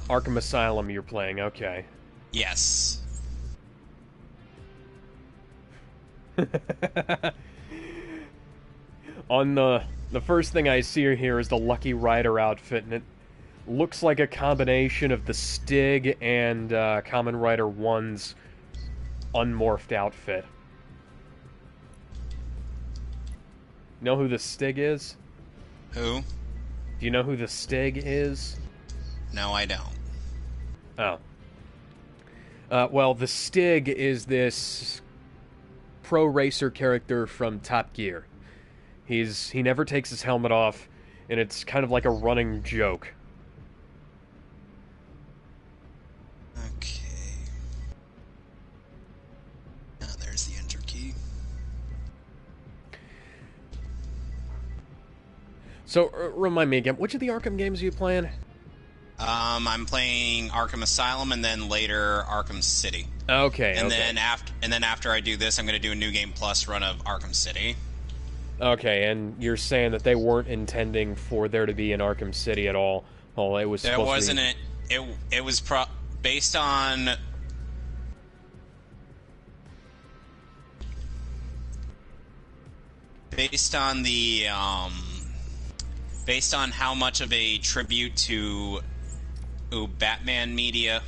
Arkham Asylum you're playing, okay. Yes. On the first thing I see here is the Lucky Rider outfit, and it looks like a combination of the Stig and Kamen Rider 1's unmorphed outfit. Know who the Stig is? Who? Do you know who the Stig is? No, I don't. Oh. Well, the Stig is this pro racer character from Top Gear. He never takes his helmet off, and it's kind of like a running joke. Okay. Ah, there's the enter key. So, remind me again, which of the Arkham games are you playing? I'm playing Arkham Asylum and then later Arkham City. Okay, and okay. then after I do this, I'm going to do a New Game Plus run of Arkham City. Okay, and you're saying that they weren't intending for there to be an Arkham City at all. Well, it was There supposed wasn't to be... it was based on the based on how much of a tribute to Batman media.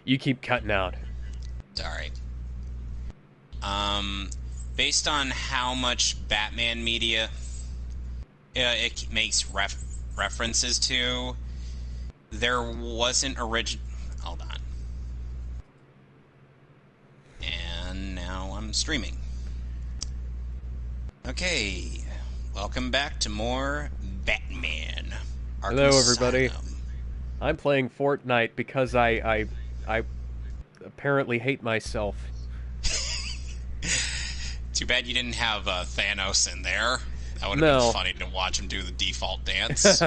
You keep cutting out. Sorry. Based on how much Batman media it makes references to, there wasn't original... Hold on. And now I'm streaming. Okay. Welcome back to more Batman. Arkham Hello, everybody. Asylum. I'm playing Fortnite because I apparently hate myself. Too bad you didn't have Thanos in there. That would have No. been funny to watch him do the default dance.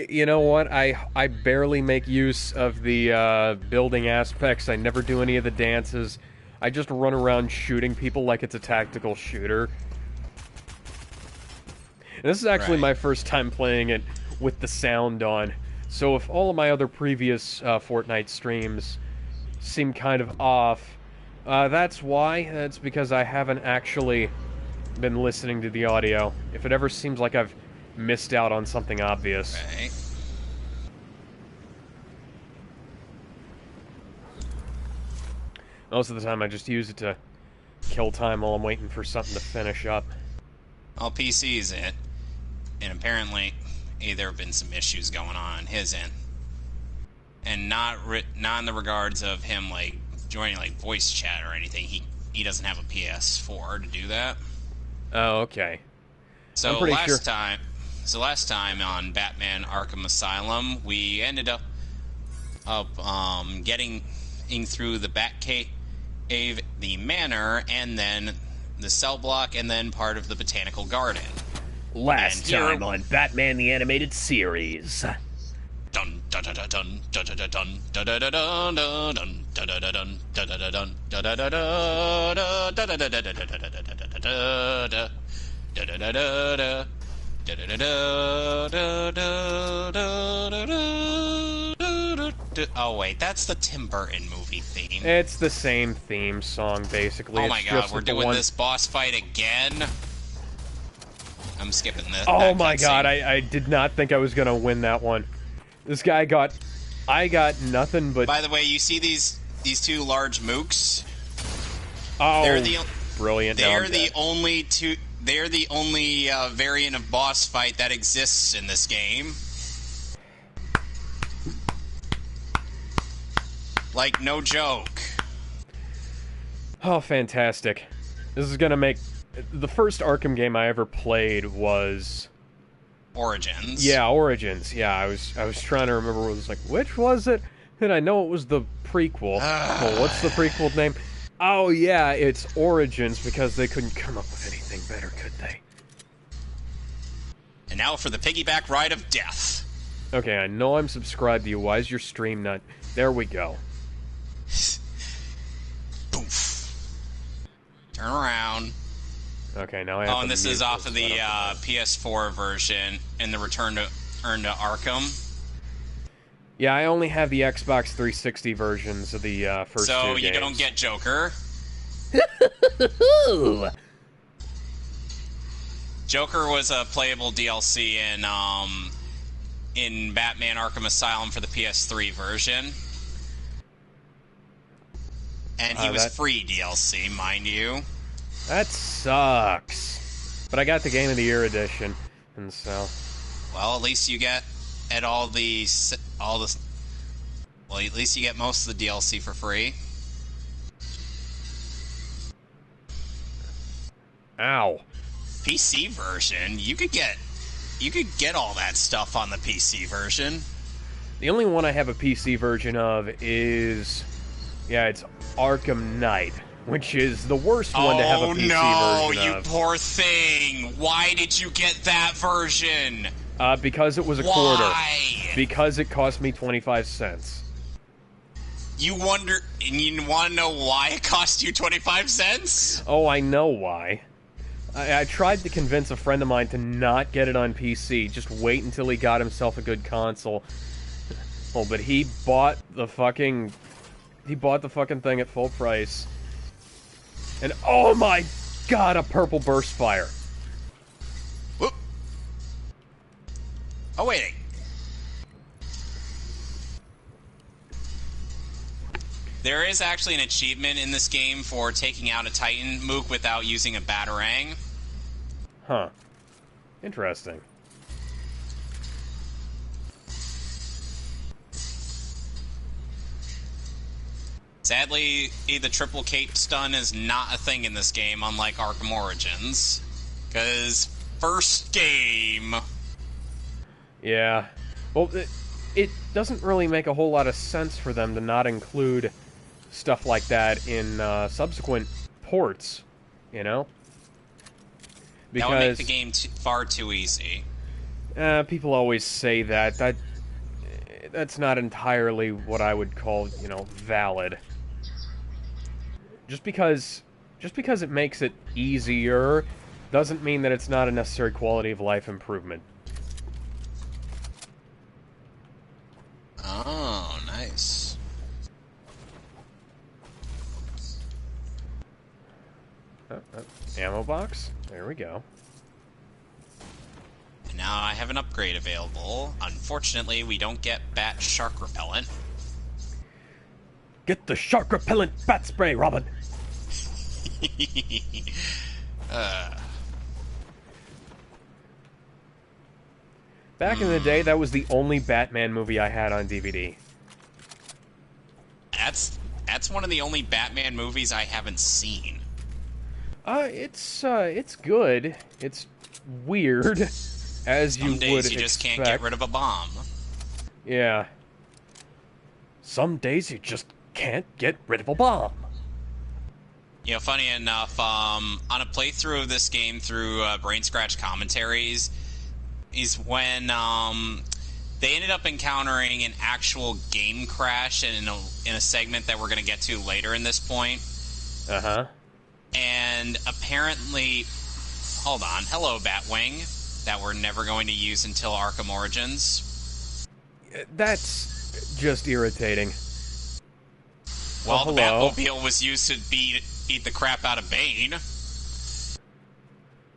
You know what? I barely make use of the building aspects. I never do any of the dances. I just run around shooting people like it's a tactical shooter. And this is actually Right. my first time playing it with the sound on. So if all of my other previous Fortnite streams seem kind of off, that's why. That's because I haven't actually been listening to the audio. If it ever seems like I've missed out on something obvious. Right. Most of the time I just use it to kill time while I'm waiting for something to finish up. All PC's it. And apparently, there have been some issues going on his end. And not in the regards of him, like, joining, like, voice chat or anything. He doesn't have a PS4 to do that. Oh, okay. So I'm pretty sure. last time on Batman Arkham Asylum, we ended up getting through the Batcave, the manor, and then the cell block, and then part of the botanical garden. Last And here- time on Batman the Animated Series. Dun dun dun dun dun dun dun dun dun dun dun dun dun dun dun dun Oh wait, that's the Tim Burton movie theme. It's the same theme song, basically. Oh It's my god, just we're that the doing one... this boss fight again? I'm skipping this. Oh my god, I did not think I was gonna win that one. This guy got... I got nothing but... By the way, you see these two large mooks? Oh, They're the brilliant. Now They're I'm the dead. only two. They're the only variant of boss fight that exists in this game. Like, no joke. Oh, fantastic. This is gonna make... The first Arkham game I ever played was... Origins. Yeah, Origins. Yeah, I was trying to remember what it was like. Which was it? And I know it was the prequel. Well, what's the prequel name? Oh, yeah, it's Origins, because they couldn't come up with anything better, could they? And now for the piggyback ride of death. Okay, I know I'm subscribed to you. Why is your stream not... There we go. Turn around. Okay, now I have to and this mute is off of so I the don't PS4 version in the Return to Arkham. Yeah, I only have the Xbox 360 versions of the first two So games. you don't get Joker. Joker was a playable DLC in Batman Arkham Asylum for the PS3 version. And he was free DLC, mind you. That sucks. But I got the Game of the Year edition, and so... Well, at least you get at at least you get most of the DLC for free. Ow. PC version, you could get all that stuff on the PC version. The only one I have a PC version of is... Yeah, it's Arkham Knight, which is the worst one to have a PC version of. Oh no, you poor thing! Why did you get that version? Because it was a quarter. Because it cost me 25 cents. You want to know why it cost you 25 cents? Oh, I know why. I tried to convince a friend of mine to not get it on PC, just wait until he got himself a good console. Oh, but he bought the fucking thing at full price. And oh my god, a purple burst fire. Whoop. Oh, wait. There is actually an achievement in this game for taking out a Titan Mook without using a Batarang. Huh. Interesting. Sadly, the triple cape stun is not a thing in this game, unlike Arkham Origins. Because first game... Yeah. Well, it doesn't really make a whole lot of sense for them to not include stuff like that in subsequent ports, you know? Because, that would make the game far too easy. People always say that. That's not entirely what I would call, you know, valid. Just because it makes it easier doesn't mean that it's not a necessary quality of life improvement. Oh, nice. Ammo box? There we go. And now I have an upgrade available. Unfortunately, we don't get bat shark repellent. Get the shark repellent bat spray, Robin! Back in the day, that was the only Batman movie I had on DVD. That's one of the only Batman movies I haven't seen. It's good. It's weird, as you would expect. Some days you just can't get rid of a bomb. Yeah. Some days you just can't get rid of a bomb. You know, funny enough, on a playthrough of this game through Brain Scratch commentaries, is when they ended up encountering an actual game crash in a segment that we're going to get to later in this point. Uh-huh. And apparently... Hold on. Hello, Batwing. That we're never going to use until Arkham Origins. That's just irritating. Well, oh, the Batmobile was used to eat the crap out of Bane.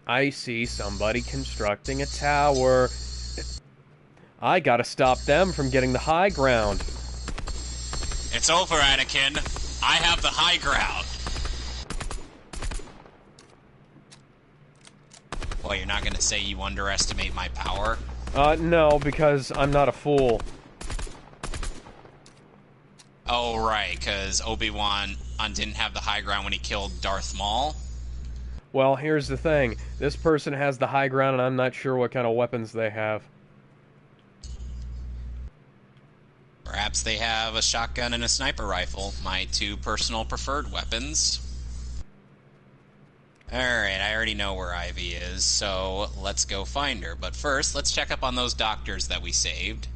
I see somebody constructing a tower. I gotta stop them from getting the high ground. It's over, Anakin. I have the high ground. Well, you're not gonna say you underestimate my power? No, because I'm not a fool. Oh, right, because Obi-Wan didn't have the high ground when he killed Darth Maul. Well, here's the thing. This person has the high ground, and I'm not sure what kind of weapons they have. Perhaps they have a shotgun and a sniper rifle, my two personal preferred weapons. Alright, I already know where Ivy is, so let's go find her. But first, let's check up on those doctors that we saved.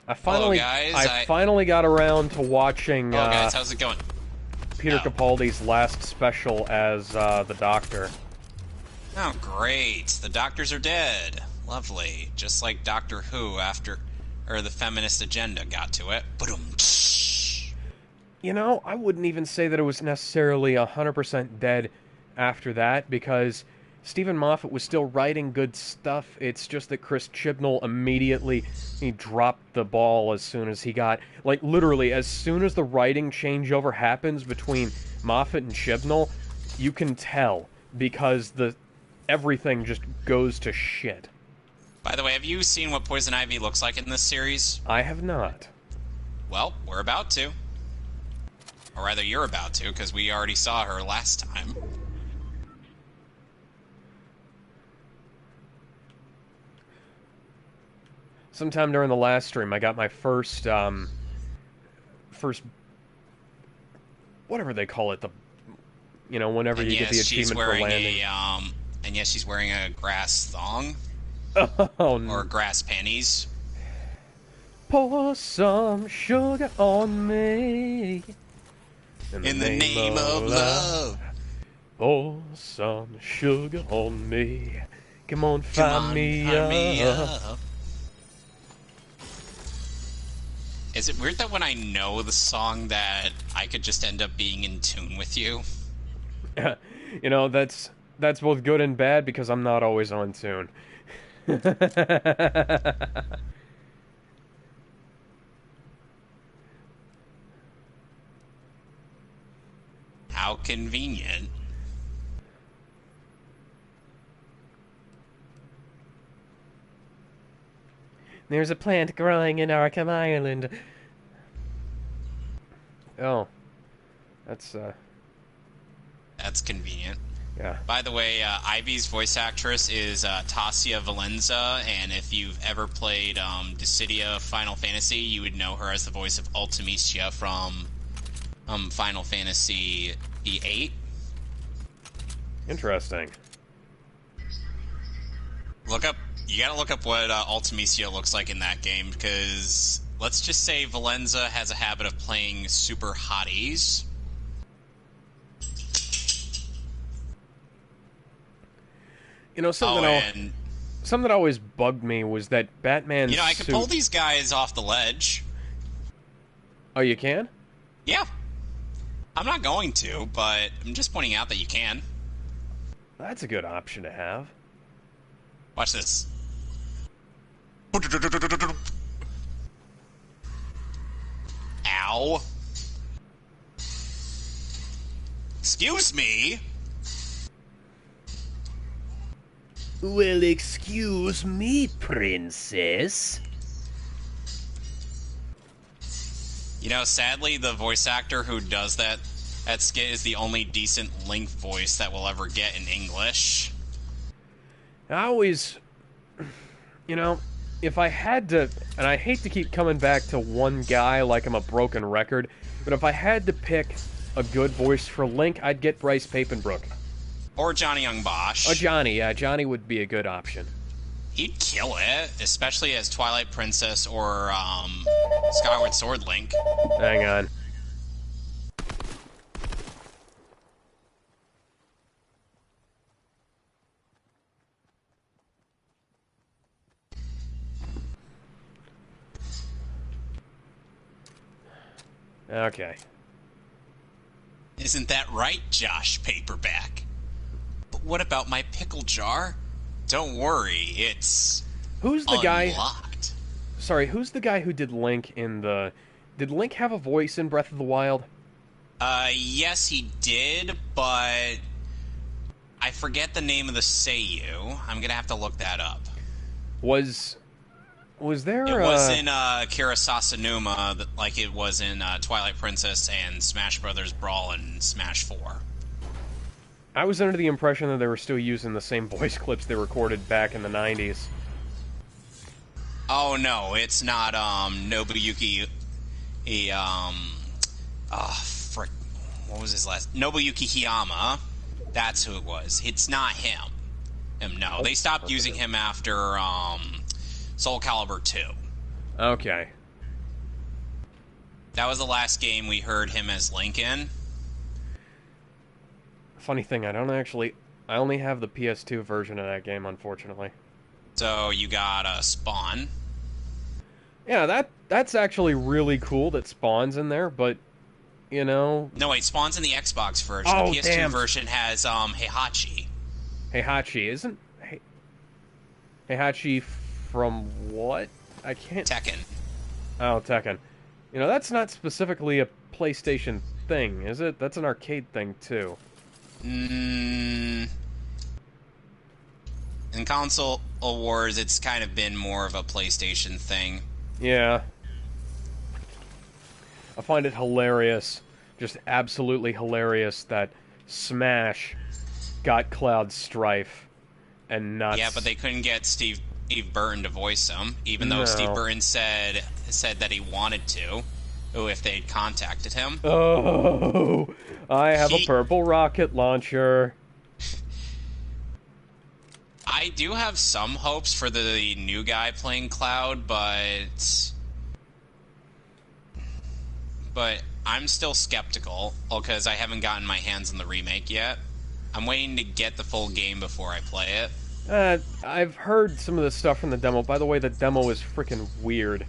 Hello, guys. I finally got around to watching... Hello, guys. How's it going? Peter Oh. Capaldi's last special as the Doctor. Oh, great. The Doctors are dead. Lovely. Just like Doctor Who after... Or the feminist agenda got to it. Ba-dum. You know, I wouldn't even say that it was necessarily 100% dead after that, because Stephen Moffat was still writing good stuff. It's just that Chris Chibnall immediately he dropped the ball as soon as he got... Like, literally, as soon as the writing changeover happens between Moffat and Chibnall, you can tell, because everything just goes to shit. By the way, have you seen what Poison Ivy looks like in this series? I have not. Well, we're about to. Or rather, you're about to, because we already saw her last time. Sometime during the last stream, I got my first, whatever they call it, whenever And you get the yes, she's achievement for wearing landing. and yes, she's wearing a grass thong. Oh, no. Or grass panties. Pour some sugar on me. In the name of love. Pour some sugar on me. Come on, find me up. Is it weird that when I know the song that I could just end up being in tune with you? You know, that's both good and bad because I'm not always on tune. How convenient. There's a plant growing in Arkham Island. Oh. That's convenient. yeah. By the way, Ivy's voice actress is Tasia Valenza, and if you've ever played Dissidia Final Fantasy, you would know her as the voice of Ultimecia from Final Fantasy VIII. Interesting. You gotta look up what Ultimecia looks like in that game, because let's just say Valenza has a habit of playing super hotties. You know, something that always bugged me was that Batman's I could suit... pull these guys off the ledge. Oh, you can? Yeah. I'm not going to, but I'm just pointing out that you can. That's a good option to have. Watch this. Ow. Excuse me? Well, excuse me, princess. Sadly, the voice actor who does that skit is the only decent Link voice that we'll ever get in English. I always... if I had to... And I hate to keep coming back to one guy like I'm a broken record, but if I had to pick a good voice for Link, I'd get Bryce Papenbrook. Or Johnny Young Bosch. Oh, Johnny. Yeah, Johnny would be a good option. He'd kill it, especially as Twilight Princess or Skyward Sword Link. Hang on. Okay. Isn't that right, Josh Paperback? But what about my pickle jar? Don't worry, it's Who's the guy... unlocked. Sorry, who's the guy who did Link in the... Did Link have a voice in Breath of the Wild? Yes he did, but I forget the name of the Seiyu. I'm gonna have to look that up. Was there It was in Kira Sasanuma, like it was in Twilight Princess and Smash Brothers Brawl and Smash 4. I was under the impression that they were still using the same voice clips they recorded back in the 90s. Oh no, it's not Nobuyuki frick, what was his last? Nobuyuki Hiyama. That's who it was. It's not him. No, they stopped using him after Soul Calibur 2. Okay. That was the last game we heard him as Link in. funny thing, I only have the PS2 version of that game, unfortunately. So you got Spawn. Yeah, that's actually really cool that Spawn's in there, but you know, No, wait, Spawn's in the Xbox version. The oh PS2 damn, version has Heihachi. Heihachi isn't Heihachi from what? I can't. Tekken. Oh, Tekken. You know, that's not specifically a PlayStation thing, is it? That's an arcade thing too. In console wars, it's kind of been more of a PlayStation thing. Yeah. I find it hilarious, just absolutely hilarious, that Smash got Cloud Strife and not... Yeah, but they couldn't get Steve Burton to voice him, even though Steve Burton said that he wanted to, if they'd contacted him. Oh, I have a purple rocket launcher. I do have some hopes for the new guy playing Cloud, but I'm still skeptical because I haven't gotten my hands on the remake yet. I'm waiting to get the full game before I play it. I've heard some of the stuff from the demo. By the way, the demo is freaking weird.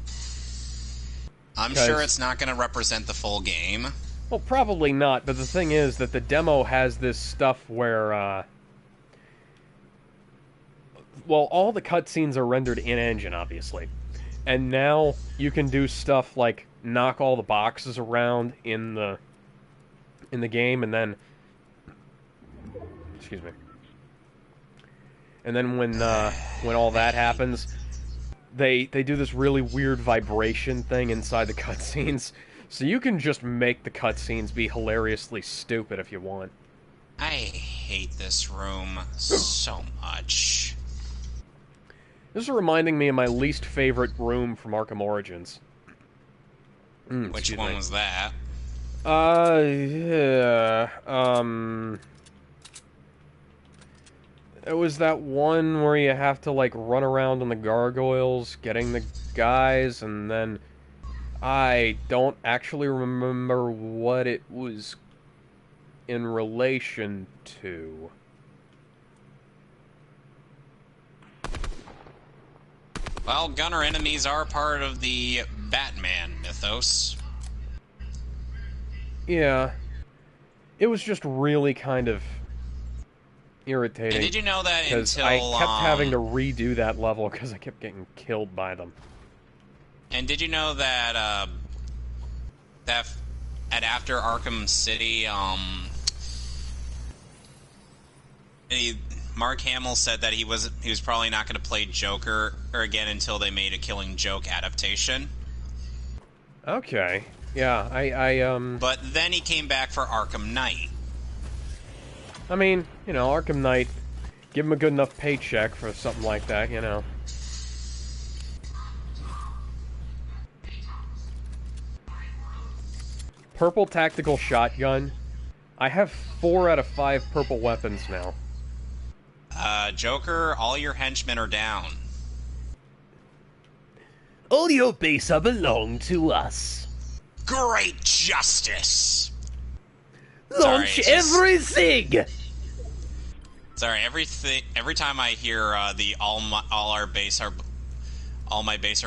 I'm sure it's not going to represent the full game. Well, probably not, but the thing is that the demo has this stuff where, well, all the cutscenes are rendered in-engine, obviously. And now you can do stuff like knock all the boxes around in the game, and then... Excuse me. And then when all that happens, they do this really weird vibration thing inside the cutscenes. So you can just make the cutscenes be hilariously stupid if you want. I hate this room so much. This is reminding me of my least favorite room from Arkham Origins. Which one was that? Yeah, it was that one where you have to, like, run around on the gargoyles, getting the guys, and then... I don't actually remember what it was in relation to. Well, gunner enemies are part of the Batman mythos. Yeah. It was just really kind of irritating. And did you know that until... I kept having to redo that level because I kept getting killed by them. And did you know that that at after Arkham City, Mark Hamill said that he was probably not going to play Joker again until they made a Killing Joke adaptation. Okay. Yeah, But then he came back for Arkham Knight. I mean, you know, Arkham Knight, give him a good enough paycheck for something like that, you know. Purple tactical shotgun. I have 4 out of 5 purple weapons now. Joker, all your henchmen are down. All your base belong to us. Great justice! Launch everything! Sorry, every time I hear the all your base are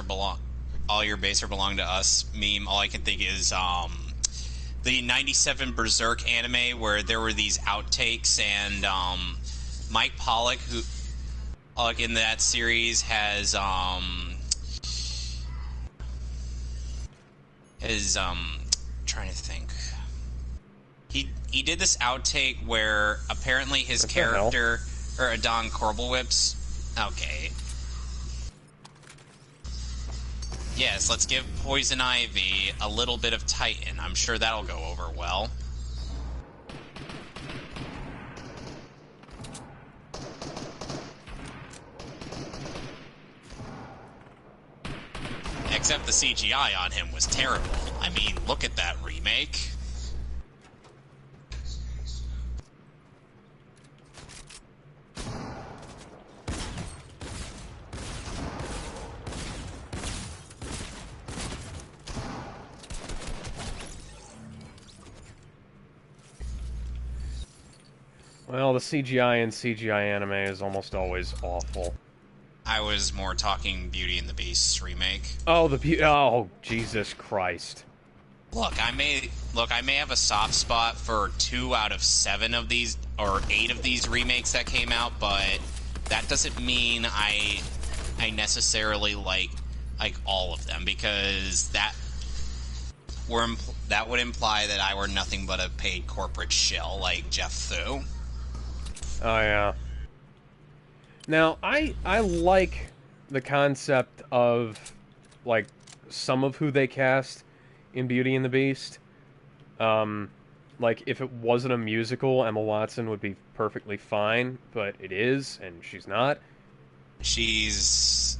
belong to us meme, all I can think is the 97 Berserk anime where there were these outtakes, and Mike Pollock, who in that series has trying to think. He did this outtake where apparently his character, or Adon Corblewhips, okay. Yes, let's give Poison Ivy a little bit of Titan. I'm sure that'll go over well. Except the CGI on him was terrible. I mean, look at that remake. Well, the CGI in CGI anime is almost always awful. I was more talking Beauty and the Beast's remake. Oh, oh, Jesus Christ. Look, I may have a soft spot for 2 out of 7 of these, or 8 of these remakes that came out, but that doesn't mean I necessarily like all of them, because that would imply that I were nothing but a paid corporate shill like Jeff Thu. Oh, yeah. Now, I like the concept of, like, some of who they cast in Beauty and the Beast. Like, if it wasn't a musical, Emma Watson would be perfectly fine, but it is, and she's not. She's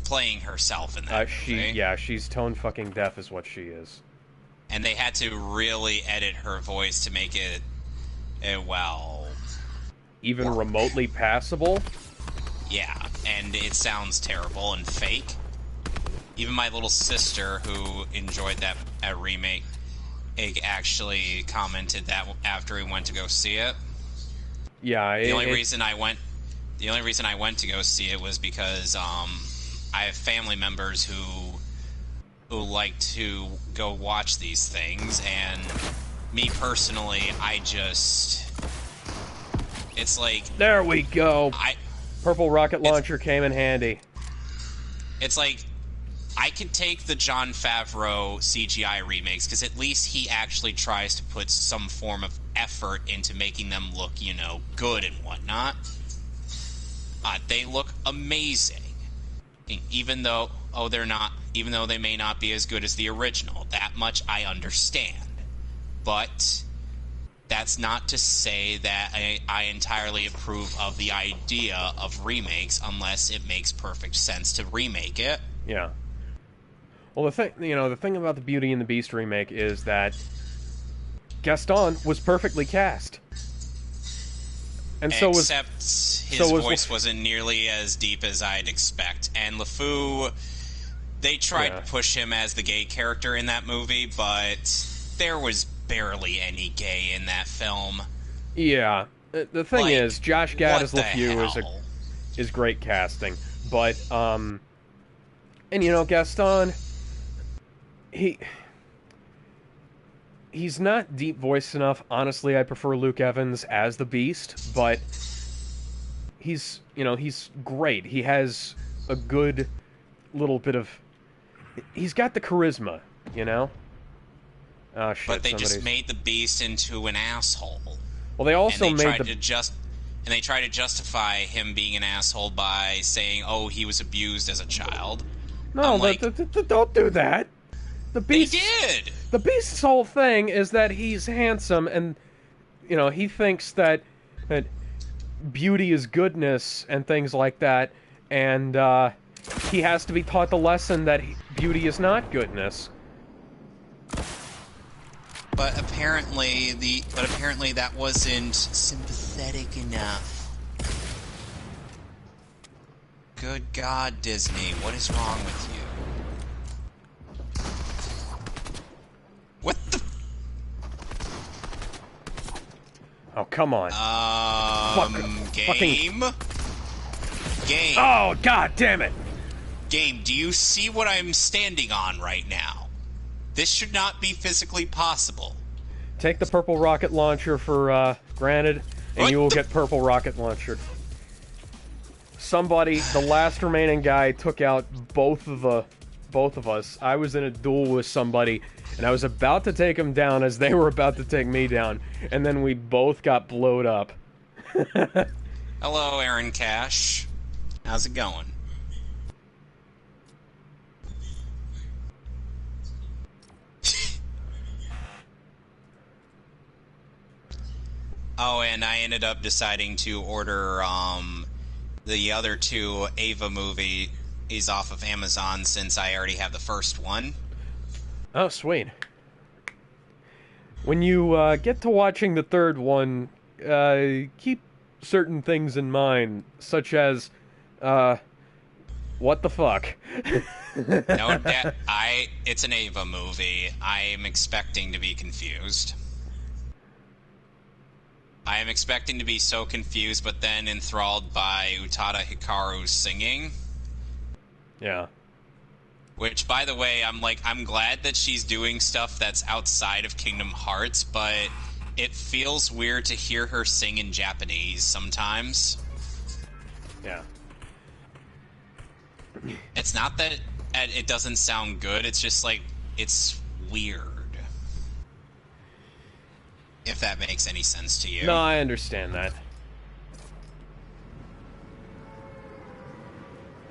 playing herself in that movie. Yeah, she's tone fucking deaf is what she is. And they had to really edit her voice to make it, well... Even work. Remotely passable? Yeah, and it sounds terrible and fake. Even my little sister, who enjoyed that remake, actually commented that after we went to go see it. Yeah, the only reason I went to go see it was because I have family members who like to go watch these things, and me personally, it's like... There we go! Purple rocket launcher came in handy. It's like, I could take the Jon Favreau CGI remakes, because at least he actually tries to put some form of effort into making them look, good and whatnot. They look amazing. Even though they may not be as good as the original. That much I understand. But that's not to say that I entirely approve of the idea of remakes unless it makes perfect sense to remake it. Yeah. Well, the thing about the Beauty and the Beast remake is that Gaston was perfectly cast. And except his voice wasn't nearly as deep as I'd expect. And LeFou, they tried to push him as the gay character in that movie, but there was barely any gay in that film. Yeah. The thing is, Josh Gad as LeFou is great casting. But, and Gaston, he's not deep voiced enough. Honestly, I prefer Luke Evans as the Beast, but he's great. He has a good little bit of... He's got the charisma, Oh, shit, but they just made the Beast into an asshole. Well, they also tried to justify him being an asshole by saying, "Oh, he was abused as a child." No, don't do that. The Beast. They did. The Beast's whole thing is that he's handsome, and he thinks that beauty is goodness and things like that, and he has to be taught the lesson that beauty is not goodness. But apparently that wasn't sympathetic enough. Good God, Disney, what is wrong with you? What the? Oh, come on. Game? Game. Oh, God damn it. Game, do you see what I'm standing on right now? This should not be physically possible. Take the purple rocket launcher for granted, and you will get purple rocket launcher. Somebody, the last remaining guy, took out both of us. I was in a duel with somebody, and I was about to take them down as they were about to take me down, and then we both got blowed up. Hello, Aaron Cash. How's it going? Oh, and I ended up deciding to order the other 2 Ava movies off of Amazon since I already have the first one. Oh, sweet. When you get to watching the third one, keep certain things in mind, such as, what the fuck? No, it's an Ava movie. I am expecting to be confused. I am expecting to be so confused, but then enthralled by Utada Hikaru's singing. Yeah. Which, by the way, I'm glad that she's doing stuff that's outside of Kingdom Hearts, but it feels weird to hear her sing in Japanese sometimes. Yeah. It's not that it doesn't sound good, it's just like, it's weird. If that makes any sense to you. No, I understand that.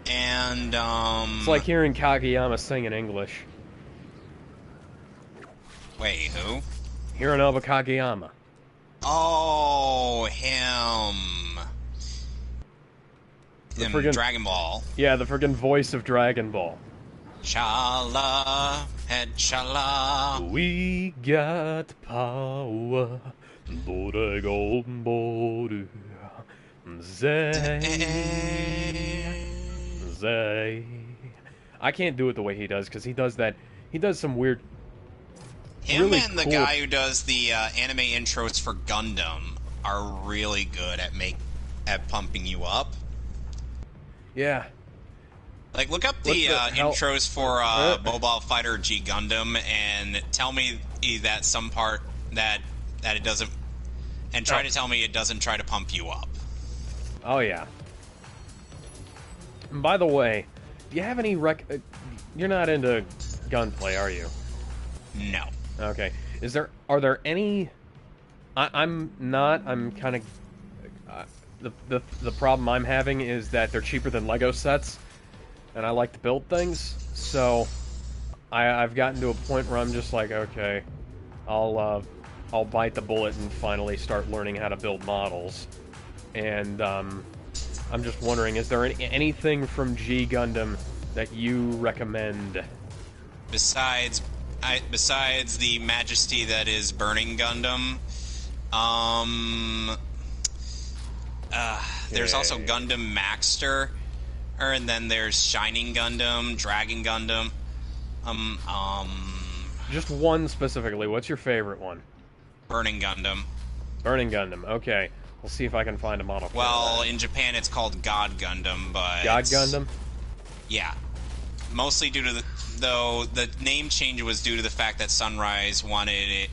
And, It's like hearing Kageyama sing in English. Wait, who? Hironobu Kageyama. Oh, him. The Him, friggin- Dragon Ball. Yeah, the friggin' voice of Dragon Ball. Shala, head shala. We got power. Dragon Ball. Zay. I can't do it the way he does, because he does that. He does some weird. Him really and the cool- guy who does the anime intros for Gundam are really good at pumping you up. Yeah. Like, look up What the the hell? intros for Mobile Fighter G Gundam and tell me that some part that it doesn't, and try to tell me it doesn't try to pump you up. Oh yeah. And by the way, do you have any you're not into gunplay, are you? No. Okay. Are there any? I'm not. I'm kind of. The problem I'm having is that they're cheaper than Lego sets, and I like to build things. So, I've gotten to a point where I'm just like, okay, I'll bite the bullet and finally start learning how to build models. And I'm just wondering, is there anything from G Gundam that you recommend? Besides the majesty that is Burning Gundam, there's also Gundam Maxter, and then there's Shining Gundam, Dragon Gundam. Just one specifically. What's your favorite one? Burning Gundam. Burning Gundam. Okay, we'll see if I can find a model. For Well, that. in Japan it's called God Gundam, but God Gundam. Yeah, mostly due to the name change was due to the fact that Sunrise wanted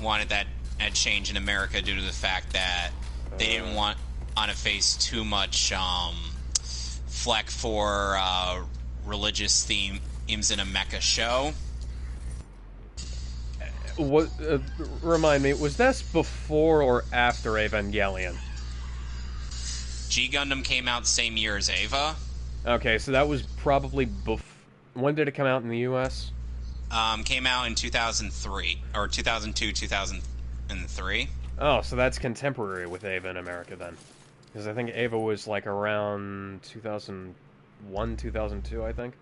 that change in America due to the fact that they didn't want to face too much fleck for religious themes in a mecha show. What? Remind me, was this before or after Evangelion? G Gundam came out the same year as Eva. Okay, so that was probably when did it come out in the U.S.? Came out in 2003 or 2002, 2003. Oh, so that's contemporary with Eva in America then, because I think Eva was like around 2001, 2002, I think.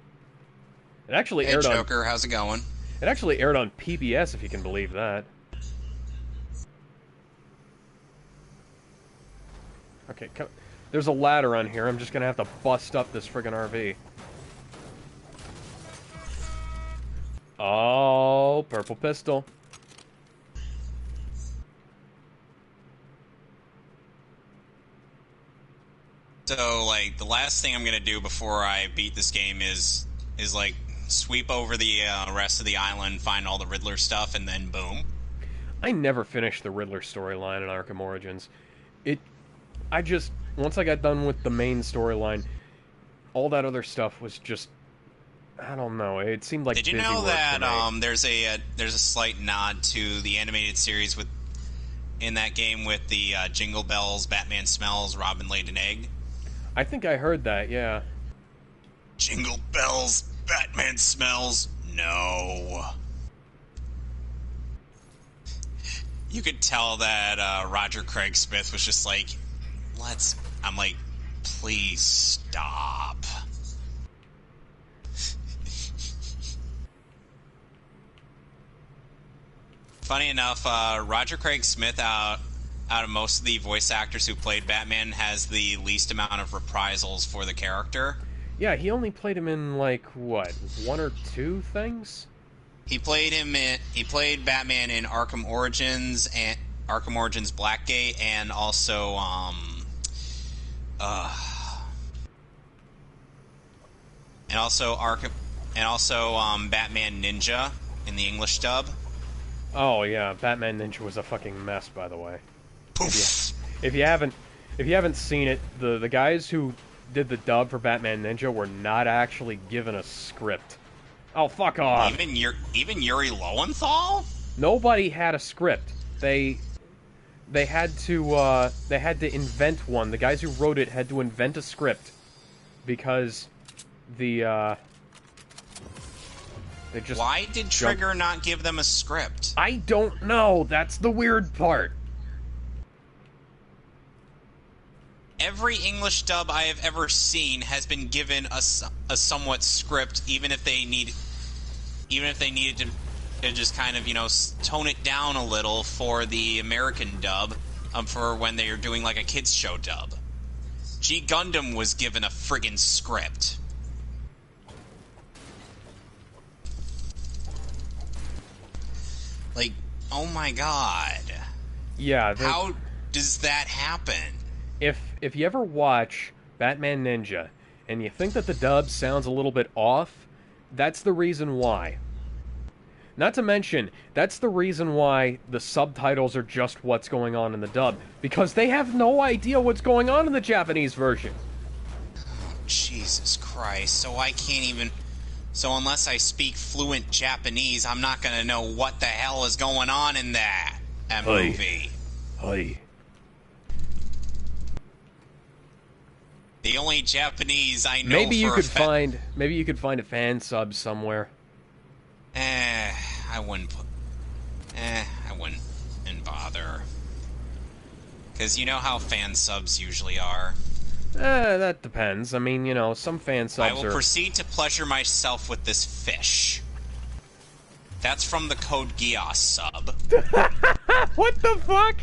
It actually Hey aired on. Joker, how's it going? It actually aired on PBS, if you can believe that. Okay, there's a ladder on here. I'm just gonna have to bust up this friggin' RV. Oh, purple pistol. So, like, the last thing I'm gonna do before I beat this game is like sweep over the rest of the island, find all the Riddler stuff, and then boom. I never finished the Riddler storyline in Arkham Origins. Once I got done with the main storyline, all that other stuff was just, I don't know. It seemed like Did you busy know work that to me. there's a slight nod to the animated series in that game with the Jingle Bells, Batman Smells, Robin Laid an Egg? I think I heard that, yeah. Jingle Bells, Batman Smells, no. You could tell that Roger Craig Smith was just like, I'm like, please stop. Funny enough, Roger Craig Smith, out of most of the voice actors who played Batman, has the least amount of reprisals for the character. Yeah, he only played him in, like, what, one or two things? He played Batman in Arkham Origins Arkham Origins Blackgate, and also Arkham, and also Batman Ninja in the English dub. Oh yeah, Batman Ninja was a fucking mess, by the way. Poof. If you haven't seen it, the guys who did the dub for Batman Ninja were not actually given a script. Oh, fuck off. Even Yuri Lowenthal? Nobody had a script. They had to invent one. The guys who wrote it had to invent a script because they just Why did Trigger not give them a script? I don't know. That's the weird part. Every English dub I have ever seen has been given a somewhat script, even if they needed to just kind of, tone it down a little for the American dub, for when they are doing like a kids show dub. G Gundam was given a friggin' script. Like, oh my god. Yeah. How does that happen? If you ever watch Batman Ninja and you think that the dub sounds a little bit off, that's the reason why. Not to mention, that's the reason why the subtitles are just what's going on in the dub, because they have no idea what's going on in the Japanese version. Oh, Jesus Christ. So unless I speak fluent Japanese, I'm not gonna know what the hell is going on in that movie. Hi. The only Japanese I know Maybe you could find a fan sub somewhere. I wouldn't bother. Because you know how fan subs usually are. That depends. I mean, some fan subs I will proceed to pleasure myself with this fish. That's from the Code Geass sub. What the fuck?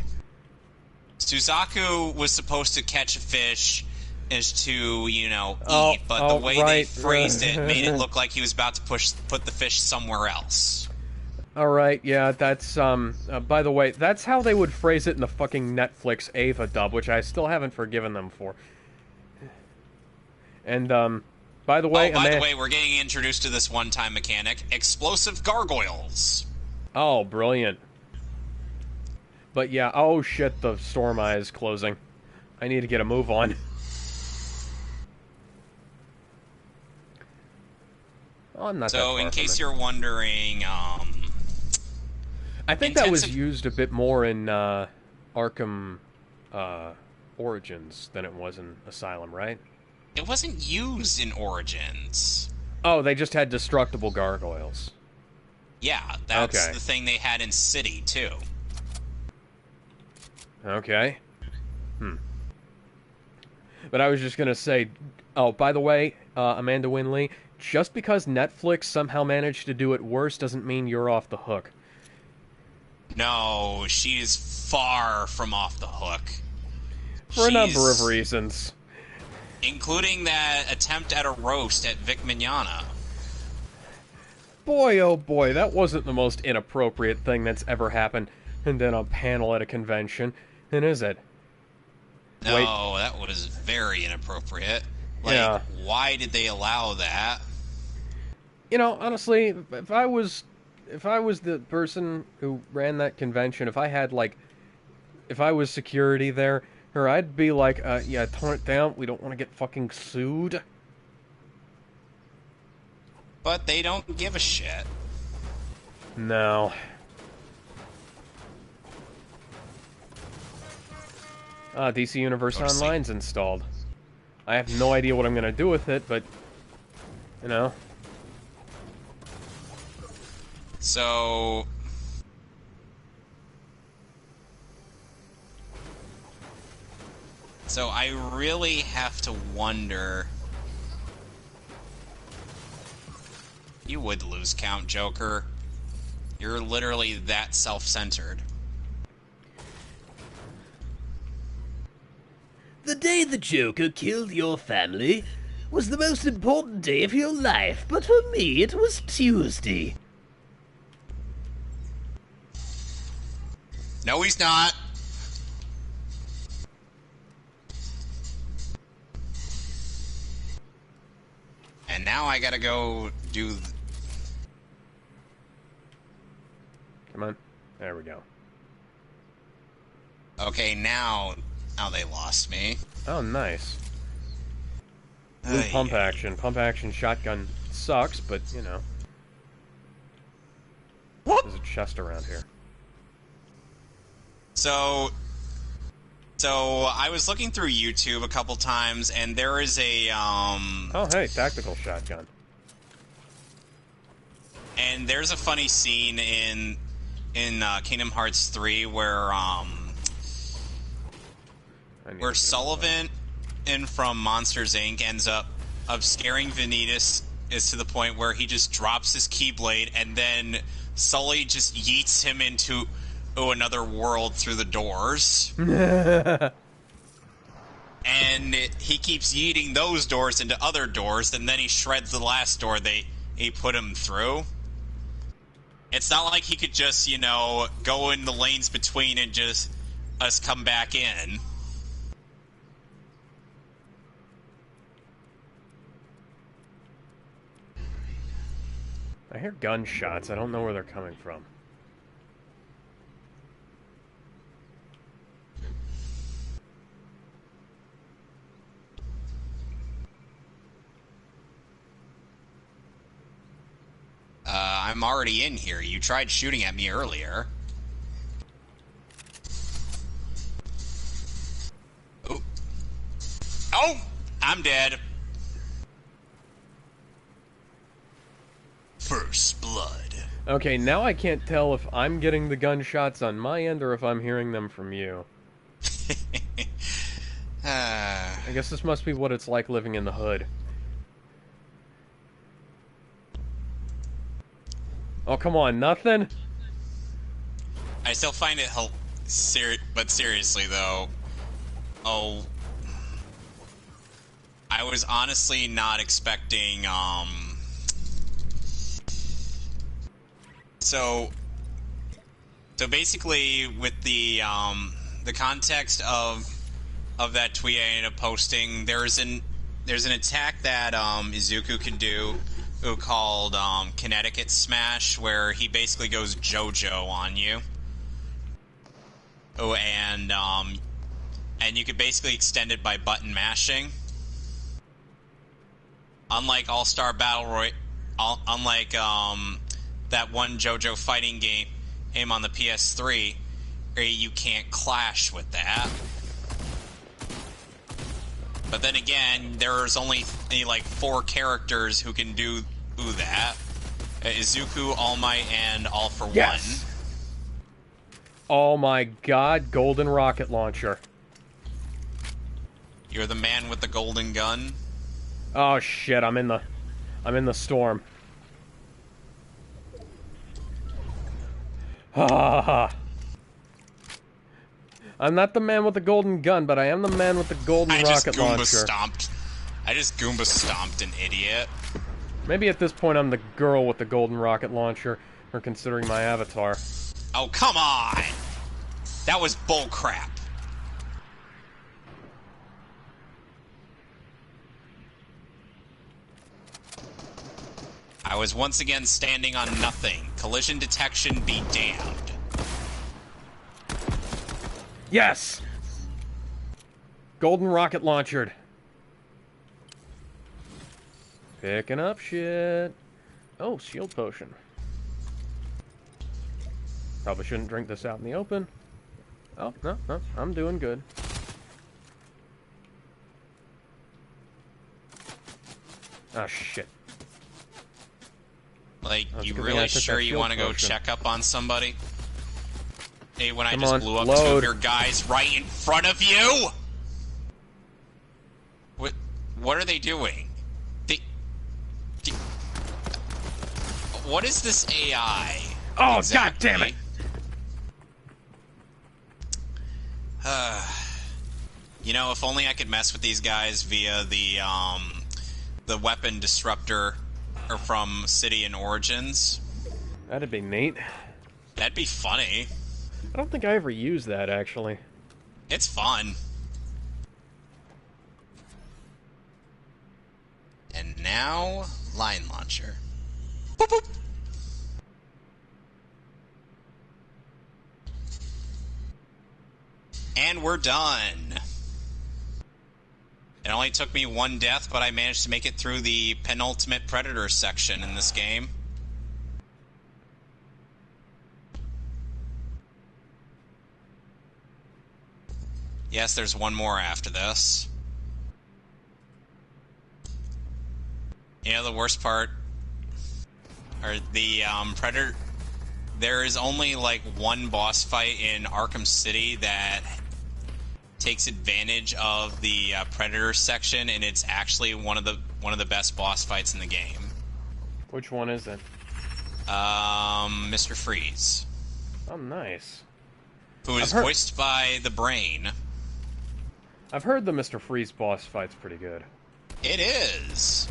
Suzaku was supposed to catch a fish is to, eat, but the way they phrased it made it look like he was about to put the fish somewhere else. Alright, yeah, that's, by the way, that's how they would phrase it in the fucking Netflix Ava dub, which I still haven't forgiven them for. And, by the way... we're getting introduced to this one-time mechanic, explosive gargoyles. Oh, brilliant. But yeah, oh shit, the storm eye is closing. I need to get a move on. Oh, I'm not so, in case you're wondering, I think that was used a bit more in Arkham Origins than it was in Asylum, right? It wasn't used in Origins. Oh, they just had destructible gargoyles. Yeah, that's the thing they had in City, too. Okay. But I was just gonna say, oh, by the way, Amanda Winley, just because Netflix somehow managed to do it worse doesn't mean you're off the hook. No, she is far from off the hook. For a number of reasons. Including that attempt at a roast at Vic Mignogna. Boy, oh boy, that wasn't the most inappropriate thing that's ever happened in a panel at a convention, and is it? No, that was very inappropriate. Why did they allow that? Honestly, if I was the person who ran that convention, if I was security there, or I'd be like, yeah, tone it down, we don't want to get fucking sued. But they don't give a shit. No. DC Universe Online's installed. I have no idea what I'm gonna do with it, but, So... I really have to wonder... You would lose count, Joker. You're literally that self-centered. The day the Joker killed your family was the most important day of your life, but for me it was Tuesday. No, he's not. And now I gotta go do... Come on. There we go. Okay, now they lost me. Oh, nice. Blue pump action. Pump action shotgun sucks, but, you know. There's a chest around here. So I was looking through YouTube a couple times, and there is a, Oh, hey, tactical shotgun. And there's a funny scene in Kingdom Hearts 3 where Sullivan from Monsters Inc. ends up scaring Vanitas is to the point where he just drops his Keyblade and then Sully just yeets him into another world through the doors. And he keeps yeeting those doors into other doors, and then he shreds the last door he put him through. It's not like he could just, you know, go in the lanes between and just us come back in. I hear gunshots. I don't know where they're coming from. I'm already in here. You tried shooting at me earlier. Oh. Oh! I'm dead. First blood. Okay, now I can't tell if I'm getting the gunshots on my end or if I'm hearing them from you. I guess this must be what it's like living in the hood. Oh, come on, nothing? I still find it but seriously, though. Oh. I was honestly not expecting, So basically, with the context of that tweet I ended up posting, there's an attack that Izuku can do called Connecticut Smash, where he basically goes JoJo on you. Oh, and you could basically extend it by button mashing. Unlike All-Star Battle Royale, unlike that one JoJo fighting game on the PS3, you can't clash with that. But then again, there's only like 4 characters who can do that. Izuku, All Might, and All for Yes! One. Oh my god, golden rocket launcher. You're the man with the golden gun. Oh shit, I'm in the storm. Ha. I'm not the man with the golden gun, but I am the man with the golden rocket launcher. I just Goomba stomped an idiot. Maybe at this point I'm the girl with the golden rocket launcher, or considering my avatar. Oh, come on! That was bullcrap. I was once again standing on nothing. Collision detection be damned. Yes! Golden rocket launchered. Picking up shit. Oh, shield potion. Probably shouldn't drink this out in the open. Oh, no, I'm doing good. Ah, shit. Like, you really sure you want to go check up on somebody? Hey, when I just blew up 2 of your guys right in front of you? What are they doing? What is this AI? Oh, exactly? God damn it! You know, if only I could mess with these guys via the weapon disruptor from City and Origins. That'd be neat. That'd be funny. I don't think I ever used that, actually. It's fun. And now, line launcher. Boop, boop. And we're done. It only took me one death, but I managed to make it through the penultimate Predator section in this game. Yes, there's one more after this. You know, the worst part, or the Predator, there is only like one boss fight in Arkham City that takes advantage of the Predator section, and it's actually one of the best boss fights in the game. Which one is it? Mr. Freeze. Oh, nice. Who is voiced by the Brain. I've heard the Mr. Freeze boss fight's pretty good. It is.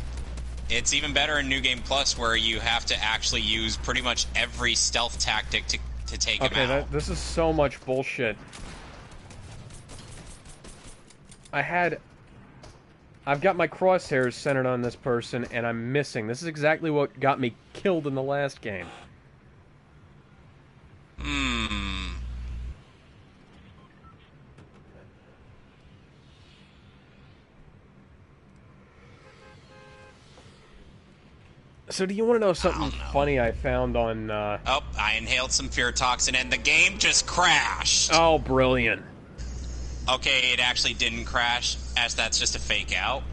It's even better in New Game Plus, where you have to actually use pretty much every stealth tactic to take him out. Okay, this is so much bullshit. I've got my crosshairs centered on this person, and I'm missing. This is exactly what got me killed in the last game. So do you want to know something funny I found on... Oh, I inhaled some fear toxin, and the game just crashed! Oh, brilliant. Okay, it actually didn't crash, as that's just a fake out.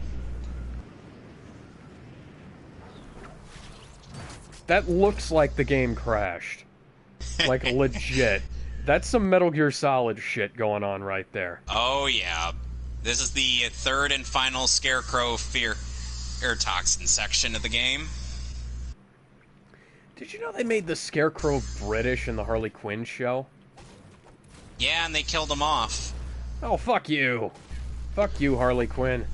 That looks like the game crashed. Like, legit. That's some Metal Gear Solid shit going on right there. Oh, yeah. This is the third and final Scarecrow fear toxin section of the game. Did you know they made the Scarecrow British in the Harley Quinn show? Yeah, and they killed him off. Oh, fuck you. Fuck you, Harley Quinn.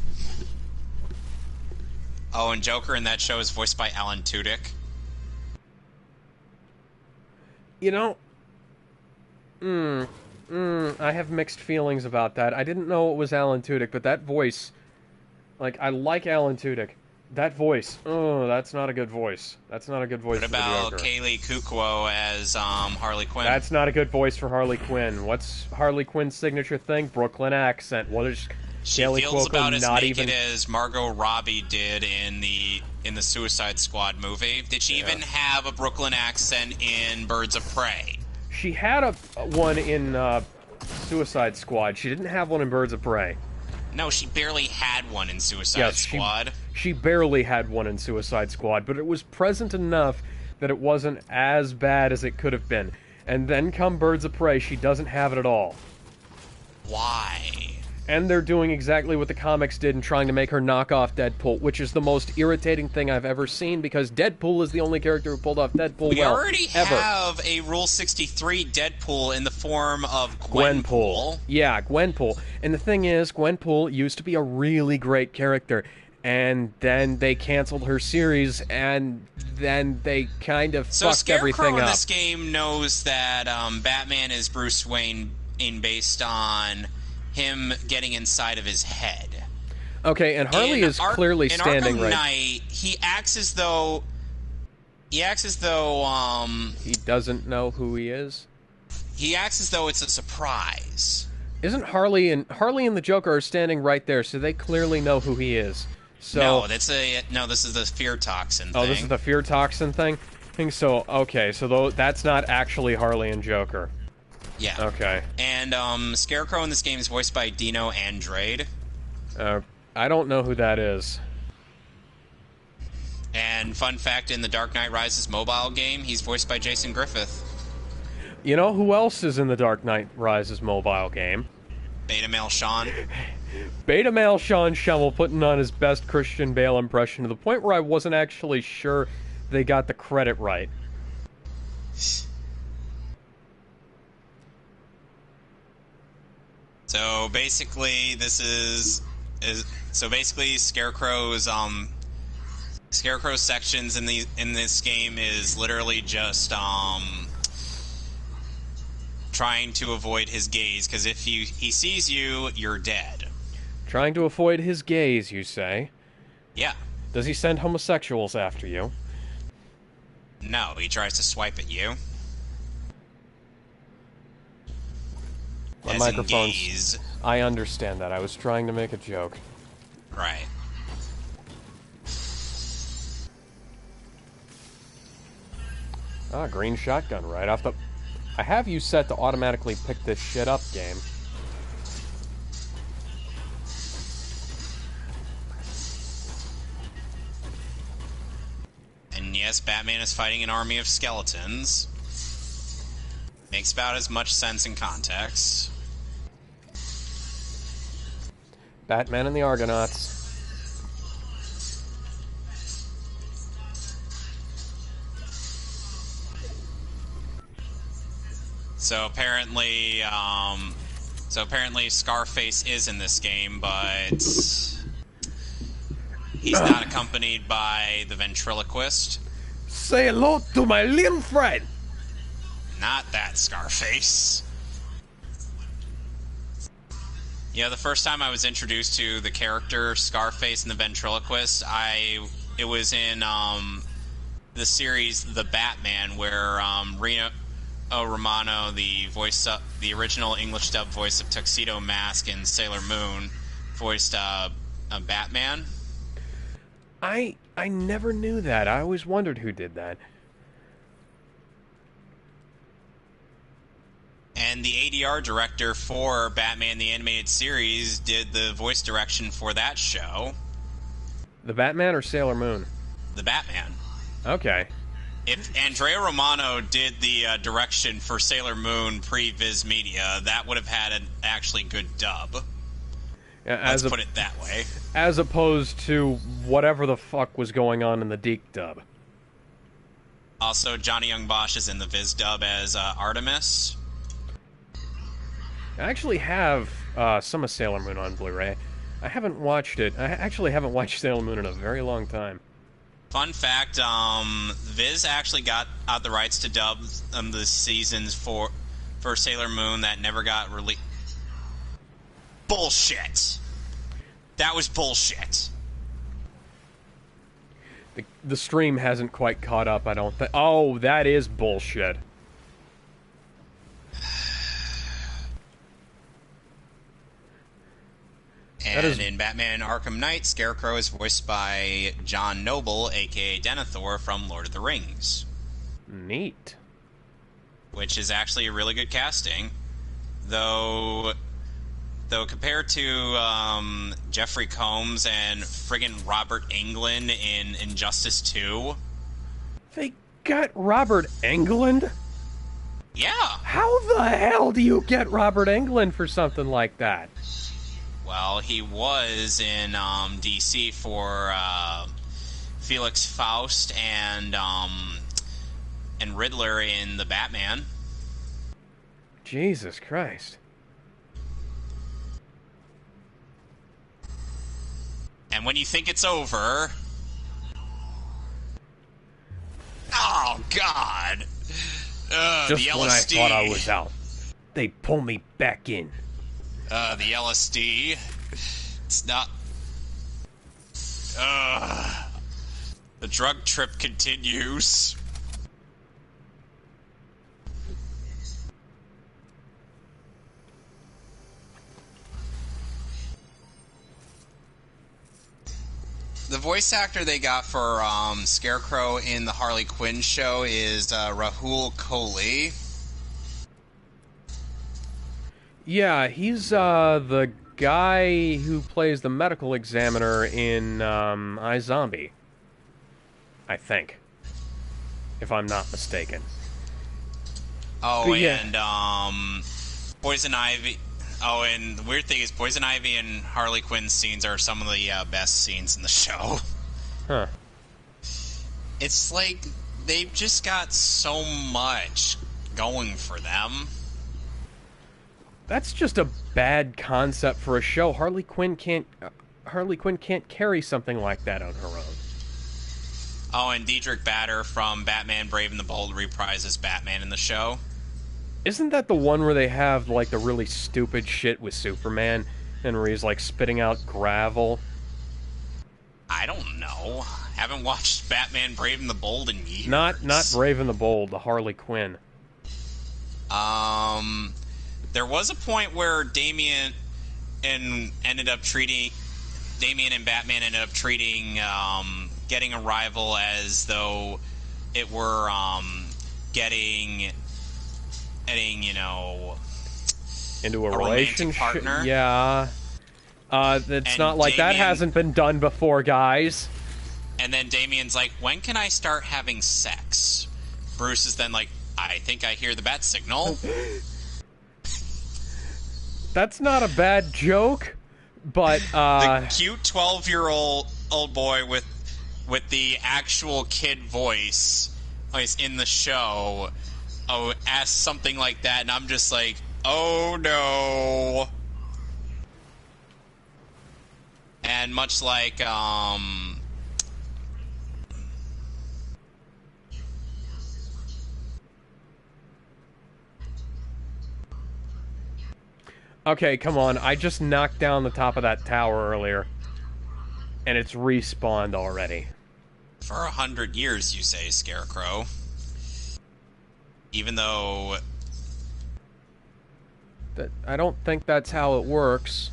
Oh, and Joker in that show is voiced by Alan Tudyk. You know... I have mixed feelings about that. I didn't know it was Alan Tudyk, but that voice... Like, I like Alan Tudyk. That voice, that's not a good voice. That's not a good voice What for the about Joker. Kaylee Cuoco as Harley Quinn? That's not a good voice for Harley Quinn. What's Harley Quinn's signature thing? Brooklyn accent. What is she Kaylee feels Cuoco about as not naked even... as Margot Robbie did in the Suicide Squad movie. Did she even have a Brooklyn accent in Birds of Prey? She had one in Suicide Squad. She didn't have one in Birds of Prey. No, she barely had one in Suicide Squad. She barely had one in Suicide Squad, but it was present enough that it wasn't as bad as it could have been. And then come Birds of Prey, she doesn't have it at all. Why? And they're doing exactly what the comics did in trying to make her knock off Deadpool, which is the most irritating thing I've ever seen, because Deadpool is the only character who pulled off Deadpool We well, already ever. have a Rule 63 Deadpool in the form of Gwenpool. Yeah, Gwenpool. And the thing is, Gwenpool used to be a really great character, and then they canceled her series, and then they kind of fucked everything up. So Scarecrow in this game knows that Batman is Bruce Wayne based on him getting inside of his head. Okay, and Harley is clearly standing right. In Arkham Knight, he acts as though he doesn't know who he is. He acts as though it's a surprise. Isn't Harley and the Joker are standing right there, so they clearly know who he is. So this is the fear toxin thing. Oh, this is the fear toxin thing? So, okay, so that's not actually Harley and Joker. Yeah. Okay. And Scarecrow in this game is voiced by Dino Andrade. I don't know who that is. And fun fact, in the Dark Knight Rises mobile game, he's voiced by Jason Griffith. You know who else is in the Dark Knight Rises mobile game? Beta Male Sean. Beta Male Sean Schemmel putting on his best Christian Bale impression to the point where I wasn't actually sure they got the credit right. So basically, Scarecrow's sections in this game is literally just trying to avoid his gaze, because if he sees you, you're dead. Trying to avoid his gaze, you say? Yeah. Does he send homosexuals after you? No, he tries to swipe at you. My As microphone's... in gaze. I understand that. I was trying to make a joke. Right. Ah, green shotgun right off the... I have you set to automatically pick this shit up, game. And yes, Batman is fighting an army of skeletons. Makes about as much sense in context. Batman and the Argonauts. So apparently Scarface is in this game, but he's not accompanied by the ventriloquist. Say hello to my little friend! Not that Scarface. Yeah, the first time I was introduced to the character Scarface and the ventriloquist, it was in the series The Batman, where Reno Romano, the original English dub voice of Tuxedo Mask and Sailor Moon, voiced a Batman. I never knew that. I always wondered who did that. And the ADR director for Batman the Animated Series did the voice direction for that show. The Batman or Sailor Moon? The Batman. Okay. If Andrea Romano did the direction for Sailor Moon pre-Viz Media, that would have had an actually good dub. Yeah, Let's put it that way. As opposed to whatever the fuck was going on in the Deke dub. Also, Johnny Young Bosch is in the Viz dub as Artemis. I actually have some of Sailor Moon on Blu-ray. I haven't watched it. I actually haven't watched Sailor Moon in a very long time. Fun fact, Viz actually got the rights to dub the seasons for Sailor Moon that never got released. Bullshit! That was bullshit. The stream hasn't quite caught up, I don't think. Oh, that is bullshit. And in Batman Arkham Knight, Scarecrow is voiced by John Noble, a.k.a. Denethor from Lord of the Rings. Neat. Which is actually a really good casting. Though compared to Jeffrey Combs and friggin' Robert Englund in Injustice 2... They got Robert Englund? Yeah! How the hell do you get Robert Englund for something like that? Well, he was in DC for Felix Faust and Riddler in The Batman. Jesus Christ. And when you think it's over... Oh, God! Just the LSD. when I thought I was out, they pull me back in. The LSD. It's not... the drug trip continues. The voice actor they got for Scarecrow in the Harley Quinn show is Rahul Kohli. Yeah, he's the guy who plays the medical examiner in iZombie. I think. If I'm not mistaken. Oh, But yeah. and Poison Ivy. Oh, and the weird thing is Poison Ivy and Harley Quinn scenes are some of the best scenes in the show. Huh. It's like they've just got so much going for them. That's just a bad concept for a show. Harley Quinn can't carry something like that on her own. Oh, and Diedrich Bader from Batman Brave and the Bold reprises Batman in the show. Isn't that the one where they have, like, the really stupid shit with Superman, and where he's, like, spitting out gravel? I don't know. Haven't watched Batman Brave and the Bold in years. Not Brave and the Bold, the Harley Quinn. There was a point where Damian and Batman ended up treating getting a rival as though it were getting Into a romantic relationship partner. Yeah. It's And not like that Damian- hasn't been done before, guys. And then Damian's like, when can I start having sex? Bruce is then like, I think I hear the bat signal. That's not a bad joke, but The cute 12-year-old boy with the actual kid voice in the show asks something like that, and I'm just like, oh no. And much like okay, come on. I just knocked down the top of that tower earlier, and it's respawned already. for 100 years, you say, Scarecrow. Even though... I don't think that's how it works.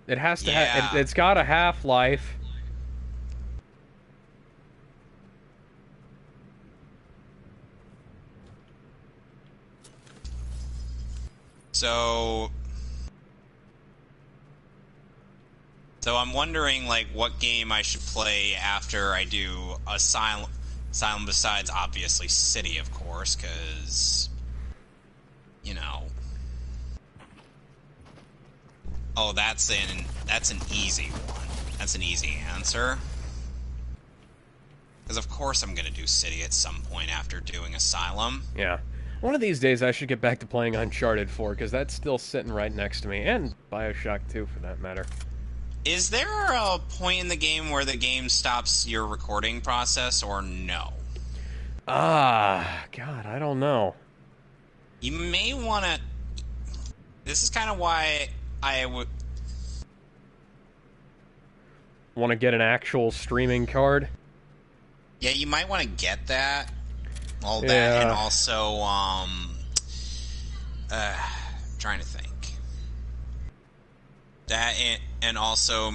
It has to Yeah. it's got a half-life. So I'm wondering, like, what game I should play after I do Asylum besides, obviously, City, of course, because, you know... Oh, that's an easy one. That's an easy answer. Because, of course, I'm going to do City at some point after doing Asylum. Yeah. One of these days I should get back to playing Uncharted 4, because that's still sitting right next to me, and Bioshock 2, for that matter. Is there a point in the game where the game stops your recording process, or no? God, I don't know. You may want to... This is kind of why I would... Want to get an actual streaming card? Yeah, you might want to get that. All that, Yeah. and also, trying to think. That, and also,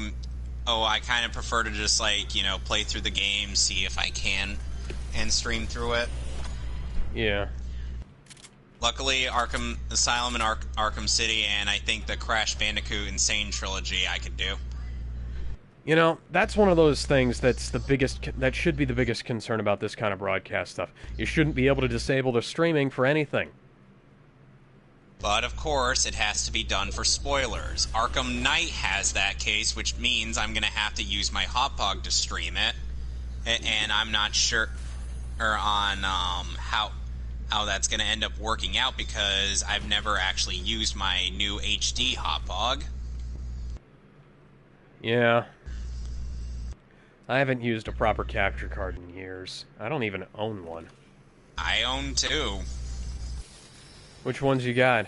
I kind of prefer to just, like, you know, play through the game, see if I can, and stream through it. Yeah. Luckily, Arkham Asylum and Arkham City, and I think the Crash Bandicoot Insane trilogy I could do. You know, that's one of those things that should be the biggest concern about this kind of broadcast stuff. You shouldn't be able to disable the streaming for anything. But, of course, it has to be done for spoilers. Arkham Knight has that case, which means I'm going to have to use my Hotpog to stream it. And I'm not sure on how that's going to end up working out, because I've never actually used my new HD Hotpog. Yeah. I haven't used a proper capture card in years. I don't even own one. I own two. Which ones you got?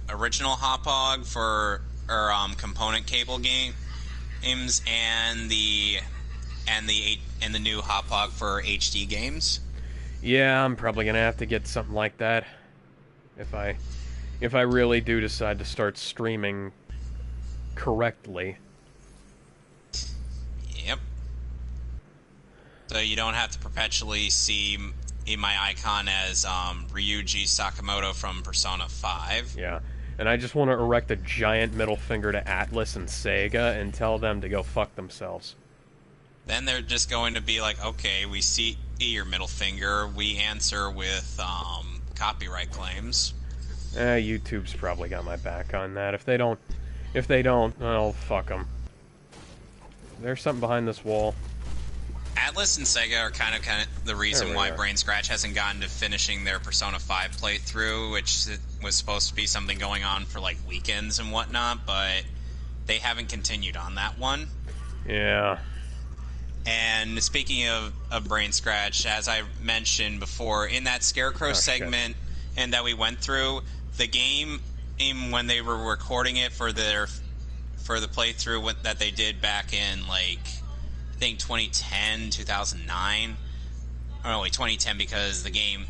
Original Hotpog for component cable games, and the new Hotpog for HD games. Yeah, I'm probably gonna have to get something like that if I really do decide to start streaming correctly. Yep. So you don't have to perpetually see my icon as Ryuji Sakamoto from Persona 5. Yeah, and I just want to erect a giant middle finger to Atlas and Sega and tell them to go fuck themselves. Then they're just going to be like, okay, we see your middle finger, we answer with copyright claims. YouTube's probably got my back on that. If they don't, well, fuck them. There's something behind this wall. Atlas and Sega are kind of the reason There we why are. Brain Scratch hasn't gotten to finishing their Persona 5 playthrough, which was supposed to be something going on for, like, weekends and whatnot, but they haven't continued on that one. Yeah. And speaking of Brain Scratch, as I mentioned before, in that Scarecrow segment and that we went through, the game, when they were recording it for the playthrough that they did back in, like, I think 2010, 2009. Oh, no, wait, 2010, because the game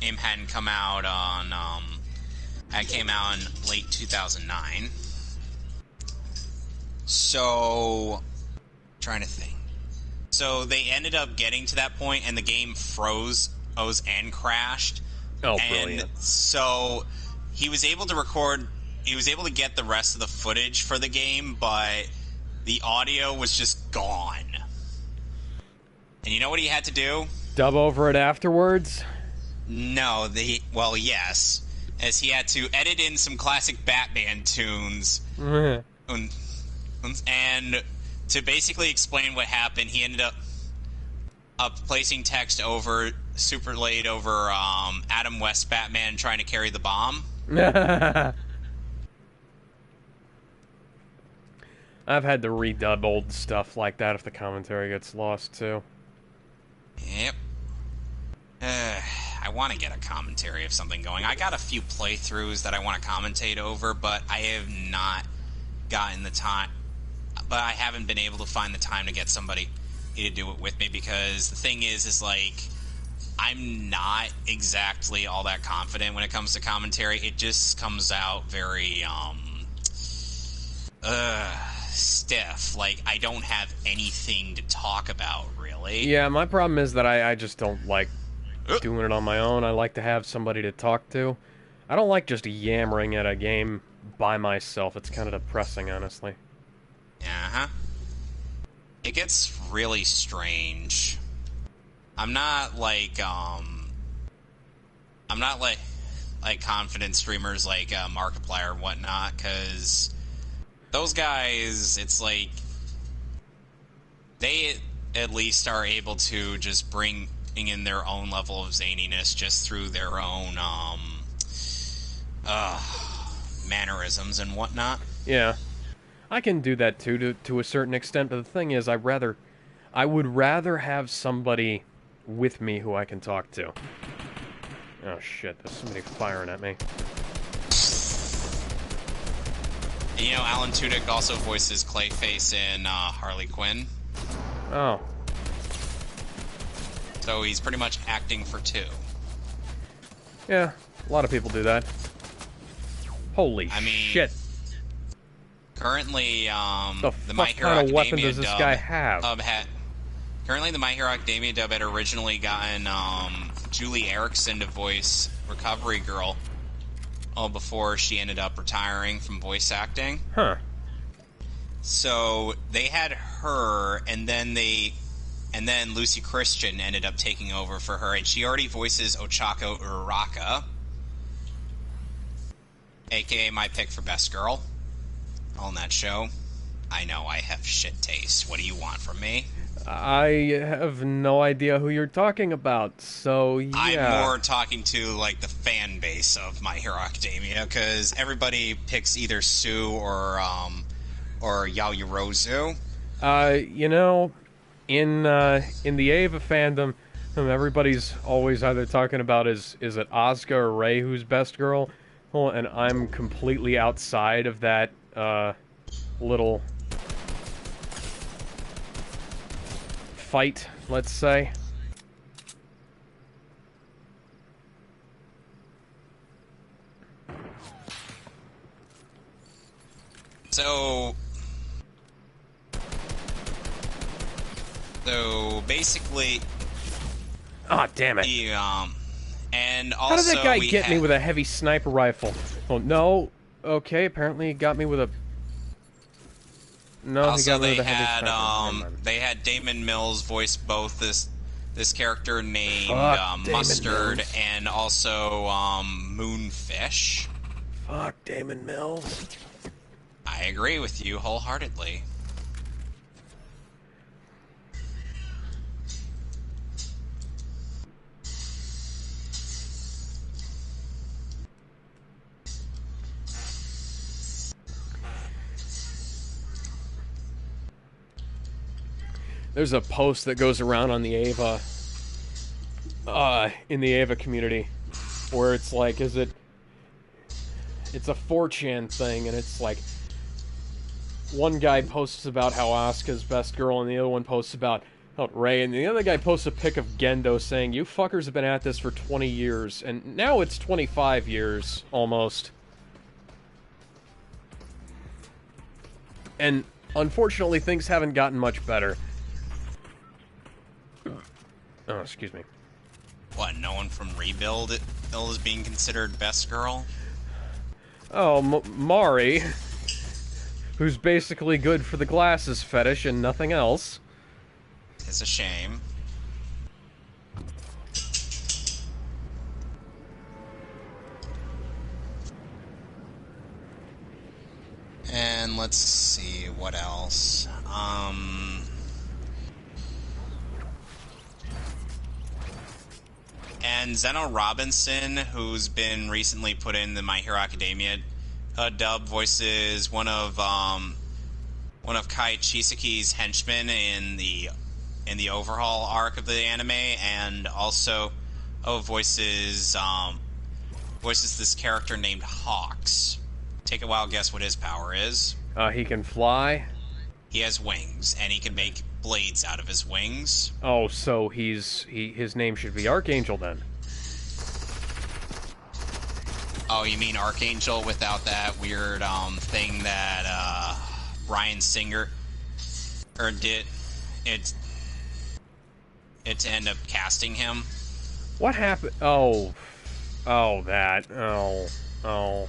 hadn't come out on, it came out in late 2009. So, trying to think. So they ended up getting to that point, and the game froze and crashed. Oh, and brilliant. So he was able to record. He was able to get the rest of the footage for the game, but the audio was just gone. And you know what he had to do? Dub over it afterwards? No, well, yes, as he had to edit in some classic Batman tunes, and to basically explain what happened, he ended up placing text over super laid over Adam West Batman trying to carry the bomb. I've had to redub old stuff like that if the commentary gets lost, too. Yep. I want to get a commentary of something going. I got a few playthroughs that I want to commentate over, but I have not gotten the time. But I haven't been able to find the time to get somebody to do it with me, because the thing is like, I'm not exactly all that confident when it comes to commentary. It just comes out very, stiff. Like, I don't have anything to talk about, really. Yeah, my problem is that I just don't like doing it on my own. I like to have somebody to talk to. I don't like just yammering at a game by myself. It's kind of depressing, honestly. Uh-huh. It gets really strange. I'm not like confident streamers like Markiplier or whatnot, because those guys, it's like, they at least are able to just bring in their own level of zaniness just through their own mannerisms and whatnot. Yeah. I can do that too, to a certain extent, but the thing is, I would rather have somebody with me who I can talk to. Oh shit, there's somebody firing at me. And, you know, Alan Tudyk also voices Clayface in Harley Quinn. Oh. So he's pretty much acting for two. Yeah, a lot of people do that. Holy shit. Currently, the My Hero kind of weapon does this guy have? Currently, the My Hero Academia dub had originally gotten Julie Erickson to voice Recovery Girl, before she ended up retiring from voice acting. Huh. So they had her, and then Lucy Christian ended up taking over for her, and she already voices Ochako Uraraka, aka my pick for Best Girl on that show. I know I have shit taste. What do you want from me? I have no idea who you're talking about, so yeah. I'm more talking to, like, the fan base of My Hero Academia, because everybody picks either Sue or Yaoyorozu. You know, in the Ava fandom, everybody's always either talking about is it Asuka or Rei who's Best Girl, and I'm completely outside of that little fight, let's say. So basically, ah, damn it! And also, how did that guy get me with a heavy sniper rifle? Oh no! Okay, apparently he got me with a. No, also, he got me with a heavy sniper. They had Damon Mills voice both this character named Mustard Mills. and also Moonfish. Fuck Damon Mills. I agree with you wholeheartedly. There's a post that goes around on the Ava, in the Ava community, where it's like, it's a 4chan thing, and it's like, one guy posts about how Asuka's best girl, and the other one posts about Rey, and the other guy posts a pic of Gendo saying, "You fuckers have been at this for 20 years, and now it's 25 years, almost." And, unfortunately, things haven't gotten much better. Oh, excuse me. What, no one from Rebuild is being considered best girl? Oh, Mari, who's basically good for the glasses fetish and nothing else. It's a shame. And let's see, what else? And Zeno Robinson, who's been recently put in the My Hero Academia dub, voices one of Kai Chisaki's henchmen in the overhaul arc of the anime, and also voices this character named Hawks. Take a wild guess what his power is. He can fly. He has wings, and he can make blades out of his wings. Oh, so his name should be Archangel then. Oh, you mean Archangel without that weird thing that Bryan Singer did it to end up casting him? What happened? Oh, that. Oh.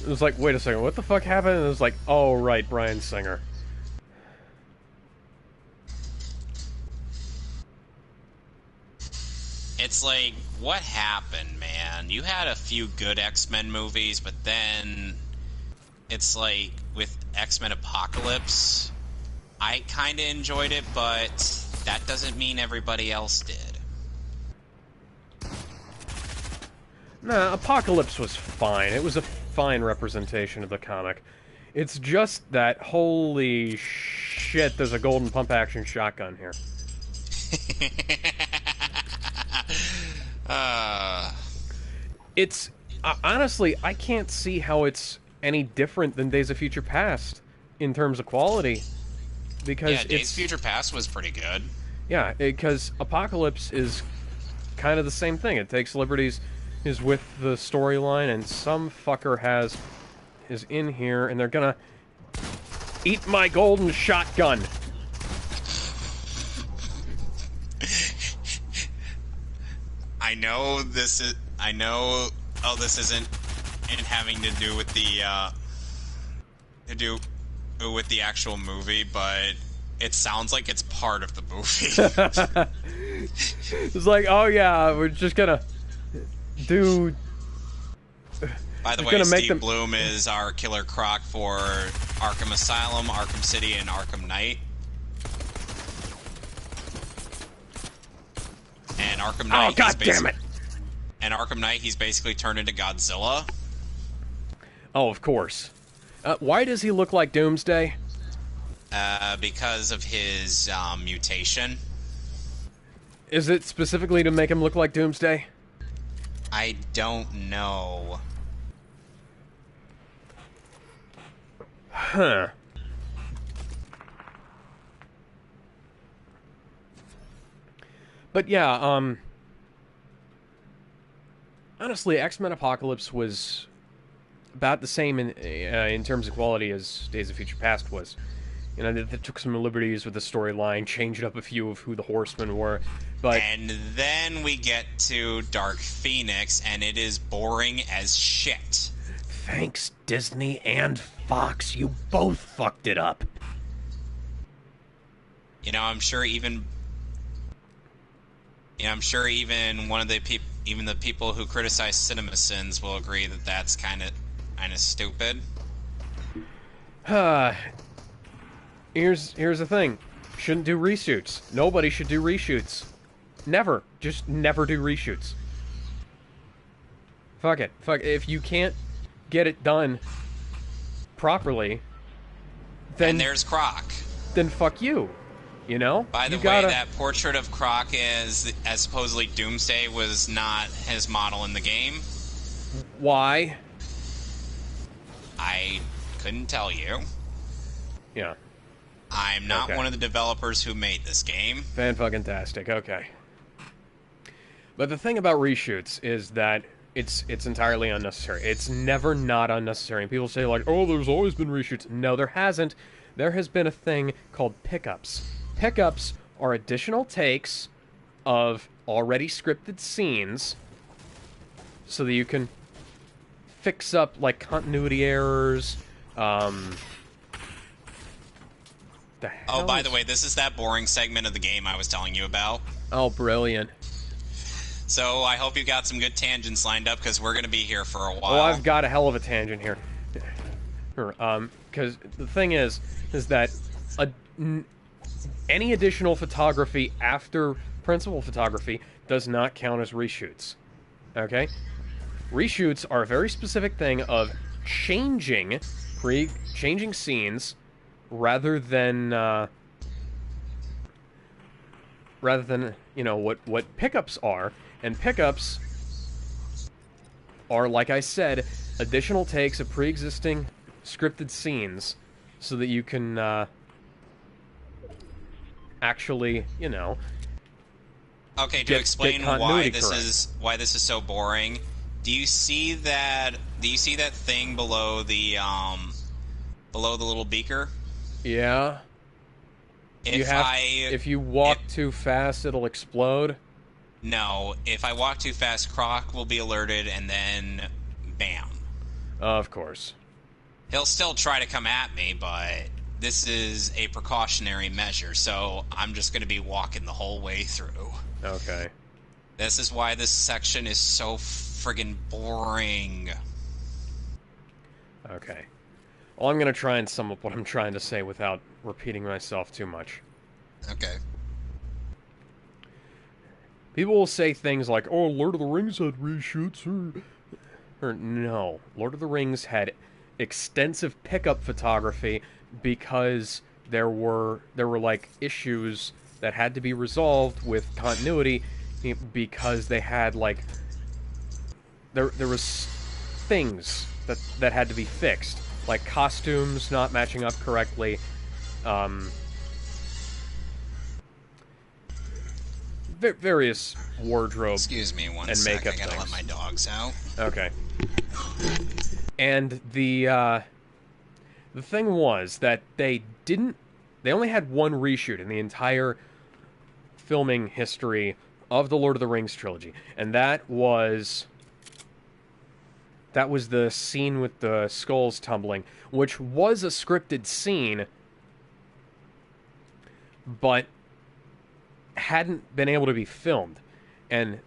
It was like, wait a second, what the fuck happened? And it was like, oh, right, Bryan Singer. It's like, what happened, man? You had a few good X-Men movies, but then it's like, with X-Men Apocalypse, I kind of enjoyed it, but that doesn't mean everybody else did. Nah, Apocalypse was fine. It was a fine representation of the comic. It's just that, holy shit, there's a golden pump-action shotgun here. It's... honestly, I can't see how it's any different than Days of Future Past in terms of quality. Because yeah, Days of Future Past was pretty good. Yeah, because Apocalypse is kind of the same thing. It takes liberties is with the storyline, and some fucker is in here, and they're gonna eat my golden shotgun. I know this isn't having to do with the actual movie, but it sounds like it's part of the movie. It's like, oh yeah, we're just gonna do... By the way, Steve Bloom is our Killer Croc for Arkham Asylum, Arkham City, and Arkham Knight. And Arkham Knight... Oh, god damn it! And Arkham Knight, he's basically turned into Godzilla. Oh, of course. Why does he look like Doomsday? Because of his mutation. Is it specifically to make him look like Doomsday? I don't know. Huh. But yeah, honestly, X-Men Apocalypse was about the same in terms of quality as Days of Future Past was. You know, they took some liberties with the storyline, changed up a few of who the Horsemen were, but... And then we get to Dark Phoenix, and it is boring as shit. Thanks, Disney and Fox. You both fucked it up. You know, I'm sure even one of the the people who criticize CinemaSins will agree that that's kind of stupid. Here's the thing. Shouldn't do reshoots. Nobody should do reshoots. Never. Just never do reshoots. Fuck it. Fuck it. If you can't get it done properly, and there's Croc. then fuck you. You know? By the way, that portrait of Croc as supposedly Doomsday was not his model in the game. Why? I couldn't tell you. Yeah. I'm not one of the developers who made this game. Fan-fucking-tastic, okay. But the thing about reshoots is that it's entirely unnecessary. It's never not unnecessary. And people say, like, oh, there's always been reshoots. No, there hasn't. There has been a thing called pickups. Pickups are additional takes of already scripted scenes so that you can fix up, like, continuity errors. Oh, by the way, this is that boring segment of the game I was telling you about. Oh, brilliant. So I hope you got some good tangents lined up, because we're going to be here for a while. Oh, I've got a hell of a tangent here. Because the thing is that any additional photography after principal photography does not count as reshoots. Okay? Reshoots are a very specific thing of changing scenes rather than you know what pickups are. And pickups are, like I said, additional takes of pre-existing scripted scenes so that you can actually, you know, okay, to explain why this correct. is so boring. Do you see that thing below the little beaker? Yeah. If you walk too fast, it'll explode. No, if I walk too fast, Croc will be alerted, and then bam. Of course. He'll still try to come at me, but this is a precautionary measure, so I'm just going to be walking the whole way through. Okay. This is why this section is so friggin' boring. Okay. Well, I'm going to try and sum up what I'm trying to say without repeating myself too much. Okay. People will say things like, oh, Lord of the Rings had reshoots, or no. Lord of the Rings had extensive pickup photography because there were like issues that had to be resolved with continuity because they had like there was things that had to be fixed, like costumes not matching up correctly, various wardrobe Excuse me one and sec, makeup I gotta things. let my dogs out. Okay. And the thing was that they only had one reshoot in the entire filming history of the Lord of the Rings trilogy, and that was the scene with the skulls tumbling, which was a scripted scene, but hadn't been able to be filmed. And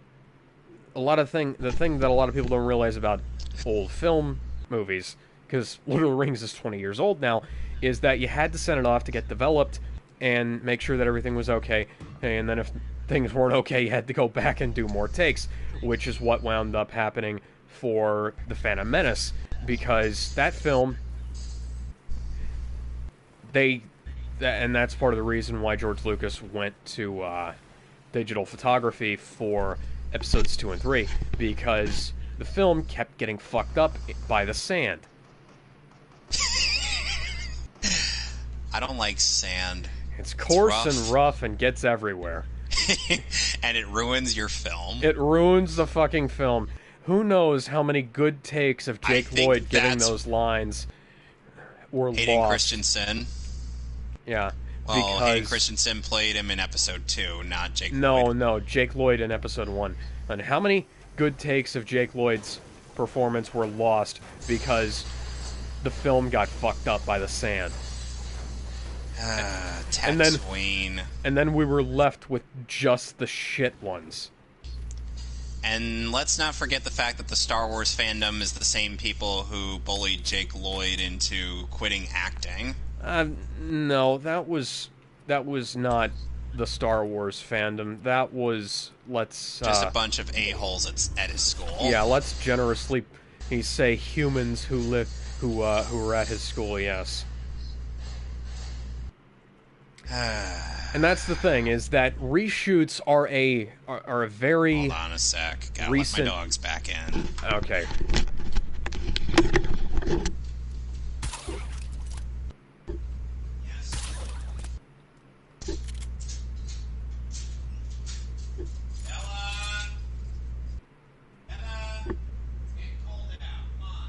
the thing that a lot of people don't realize about old film movies, because Lord of the Rings is 20 years old now, is that you had to send it off to get developed and make sure that everything was okay. And then if things weren't okay, you had to go back and do more takes, which is what wound up happening for The Phantom Menace, because that film, and that's part of the reason why George Lucas went to digital photography for episodes 2 and 3, because the film kept getting fucked up by the sand. I don't like sand. It's coarse rough. and rough and gets everywhere. And it ruins your film. It ruins the fucking film. Who knows how many good takes of Jake Lloyd giving those lines were Hayden lost. Christensen. Yeah. Well, Hayden Christensen played him in episode 2, not Jake Lloyd. No, Jake Lloyd in episode 1. And how many good takes of Jake Lloyd's performance were lost because the film got fucked up by the sand? Tatooine. And then we were left with just the shit ones. And let's not forget the fact that the Star Wars fandom is the same people who bullied Jake Lloyd into quitting acting. No, that was not the Star Wars fandom. That was, just a bunch of a-holes at his school. Yeah, let's generously say humans who live who were at his school. Yes. And that's the thing, is that reshoots are a very Hold on a sec. Gotta recent... let my dogs back in. Okay. Ella! Ella! It's getting cold out. Come on.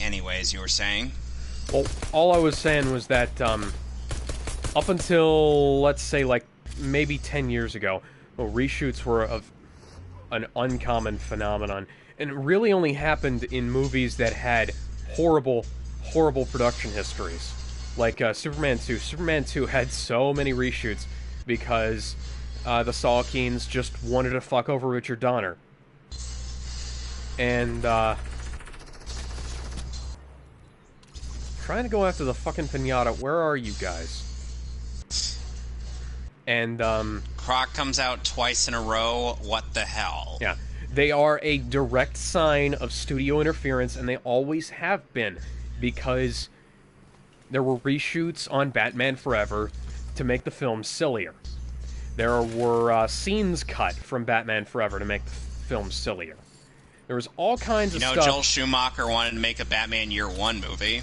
Anyways, you were saying? Well, all I was saying was that up until, let's say, like, maybe 10 years ago, reshoots were of an uncommon phenomenon, and it really only happened in movies that had horrible, horrible production histories. Like Superman 2. Superman 2 had so many reshoots because the Salkins just wanted to fuck over Richard Donner. And, trying to go after the fucking pinata. Where are you guys? And, Croc comes out twice in a row. What the hell? Yeah. They are a direct sign of studio interference, and they always have been, because there were reshoots on Batman Forever to make the film sillier. There were scenes cut from Batman Forever to make the film sillier. There was all kinds of stuff. You know, Joel Schumacher wanted to make a Batman Year One movie.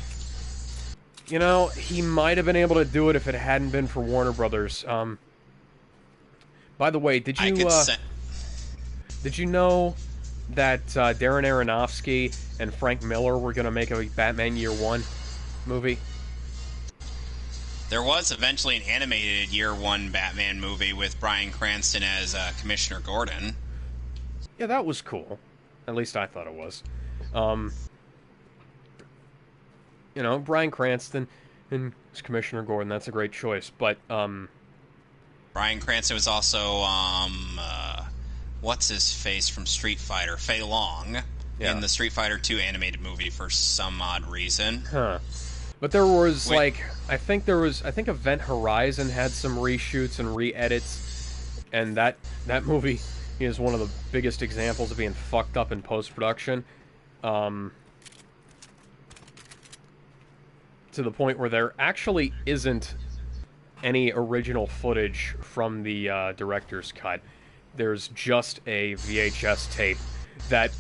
You know, he might have been able to do it if it hadn't been for Warner Brothers. By the way, did you know that Darren Aronofsky and Frank Miller were going to make a Batman Year One movie? There was eventually an animated Year One Batman movie with Bryan Cranston as Commissioner Gordon. Yeah, that was cool. At least I thought it was. You know, Bryan Cranston and Commissioner Gordon, that's a great choice. But, Bryan Cranston was also, what's his face from Street Fighter? Fei Long, in the Street Fighter 2 animated movie for some odd reason. Huh. But there was, I think Event Horizon had some reshoots and re-edits, and that movie is one of the biggest examples of being fucked up in post-production. To the point where there actually isn't any original footage from the director's cut. There's just a VHS tape that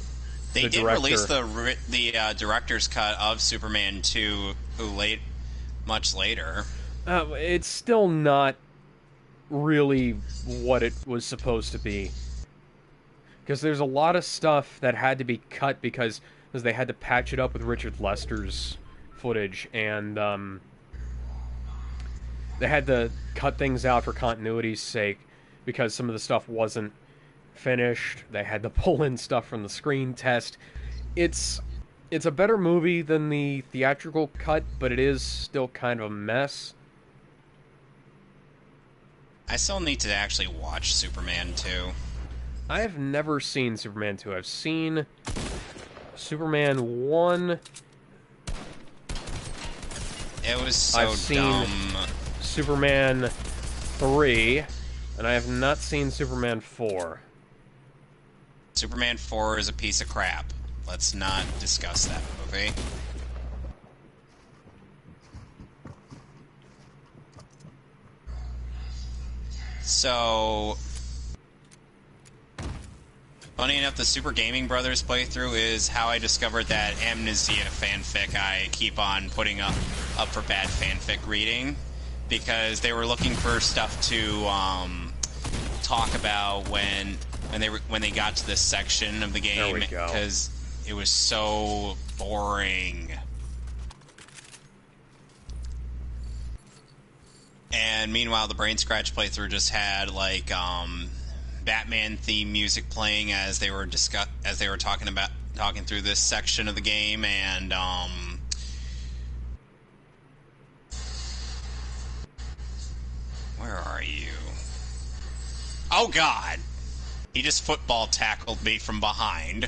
they did release the director's cut of Superman 2 much later. It's still not really what it was supposed to be. Because there's a lot of stuff that had to be cut because they had to patch it up with Richard Lester's footage, and they had to cut things out for continuity's sake because some of the stuff wasn't finished. They had to pull in stuff from the screen test. It's a better movie than the theatrical cut, but it is still kind of a mess. I still need to actually watch Superman 2. I have never seen Superman 2. I've seen Superman 1. It was so I've seen dumb. Superman 3, and I have not seen Superman 4. Superman 4 is a piece of crap. Let's not discuss that movie. So, funny enough, the Super Gaming Brothers playthrough is how I discovered that Amnesia fanfic I keep on putting up for bad fanfic reading. because they were looking for stuff to talk about when they got to this section of the game. There we go. Because it was so boring. And meanwhile, the Brain Scratch playthrough just had like Batman theme music playing as they were talking through this section of the game, and where are you? Oh God! He just football tackled me from behind.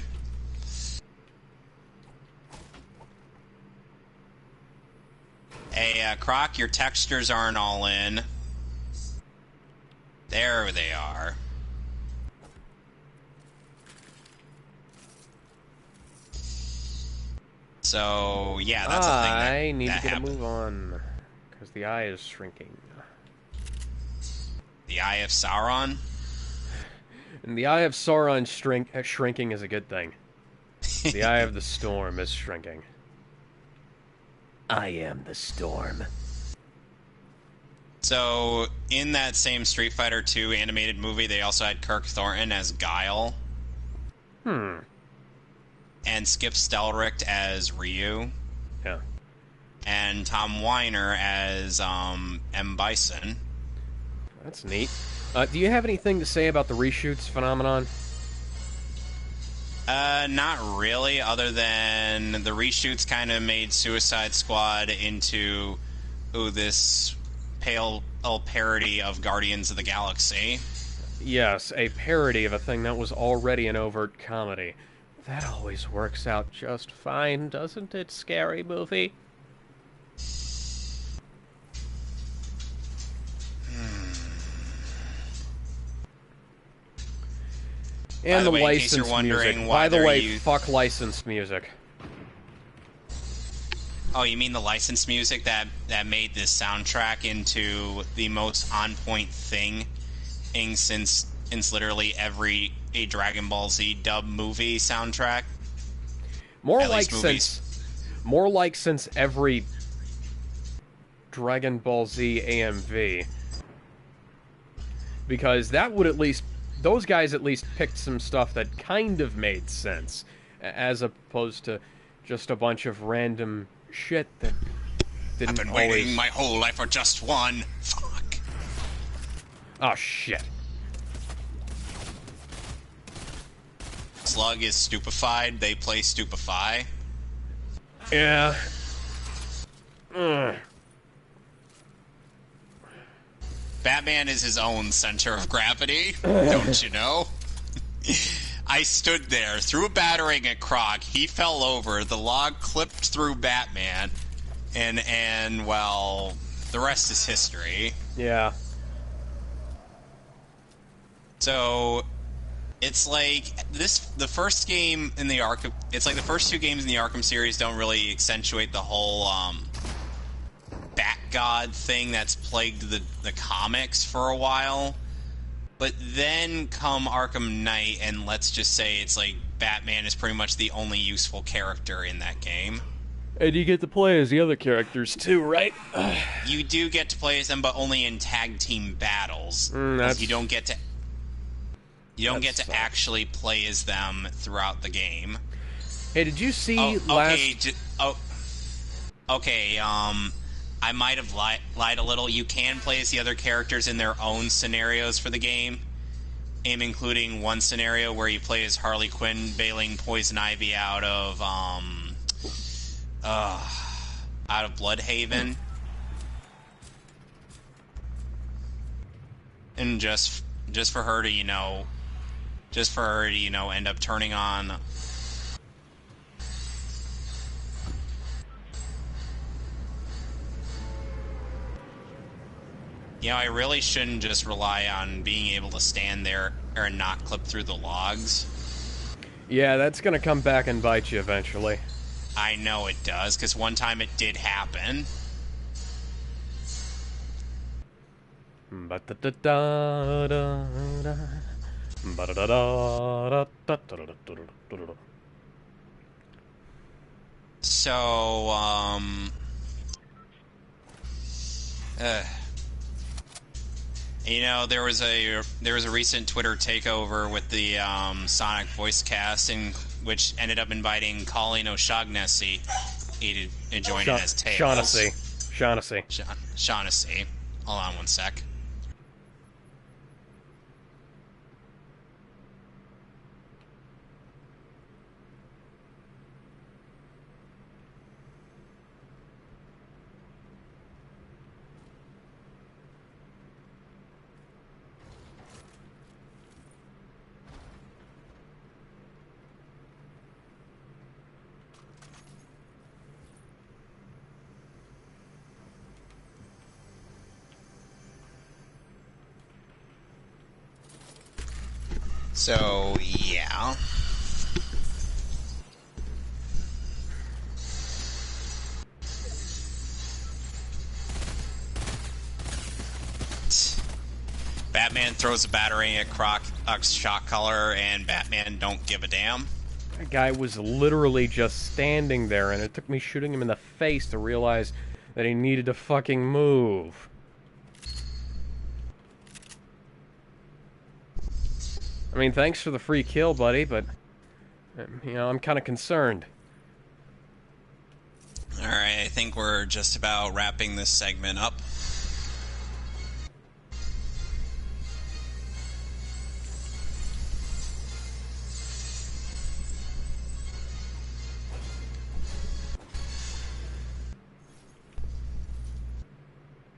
Hey, Croc, your textures aren't all in. There they are. So, yeah, that's a thing I need that to get happened. a move on, because the eye is shrinking. The Eye of Sauron? And the eye of Sauron shrinking is a good thing. The eye of the storm is shrinking. I am the storm. So, in that same Street Fighter 2 animated movie, they also had Kirk Thornton as Guile. And Skip Stelricht as Ryu. Yeah. And Tom Weiner as M. Bison. That's neat. Do you have anything to say about the reshoots phenomenon? Not really, other than the reshoots kind of made Suicide Squad into this pale parody of Guardians of the Galaxy. Yes, a parody of a thing that was already an overt comedy. That always works out just fine, doesn't it, Scary Movie? And the By the way, in case you're licensed wondering music. why By the they're way, used- fuck licensed music. Oh, you mean the licensed music that made this soundtrack into the most on-point thing since literally every Dragon Ball Z dub movie soundtrack? More At like least movies. since every Dragon Ball Z AMV. Because that would those guys at least picked some stuff that kind of made sense, as opposed to just a bunch of random shit that didn't I've been always... waiting my whole life for just one. Fuck. Oh, shit. Slug is stupefied. They play Stupefy. Yeah. Ugh. Batman is his own center of gravity. Don't you know? I stood there, threw a battering at Croc. He fell over. The log clipped through Batman. And well, the rest is history. Yeah. So, it's like the first game in the Arkham. It's like the first two games in the Arkham series don't really accentuate the whole Bat God thing that's plagued the comics for a while. But then come Arkham Knight, and let's just say it's like Batman is pretty much the only useful character in that game. And you get to play as the other characters too, right? You do get to play as them, but only in tag team battles. That's... You don't get to. You don't get to sucks. actually play as them throughout the game. Hey, did you see Okay, okay, I might have lied a little. You can play as the other characters in their own scenarios for the game, including one scenario where you play as Harley Quinn bailing Poison Ivy out of Bloodhaven, and just for her to end up turning on. You know, I really shouldn't just rely on being able to stand there and not clip through the logs. Yeah, that's gonna come back and bite you eventually. I know it does, because one time it did happen. So, You know, there was a recent Twitter takeover with the Sonic voice cast, in which ended up inviting Colleen O'Shaughnessy to join in as Tails. Shaughnessy. Shaughnessy. Hold on one sec. So, yeah. Batman throws a battery at Croc's shock collar, and Batman don't give a damn. That guy was literally just standing there, and it took me shooting him in the face to realize that he needed to fucking move. I mean, thanks for the free kill, buddy, but, you know, I'm kind of concerned. Alright, I think we're just about wrapping this segment up.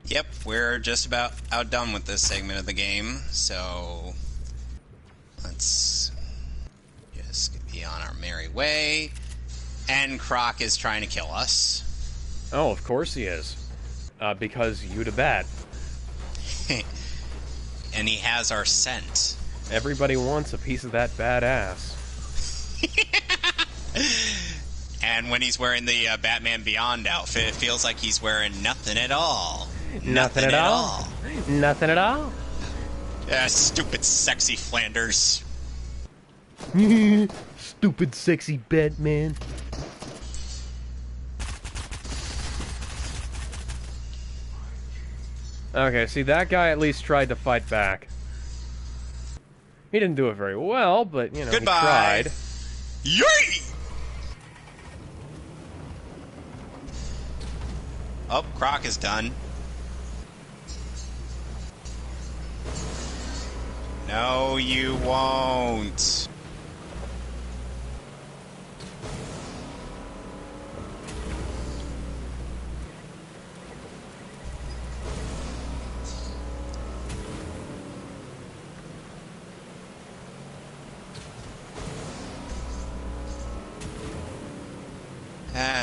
Yep, we're just about outdone with this segment of the game, so let's just be on our merry way. And Croc is trying to kill us. Oh, of course he is. Because you to bat. And he has our scent. Everybody wants a piece of that badass. And when he's wearing the Batman Beyond outfit, it feels like he's wearing nothing at all. Nothing at all. Nothing at all. Stupid sexy Flanders. Stupid sexy Batman. Okay, see, that guy at least tried to fight back. He didn't do it very well, but, you know, Goodbye. he tried. Yay! Oh, Croc is done. No, you won't.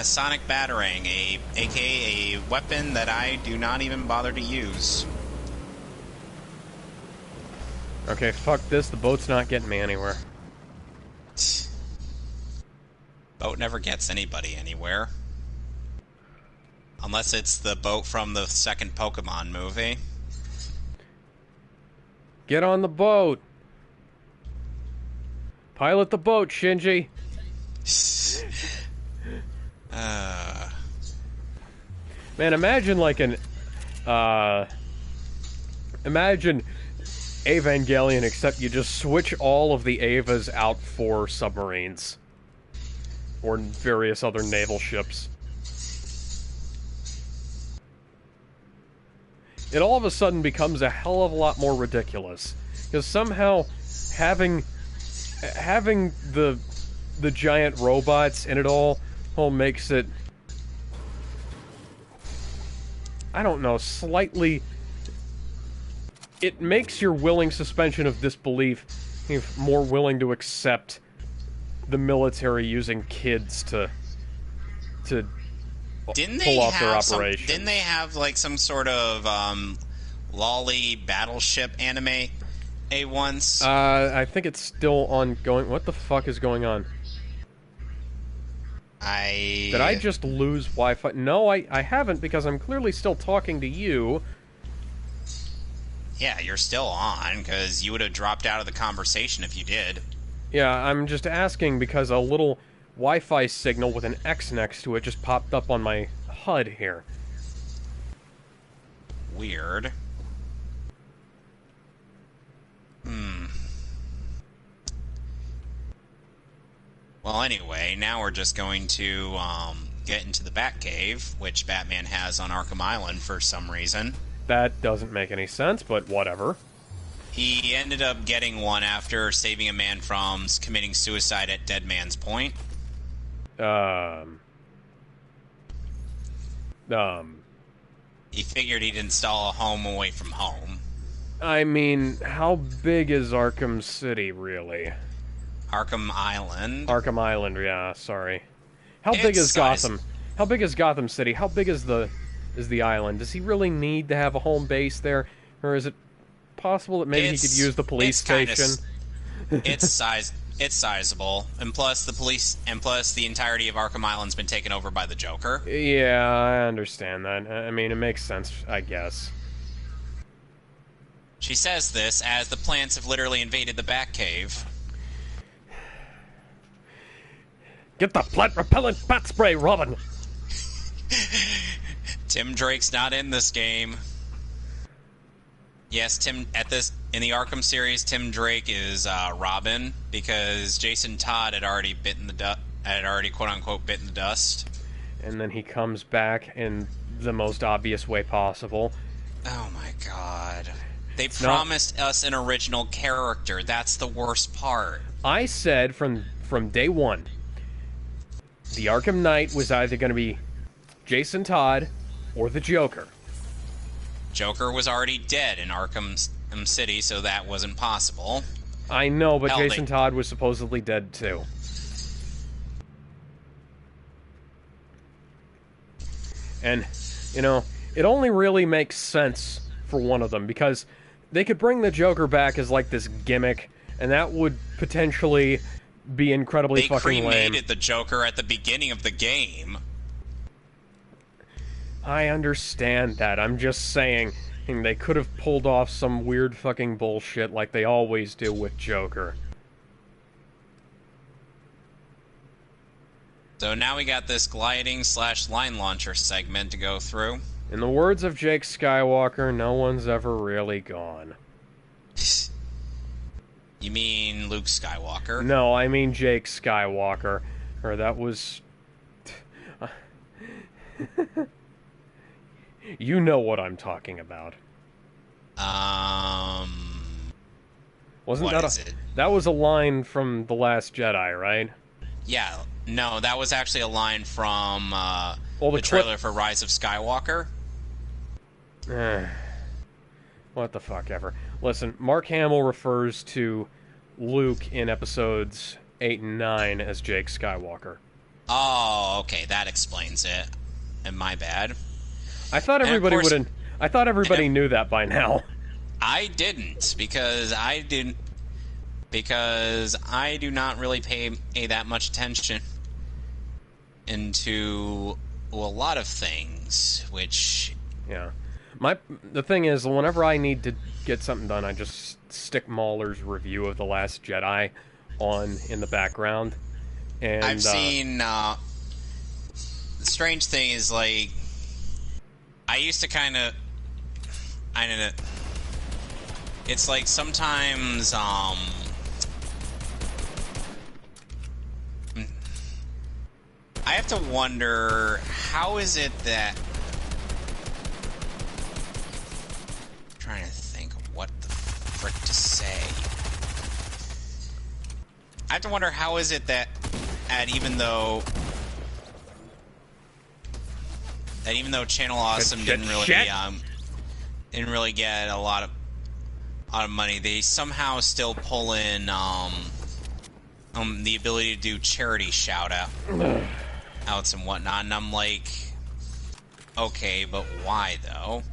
Sonic Batarang, aka a weapon that I do not even bother to use. Okay, fuck this. The boat's not getting me anywhere. Boat never gets anybody anywhere. Unless it's the boat from the second Pokemon movie. Get on the boat. Pilot the boat, Shinji. Man, imagine like an, imagine Evangelion, except you just switch all of the Evas out for submarines. Or various other naval ships. It all of a sudden becomes a hell of a lot more ridiculous. Because somehow having the giant robots in it all makes it, I don't know, slightly... It makes your willing suspension of disbelief more willing to accept the military using kids to pull off their operation. Didn't they have like some sort of lolly battleship anime once? I think it's still ongoing. What the fuck is going on? Did I just lose Wi-Fi? No, I haven't, because I'm clearly still talking to you. Yeah, you're still on, because you would have dropped out of the conversation if you did. Yeah, I'm just asking because a little Wi-Fi signal with an X next to it just popped up on my HUD here. Weird. Well, anyway, now we're just going to get into the Batcave, which Batman has on Arkham Island for some reason. That doesn't make any sense, but whatever. He ended up getting one after saving a man from committing suicide at Dead Man's Point. He figured he'd install a home away from home. I mean, how big is Arkham City, really? Arkham Island. Arkham Island, yeah, sorry. How big is Gotham? How big is Gotham City? How big is the island? Does he really need to have a home base there? Or is it possible that maybe he could use the police station? It's sizable. And plus the entirety of Arkham Island's been taken over by the Joker. Yeah, I understand that. I mean, it makes sense, I guess. She says this as the plants have literally invaded the Batcave. Get the plant repellent bat spray, Robin! Tim Drake's not in this game. Yes, in the Arkham series, Tim Drake is Robin because Jason Todd had already quote unquote bitten the dust. And then he comes back in the most obvious way possible. Oh my god. They promised us an original character. That's the worst part. I said from day one, the Arkham Knight was either going to be Jason Todd or the Joker. Joker was already dead in Arkham City, so that wasn't possible. I know, but Jason Todd was supposedly dead too. And, you know, it only really makes sense for one of them, because they could bring the Joker back as, like, this gimmick, and that would potentially be incredibly fucking lame. They cremated the Joker at the beginning of the game. I understand that. I'm just saying they could have pulled off some weird fucking bullshit like they always do with Joker. So now we got this gliding/line launcher segment to go through. In the words of Jake Skywalker, no one's ever really gone. You mean Luke Skywalker? No, I mean Jake Skywalker. Or that was... You know what I'm talking about. Wasn't that that was a line from The Last Jedi, right? Yeah. No, that was actually a line from the trailer for Rise of Skywalker. What the fuck ever. Listen, Mark Hamill refers to Luke in episodes 8 and 9 as Jake Skywalker. Oh, okay, that explains it. And my bad. I thought everybody knew that by now. I didn't, because I do not really pay that much attention into a lot of things, which... Yeah. The thing is, whenever I need to get something done, I just stick Mahler's review of The Last Jedi on in the background. And I've seen... the strange thing is, like... I used to kind of... It's like sometimes, I have to wonder, how is it that... I'm trying to think of what the frick to say. I have to wonder, how is it that even though Channel Awesome didn't really get a lot of money, they somehow still pull in the ability to do charity outs and whatnot, and I'm like, okay, but why though?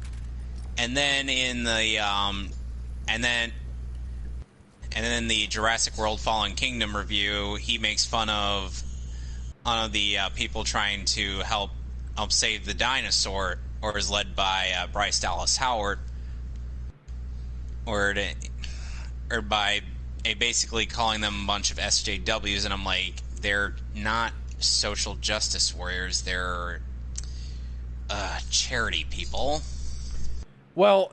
And then in the and then the Jurassic World Fallen Kingdom review, he makes fun of the people trying to help save the dinosaur, or is led by Bryce Dallas Howard, or by basically calling them a bunch of SJWs, and I'm like, they're not social justice warriors, they're charity people. Well,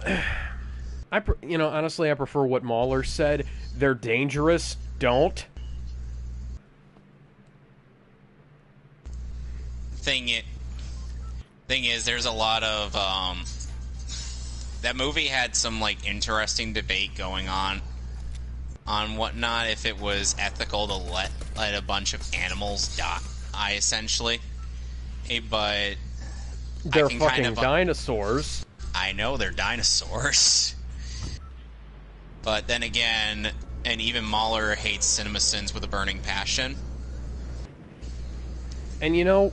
honestly, I prefer what Mahler said. They're dangerous. Don't. thing is, there's a lot of that movie had some like interesting debate going on whatnot if it was ethical to let a bunch of animals die, essentially. But They're I can fucking kind of, dinosaurs. I know they're dinosaurs, but then again, and even Mahler hates CinemaSins with a burning passion. And you know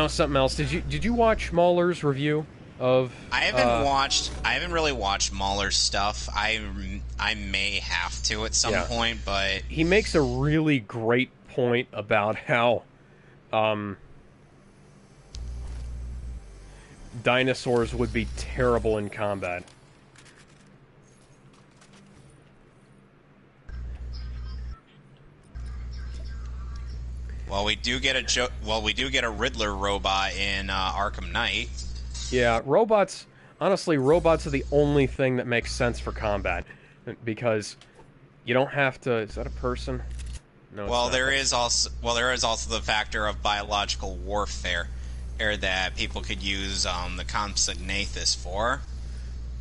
something else. Did you watch Mahler's review of? I haven't really watched Mahler's stuff. I may have to at some point, but he makes a really great point about how dinosaurs would be terrible in combat. well, we do get a Riddler robot in Arkham Knight. Yeah, robots. Honestly, robots are the only thing that makes sense for combat, because you don't have to. Is that a person? No. Well, there is also the factor of biological warfare, or that people could use the Compsognathus for.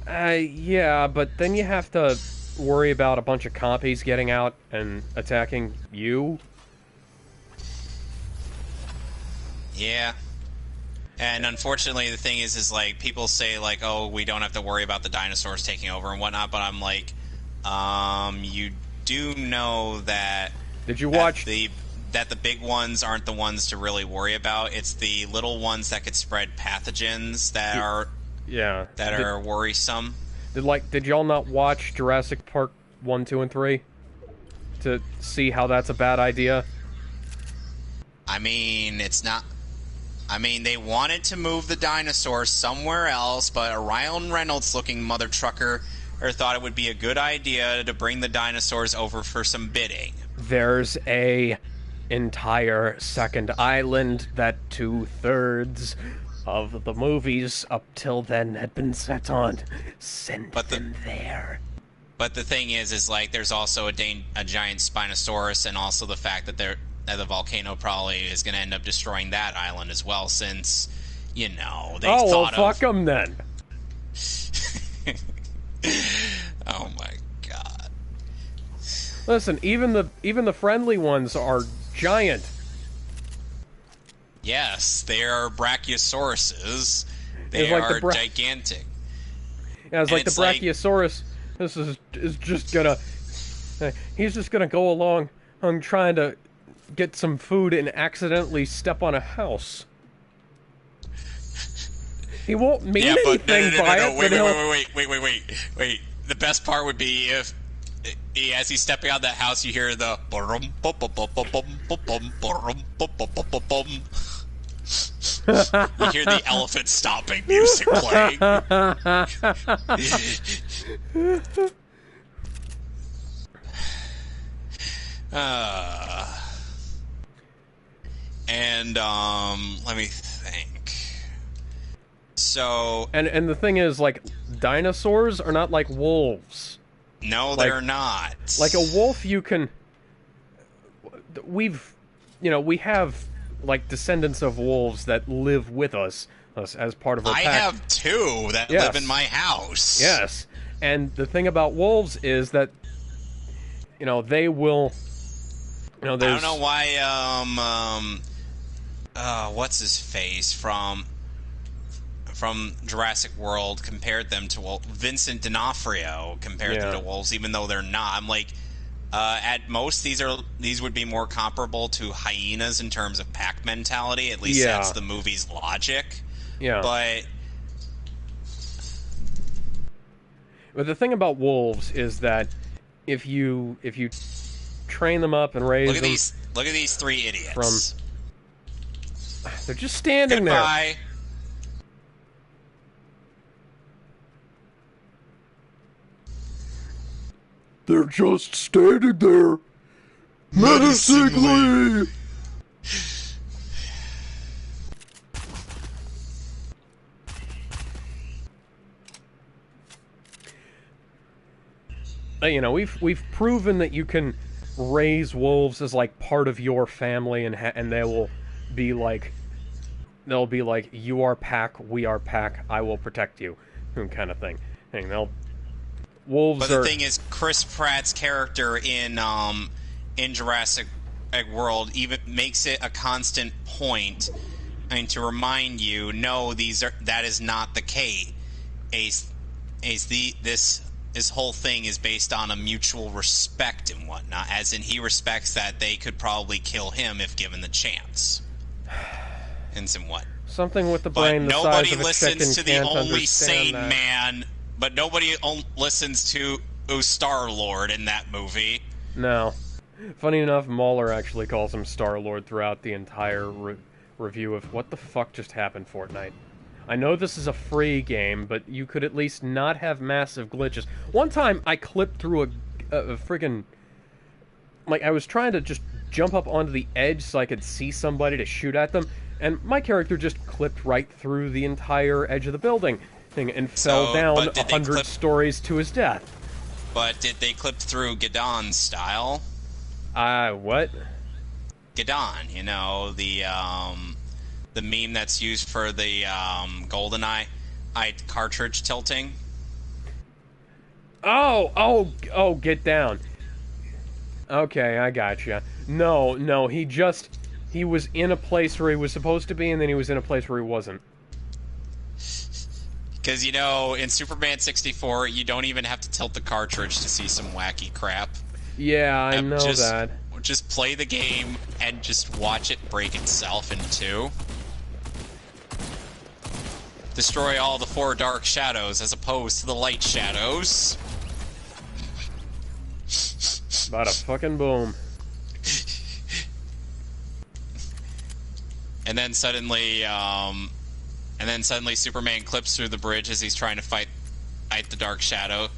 Yeah, but then you have to worry about a bunch of compies getting out and attacking you. Yeah. And unfortunately, the thing is like, people say, like, oh, we don't have to worry about the dinosaurs taking over and whatnot, but I'm like, you do know that... Did you watch... that the big ones aren't the ones to really worry about. It's the little ones that could spread pathogens that are... Yeah. That are worrisome. Did y'all not watch Jurassic Park 1, 2, and 3? To see how that's a bad idea? I mean, it's not... I mean, they wanted to move the dinosaurs somewhere else, but a Ryan Reynolds-looking mother trucker thought it would be a good idea to bring the dinosaurs over for some bidding. There's a entire second island that 2/3 of the movies up till then had been set on. Send them there. But the thing is like, there's also a giant Spinosaurus, and also the fact that the volcano probably is going to end up destroying that island as well, since, they thought well, fuck them then. Oh my god. Listen, even the friendly ones are giant. Yes, they are brachiosauruses. They like are gigantic. Yeah, it's like the Brachiosaurus. This is just gonna... he's just gonna go along trying to get some food and accidentally step on a house. He won't mean anything by it. Wait. The best part would be if, as he's stepping on that house, you hear the you hear the elephant stomping music playing. And let me think. So, and the thing is, like, dinosaurs are not like wolves. No, they're not. Like a wolf, you can... we have, like, descendants of wolves that live with us as part of our pack. I have two that live in my house. Yes. And the thing about wolves is that, they will... I don't know why, what's his face from Jurassic World compared them to Vincent D'Onofrio compared them to wolves, even though they're not. I'm like, at most these would be more comparable to hyenas in terms of pack mentality. At least that's the movie's logic. Yeah. But the thing about wolves is that if you train them up and raise them... Look at these three idiots. They're just standing there. They're just standing there, menacingly. We've proven that you can raise wolves as like part of your family, and they will be like they'll be like, "You are Pack, we are Pack. I will protect you," kind of thing. And they'll wolves But are. the thing is, Chris Pratt's character in Jurassic World even makes it a constant point, to remind you, no, that is not the case. This whole thing is based on a mutual respect and whatnot, as in he respects that they could probably kill him if given the chance. And some what? Something with the brain But the nobody size of a chicken listens to the can't only understand sane that. man. But nobody listens to Star-Lord in that movie. No. Funny enough, Mauler actually calls him Star-Lord throughout the entire review of what the fuck just happened, Fortnite. I know this is a free game, but you could at least not have massive glitches. One time, I clipped through a friggin'... Like, I was trying to just jump up onto the edge so I could see somebody to shoot at them, and my character just clipped right through the entire edge of the building and fell down 100 stories to his death. But did they clip through Gadon's style? What? Gadon, you know, the meme that's used for the GoldenEye cartridge tilting. Oh, get down. Okay, I gotcha. No, he was in a place where he was supposed to be, and then he was in a place where he wasn't. Because, you know, in Superman 64, you don't even have to tilt the cartridge to see some wacky crap. Yeah, I know that. Just play the game and just watch it break itself in two. Destroy all the 4 dark shadows as opposed to the light shadows. Bada fucking boom. And then suddenly Superman clips through the bridge as he's trying to fight the dark shadow.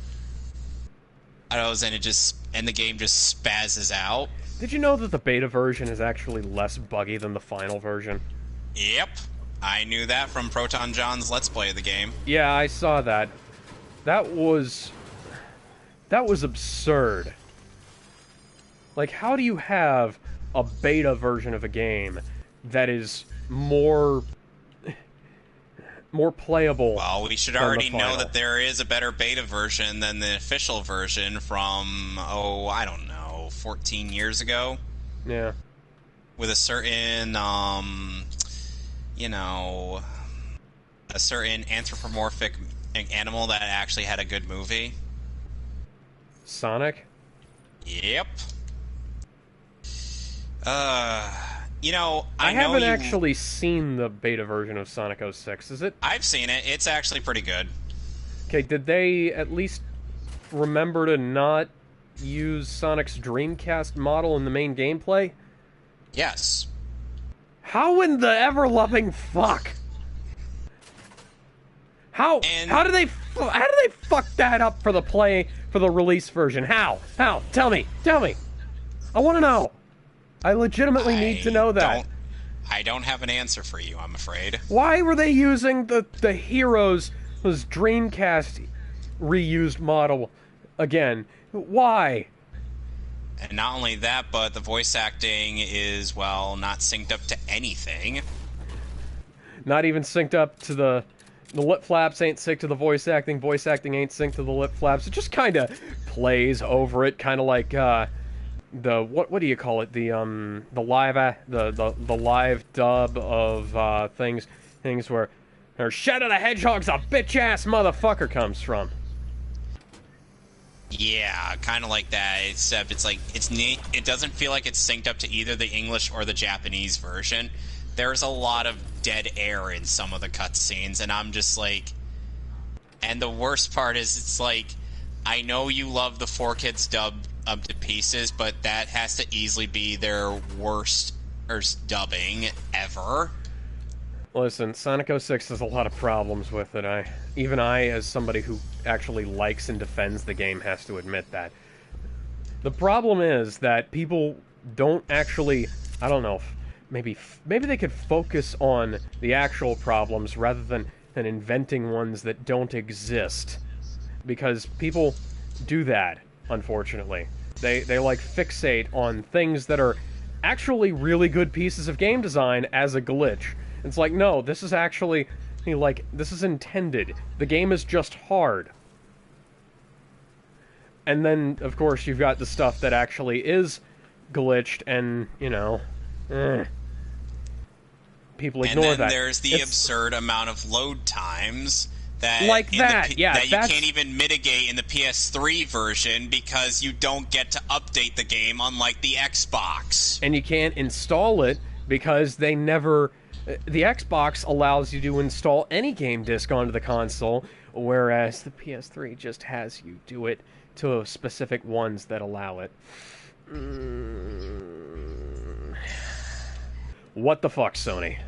And the game just spazzes out. Did you know that the beta version is actually less buggy than the final version? Yep. I knew that from Proton John's Let's Play of the game. Yeah, I saw that. That was absurd. Like, how do you have a beta version of a game that is more playable? Well, we should already know that there is a better beta version than the official version from, I don't know, 14 years ago? Yeah. With a certain, a certain anthropomorphic animal that actually had a good movie. Sonic? Yep. I haven't actually seen the beta version of Sonic 06, is it? I've seen it. It's actually pretty good. Okay, did they at least remember to not use Sonic's Dreamcast model in the main gameplay? Yes. How in the ever-loving fuck? How do they fuck that up for the release version? How? Tell me. I want to know. I legitimately need to know that. I don't have an answer for you, I'm afraid. Why were they using the Heroes' Dreamcast reused model again? Why? And not only that, but the voice acting is, well, not synced up to anything. Not even synced up to the lip flaps ain't synced to the voice acting ain't synced to the lip flaps. It just kind of plays over it, kind of like what do you call it? The live dub of things where Shadow the Hedgehog's a bitch ass motherfucker comes from. Yeah, kind of like that, except it's like, it doesn't feel like it's synced up to either the English or the Japanese version. There's a lot of dead air in some of the cutscenes, and I'm just like... And the worst part is, it's like, I know you love the 4Kids dub up to pieces, but that has to easily be their worst dubbing ever. Listen, Sonic 06 has a lot of problems with it. Even I, as somebody who actually likes and defends the game, has to admit that. The problem is that people don't actually... I don't know, maybe they could focus on the actual problems rather than inventing ones that don't exist. Because people do that, unfortunately. They like fixate on things that are actually really good pieces of game design as a glitch. It's like, no, this is actually, like, this is intended. The game is just hard. And then, of course, you've got the stuff that actually is glitched and, you know, people ignore that. And then there's the absurd amount of load times that like that you can't even mitigate in the PS3 version because you don't get to update the game, unlike the Xbox. And you can't install it because they never... The Xbox allows you to install any game disc onto the console, whereas the PS3 just has you do it to specific ones that allow it. What the fuck, Sony?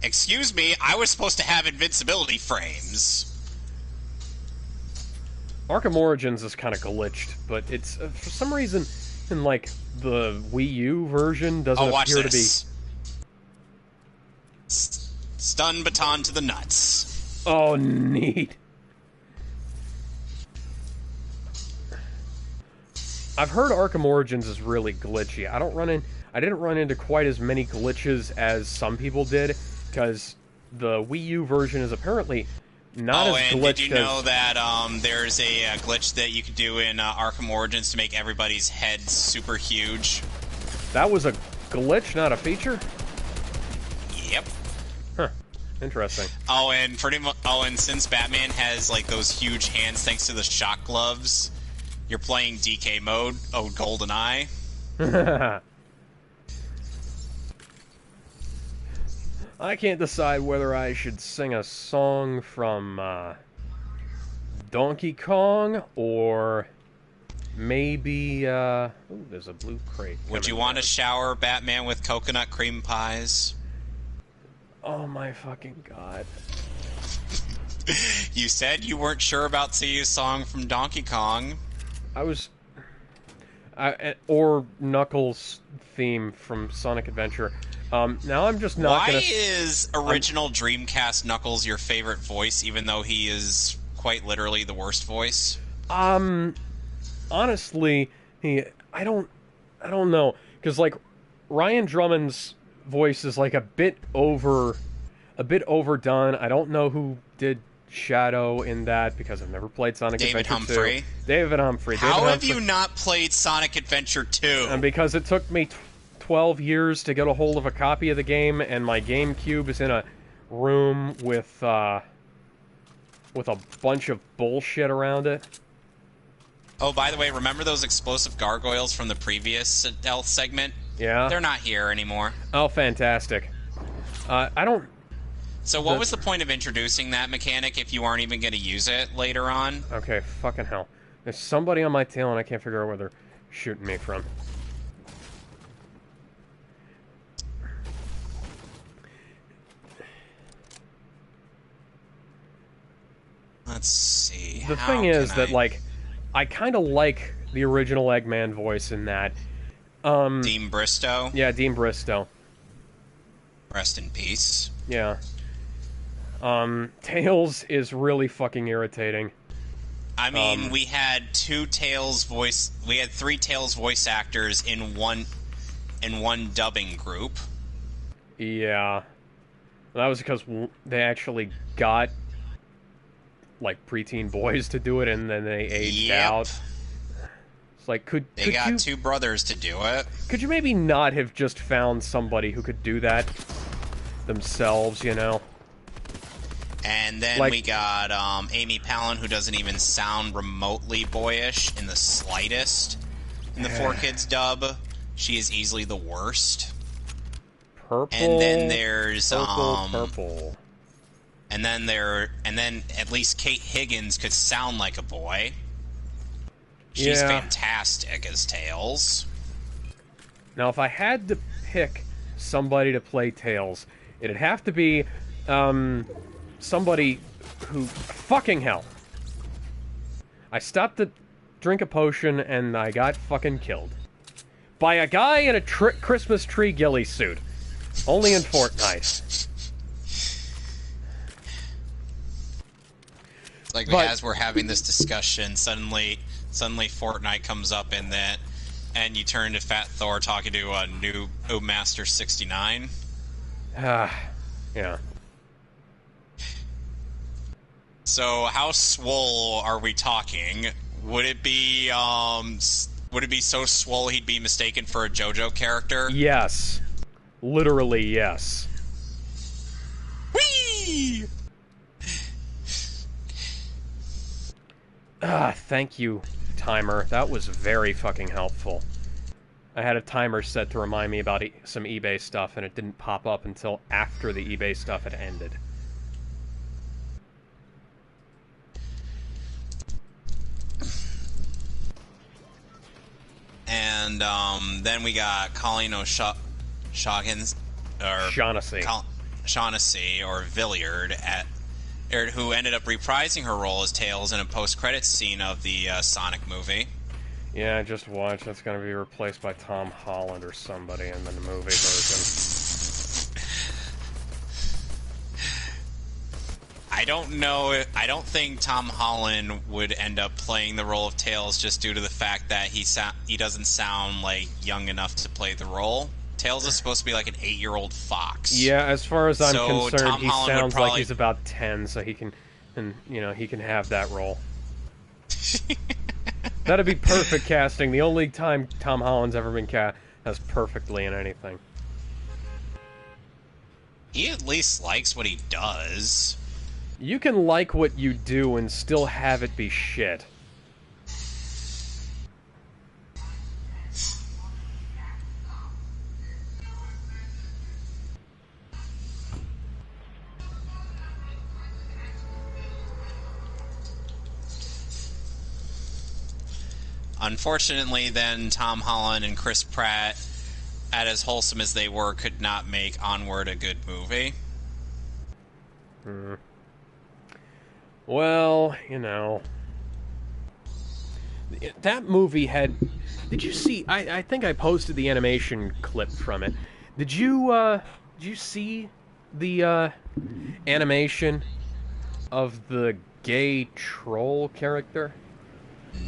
Excuse me, I was supposed to have invincibility frames. Arkham Origins is kind of glitched, but it's for some reason in like the Wii U version doesn't appear to be. Stun baton to the nuts. Oh, neat. I've heard Arkham Origins is really glitchy. I didn't run into quite as many glitches as some people did, because the Wii U version is apparently not as glitched as... Oh, and did you know that there's a glitch that you could do in Arkham Origins to make everybody's head super huge? That was a glitch, not a feature? Yep. Huh. Interesting. Oh, and since Batman has like those huge hands thanks to the shock gloves, you're playing DK mode. Oh, GoldenEye. I can't decide whether I should sing a song from Donkey Kong or maybe ooh, there's a blue crate. Would you want to shower Batman with coconut cream pies? Oh my fucking god. You said you weren't sure about singing a song from Donkey Kong. I was or Knuckles' theme from Sonic Adventure. Now I'm just not gonna... Why is original Dreamcast Knuckles your favorite voice, even though he is quite literally the worst voice? Honestly, I don't know, because like Ryan Drummond's voice is like a bit overdone. I don't know who did Shadow in that because I've never played Sonic Adventure 2. David Humphrey. How have you not played Sonic Adventure 2? And because it took me 12 years to get a hold of a copy of the game, and my GameCube is in a room with a bunch of bullshit around it. Oh, by the way, remember those explosive gargoyles from the previous stealth segment? Yeah. They're not here anymore. Oh, fantastic. I don't... So what was the point of introducing that mechanic if you aren't even going to use it later on? Okay, fucking hell. There's somebody on my tail and I can't figure out where they're shooting me from. Let's see. The thing is that, like, I kind of like the original Eggman voice in that. Dean Bristow? Yeah, Dean Bristow. Rest in peace. Yeah. Tails is really fucking irritating. I mean, we had three Tails voice actors in one dubbing group. Yeah. That was because they actually got like preteen boys to do it, and then they aged out. It's like, could you... two brothers to do it. Could you maybe not have just found somebody who could do that themselves, you know? And then we got Amy Palin, who doesn't even sound remotely boyish in the slightest. In the 4Kids dub, she is easily the worst. Purple. And then there's purple. And then at least Kate Higgins could sound like a boy. She's fantastic as Tails. Now, if I had to pick somebody to play Tails, it'd have to be somebody who... Fucking hell. I stopped to drink a potion and I got fucking killed. By a guy in a Christmas tree ghillie suit. Only in Fortnite. Like, But- as we're having this discussion, suddenly Fortnite comes up in that, and you turn to Fat Thor talking to a new Master 69. Yeah. So, how swole are we talking? Would it be so swole he'd be mistaken for a JoJo character? Yes. Literally, yes. Whee! Thank you, timer. That was very fucking helpful. I had a timer set to remind me about some eBay stuff, and it didn't pop up until after the eBay stuff had ended. And then we got Colleen O'Shaughnessy, or Shaughnessy, or Villiard, who ended up reprising her role as Tails in a post-credits scene of the Sonic movie. Yeah, I just watched. That's going to be replaced by Tom Holland or somebody in the movie version. I don't know. I don't think Tom Holland would end up playing the role of Tails just due to the fact that he doesn't sound like young enough to play the role. Tails is supposed to be like an 8-year-old fox. Yeah, as far as I'm concerned, Tom he Holland sounds probably... like he's about 10, so he can have that role. That'd be perfect casting. The only time Tom Holland's ever been cast as perfectly in anything. He at least likes what he does. You can like what you do and still have it be shit. Unfortunately, then, Tom Holland and Chris Pratt, at as wholesome as they were, could not make Onward a good movie. Well, that movie had... Did you see... I think I posted the animation clip from it. Did you see the animation of the gay troll character?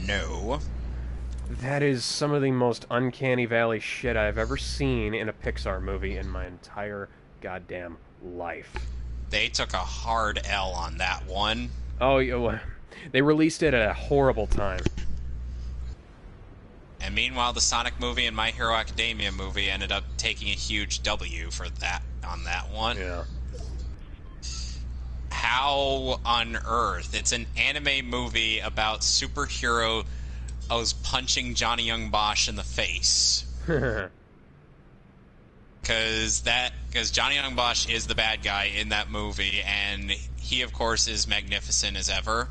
No. That is some of the most uncanny valley shit I've ever seen in a Pixar movie in my entire goddamn life. They took a hard L on that one. Oh, yeah, they released it at a horrible time. And meanwhile, the Sonic movie and My Hero Academia movie ended up taking a huge W for that on that one. Yeah. How on earth? It's an anime movie about superhero punching Johnny Young Bosch in the face. Because Johnny Young Bosch is the bad guy in that movie, and he, of course, is magnificent as ever.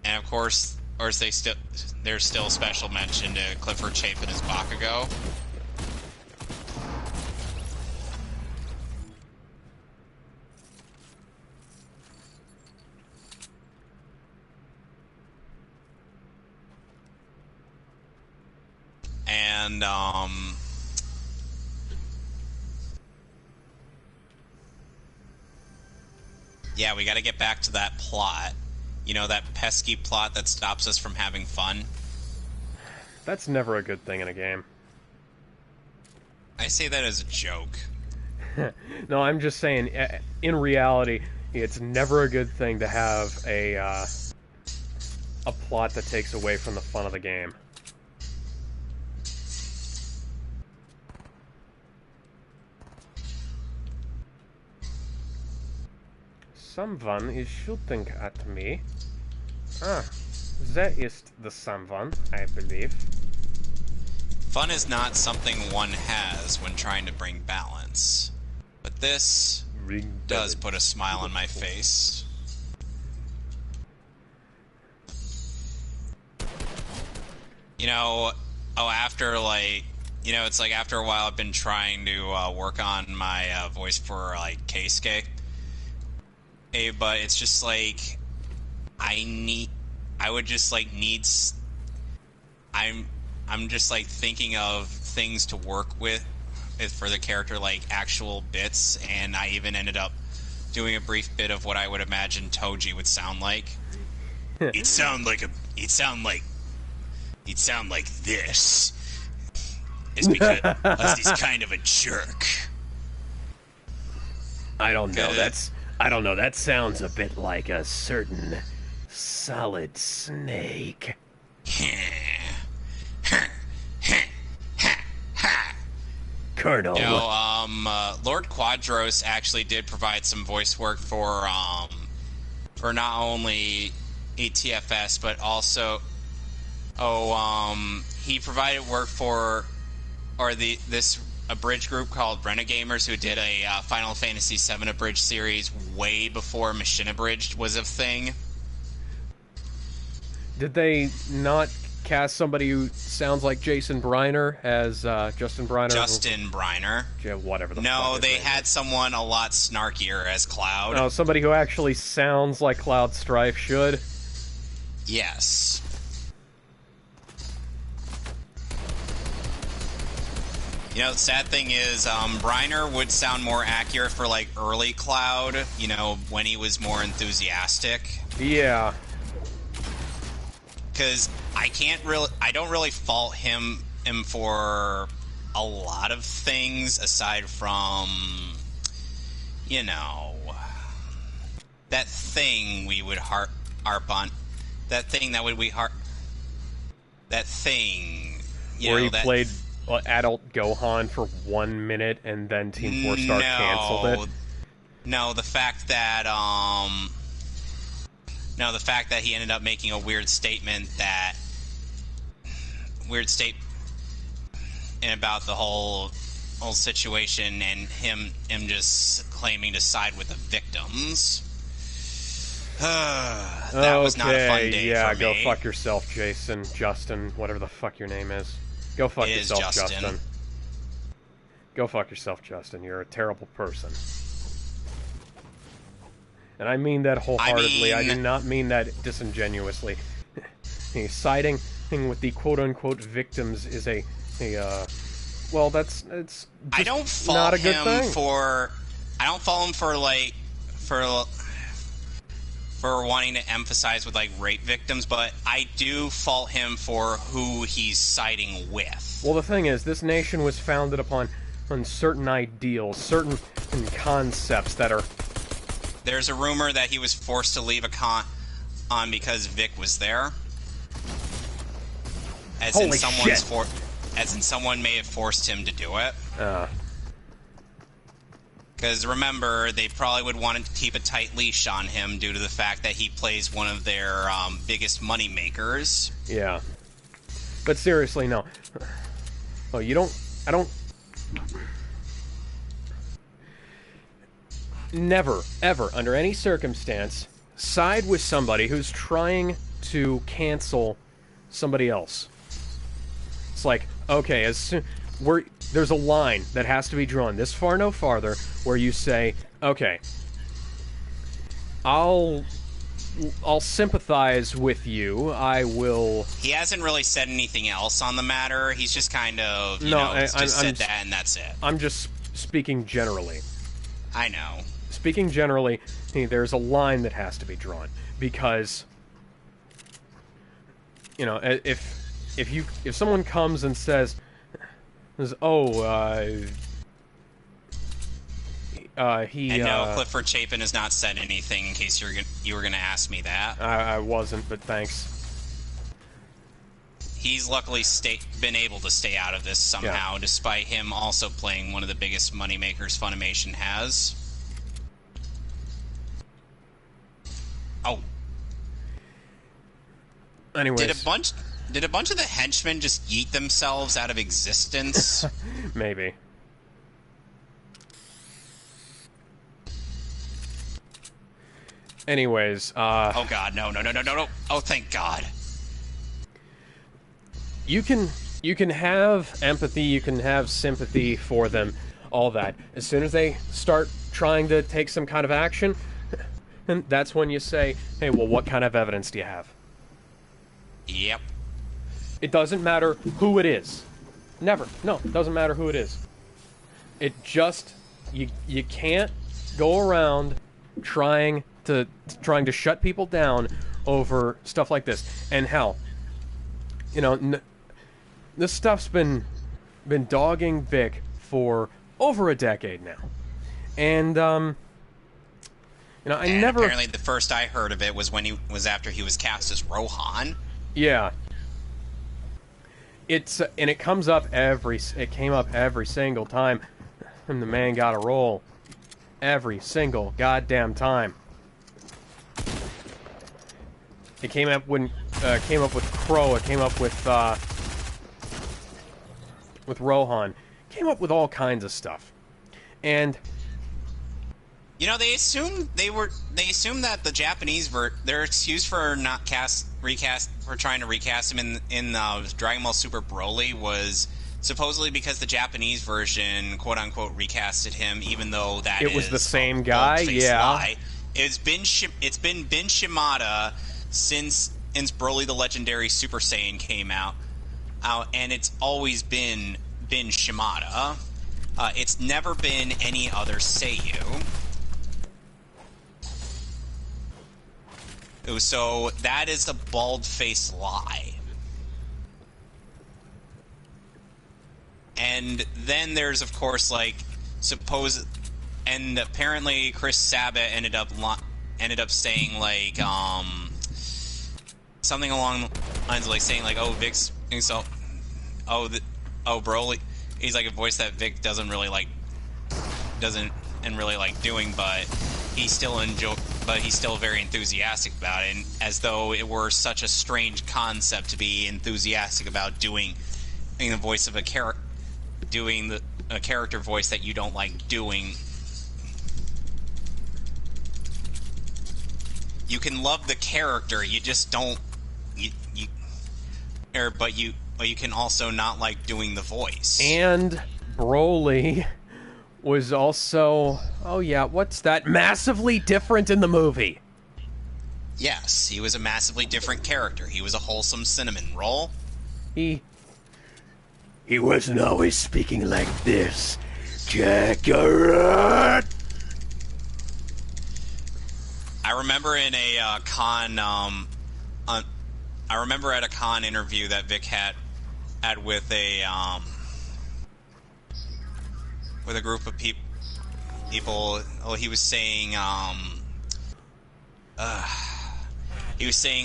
And of course, there's still special mention to Clifford Chapin as Bakugo. And yeah, we got to get back to that plot. You know, that pesky plot that stops us from having fun? That's never a good thing in a game. I say that as a joke. No, I'm just saying, in reality, it's never a good thing to have a plot that takes away from the fun of the game. Someone is shooting at me. There is the someone, I believe. Fun is not something one has when trying to bring balance. But this does put a smile on my face. You know, after a while I've been trying to work on my voice for, Keisuke. But it's just like, I'm just thinking of things to work with for the character, like actual bits, and I even ended up doing a brief bit of what I would imagine Toji would sound like. He'd sound like this. It's because he's kind of a jerk. I don't know. That sounds a bit like a certain solid snake. Colonel. You know, Lord Quadros actually did provide some voice work for not only ATFS but also he provided work for this abridged group called Renegamers who did a Final Fantasy VII abridged series way before Machine Abridged was a thing. Did they not cast somebody who sounds like Jason Briner as Justin Briner? Justin Briner. Yeah, whatever the fuck No, his they name had is. someone a lot snarkier as Cloud. Oh, somebody who actually sounds like Cloud Strife should. Yes. You know, the sad thing is, Briner would sound more accurate for, like, early Cloud, you know, when he was more enthusiastic. Yeah. Because I don't really fault him for a lot of things, aside from, you know, that thing we would harp on. That thing that we harp... That thing... Where he played adult Gohan for 1 minute and then Team 4 Star canceled it. No, the fact that he ended up making a weird statement about the whole situation and him just claiming to side with the victims. That was not a fun day for me. Go fuck yourself, Justin, whatever the fuck your name is. Go fuck yourself, Justin. Go fuck yourself, Justin. You're a terrible person. And I mean that wholeheartedly. I do not mean that disingenuously. Siding with the quote-unquote victims is well, it's just I don't fault not a good him thing. I don't fault him for wanting to emphasize with, like, rape victims, but I do fault him for who he's siding with. Well, the thing is, this nation was founded upon certain ideals, certain concepts that are... There's a rumor that he was forced to leave a con because Vic was there. As Holy in shit. someone may have forced him to do it. Because remember, they probably would want to keep a tight leash on him due to the fact that he plays one of their biggest money makers. Yeah. But seriously, no. Oh, I don't... Never, ever, under any circumstance, side with somebody who's trying to cancel somebody else. It's like, okay, there's a line that has to be drawn this far, no farther, where you say, okay, I'll sympathize with you. I will... He hasn't really said anything else on the matter. He's just kind of, said that and that's it. I'm just speaking generally. I know. Speaking generally, there's a line that has to be drawn. Because, you know, if someone comes and says, oh, he... And no, Clifford Chapin has not said anything in case you were going to ask me that. I wasn't, but thanks. He's luckily been able to stay out of this somehow, despite him also playing one of the biggest moneymakers Funimation has. Oh. Anyways. Did a bunch of the henchmen just yeet themselves out of existence? Maybe. Anyways, Oh god, no. Oh, thank god. You can have empathy, you can have sympathy for them, all that. As soon as they start trying to take some kind of action, and that's when you say, hey, well, what kind of evidence do you have? Yep. It doesn't matter who it is. Never. No, it doesn't matter who it is. It just... You can't go around trying to shut people down over stuff like this. And hell, you know, this stuff's been dogging Vic for over a decade now, and you know, and never. Apparently, the first I heard of it was when he was after he was cast as Rohan. Yeah. It came up every single time, and the man got a role every single goddamn time. It came up with Crow. It came up with Rohan. Came up with all kinds of stuff, and you know, they assumed that the Japanese their excuse for not trying to recast him in Dragon Ball Super Broly was supposedly because the Japanese version, quote unquote, recasted him, even though it was the same guy. Yeah, lie. It's been Ben Shimada since Broly the Legendary Super Saiyan came out, and it's always been Ben Shimada. It's never been any other Seiyu. So that is a bald-faced lie. And then there's, of course, like, and apparently Chris Sabat ended up saying, like, something along the lines of, like, saying, like, oh, Vic's, so, Broly, he's, like, a voice that Vic doesn't really like doing, but he's still very enthusiastic about it, and as though it were such a strange concept to be enthusiastic about doing the voice of a character, doing a character voice that you don't like doing. You can love the character, you just don't, but you can also not like doing the voice. And Broly was also, oh yeah, what's that? Massively different in the movie. Yes, he was a massively different character. He was a wholesome cinnamon roll. He wasn't always speaking like this. Kakarot! I remember in a I remember at a con interview that Vic had with a group of people. Oh, he was saying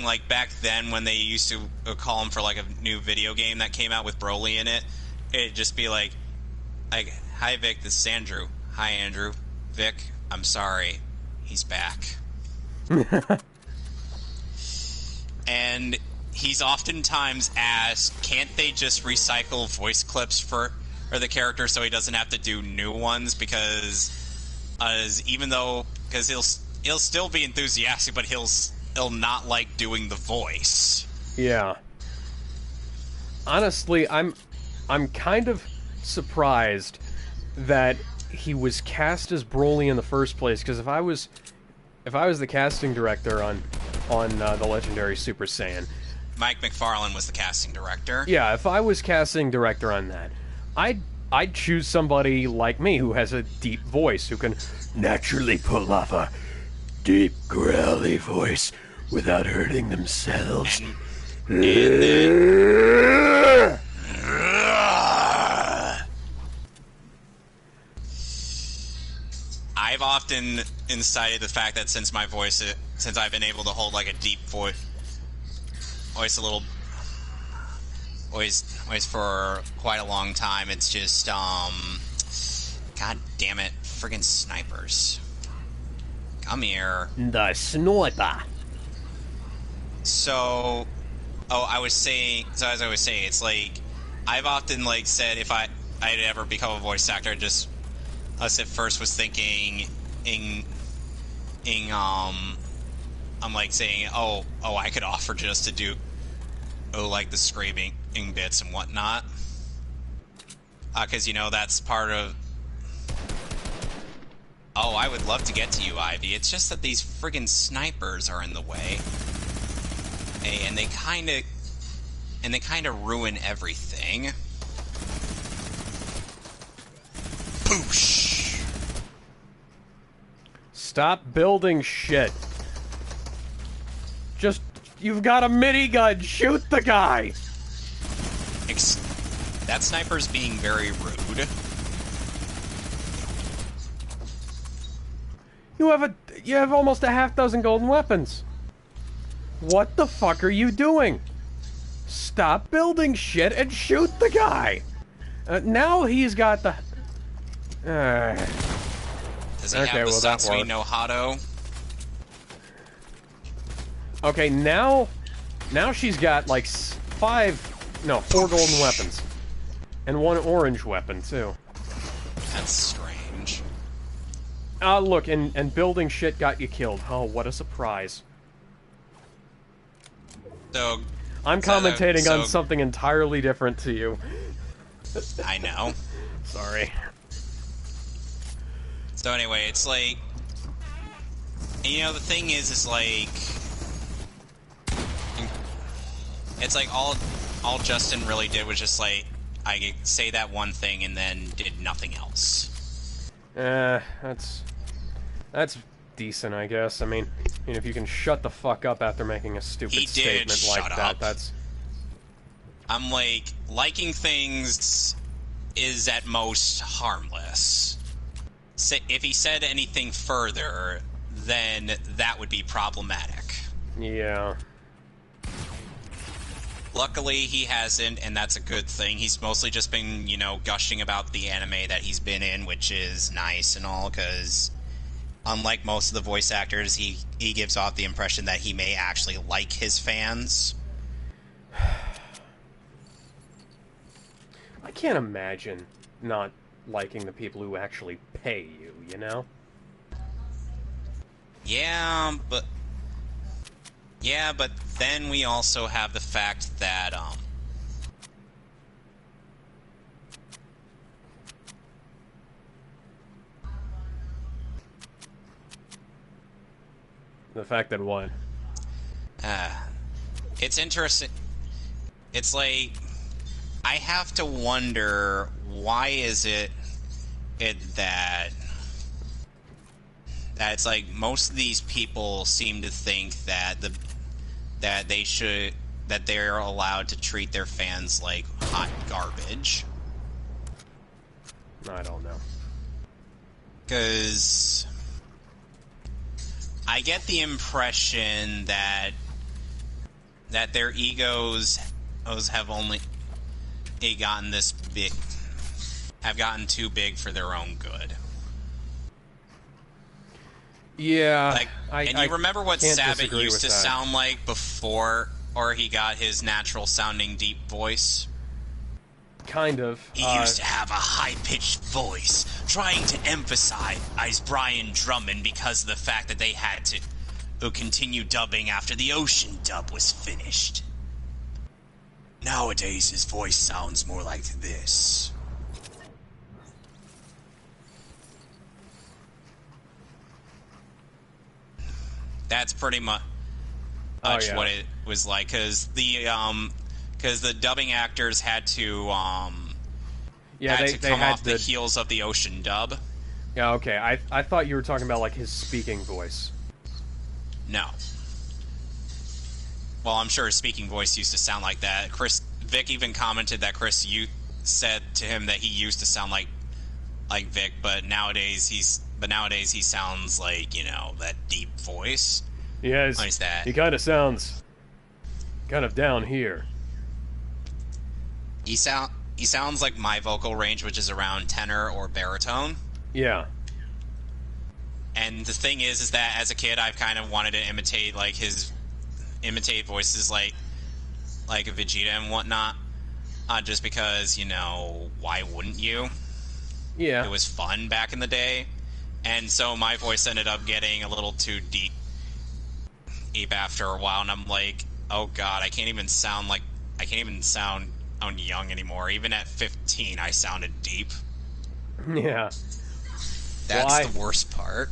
like back then when they used to call him for like a new video game that came out with Broly in it, it'd just be like, hi Vic, this is Andrew. Hi Andrew. Vic, I'm sorry, he's back. And he's oftentimes asked, can't they just recycle voice clips for the character so he doesn't have to do new ones, because he'll still be enthusiastic, but he'll not like doing the voice. Yeah. Honestly, I'm kind of surprised that he was cast as Broly in the first place, because if I was the casting director on the Legendary Super Saiyan, Mike McFarlane was the casting director. Yeah, if I was casting director on that, I'd choose somebody like me who has a deep voice, who can naturally pull off a deep, growly voice without hurting themselves. I've often incited the fact that since I've been able to hold like a deep voice for quite a long time, it's just god damn it, friggin' snipers, come here. The sniper. So as I was saying, it's like I've often like said if I'd ever become a voice actor, just us at first was thinking I'm like saying, oh, I could offer just to do like the scraping bits and whatnot, because that's part of. Oh, I would love to get to you, Ivy. It's just that these friggin' snipers are in the way, and they kind of ruin everything. Poosh. Stop building shit. Just, you've got a minigun, shoot the guy! That sniper's being very rude. You have almost a half dozen golden weapons. What the fuck are you doing? Stop building shit and shoot the guy! Now he's got the... Does he have the Satsui no Hado? Okay, now she's got like 4 golden weapons. And 1 orange weapon, too. That's strange. Look, and building shit got you killed. Oh, what a surprise. So... I'm commentating on something entirely different to you. I know. Sorry. So anyway, it's like... You know, the thing is like... It's like all Justin really did was just like, I say that one thing and then did nothing else. That's decent, I guess. I mean, if you can shut the fuck up after making a stupid statement like that, that's... I'm like, liking things is at most harmless. If he said anything further, then that would be problematic. Yeah. Luckily, he hasn't, and that's a good thing. He's mostly just been, gushing about the anime that he's been in, which is nice and all, because unlike most of the voice actors, he gives off the impression that he may actually like his fans. I can't imagine not liking the people who actually pay you, you know? Yeah, but then we also have the fact that, The fact that what? It's interesting. It's like, I have to wonder, why is it that it's like most of these people seem to think that they're allowed to treat their fans like hot garbage. I don't know. Because I get the impression that their egos have only gotten this big, have gotten too big for their own good. Yeah, and you remember what Sabbath used to sound like before, or he got his natural-sounding deep voice? Kind of. He used to have a high-pitched voice, trying to emphasize Brian Drummond because of the fact that they had to continue dubbing after the Ocean dub was finished. Nowadays, his voice sounds more like this. That's pretty much what it was like, because the dubbing actors had to come off the heels of the Ocean dub. Yeah, okay. I thought you were talking about like his speaking voice. No. Well, I'm sure his speaking voice used to sound like that. Vic even commented that said to him that he used to sound like Vic, but nowadays he sounds like, that deep voice. Yeah, nice that. He kind of sounds kind of down here. He sounds like my vocal range, which is around tenor or baritone. Yeah. And the thing is that as a kid, I've kind of wanted to imitate voices like a Vegeta and whatnot, just because, why wouldn't you? Yeah. It was fun back in the day, and so my voice ended up getting a little too deep after a while, and I'm like, oh god, I can't even sound young anymore. Even at 15, I sounded deep. Yeah. That's the worst part.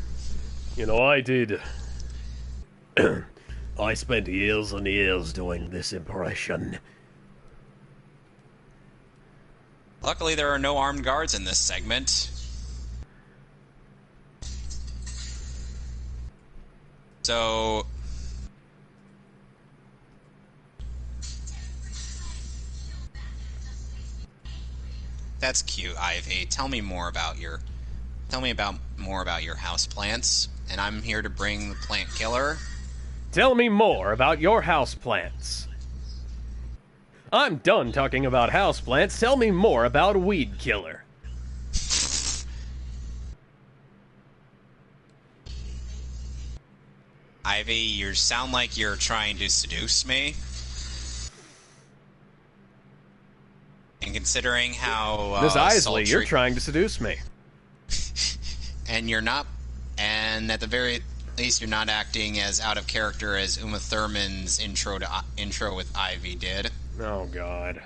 I did. I spent years and years doing this impression. Luckily, there are no armed guards in this segment. So that's cute, Ivy. Tell me more about your houseplants, and I'm here to bring the plant killer. Tell me more about your houseplants. I'm done talking about houseplants. Tell me more about Weed Killer. Ivy, you sound like you're trying to seduce me. And considering how Miss Isley, sultry... you're trying to seduce me. And you're not... And at the very least, you're not acting as out of character as Uma Thurman's intro with Ivy did. Oh, God.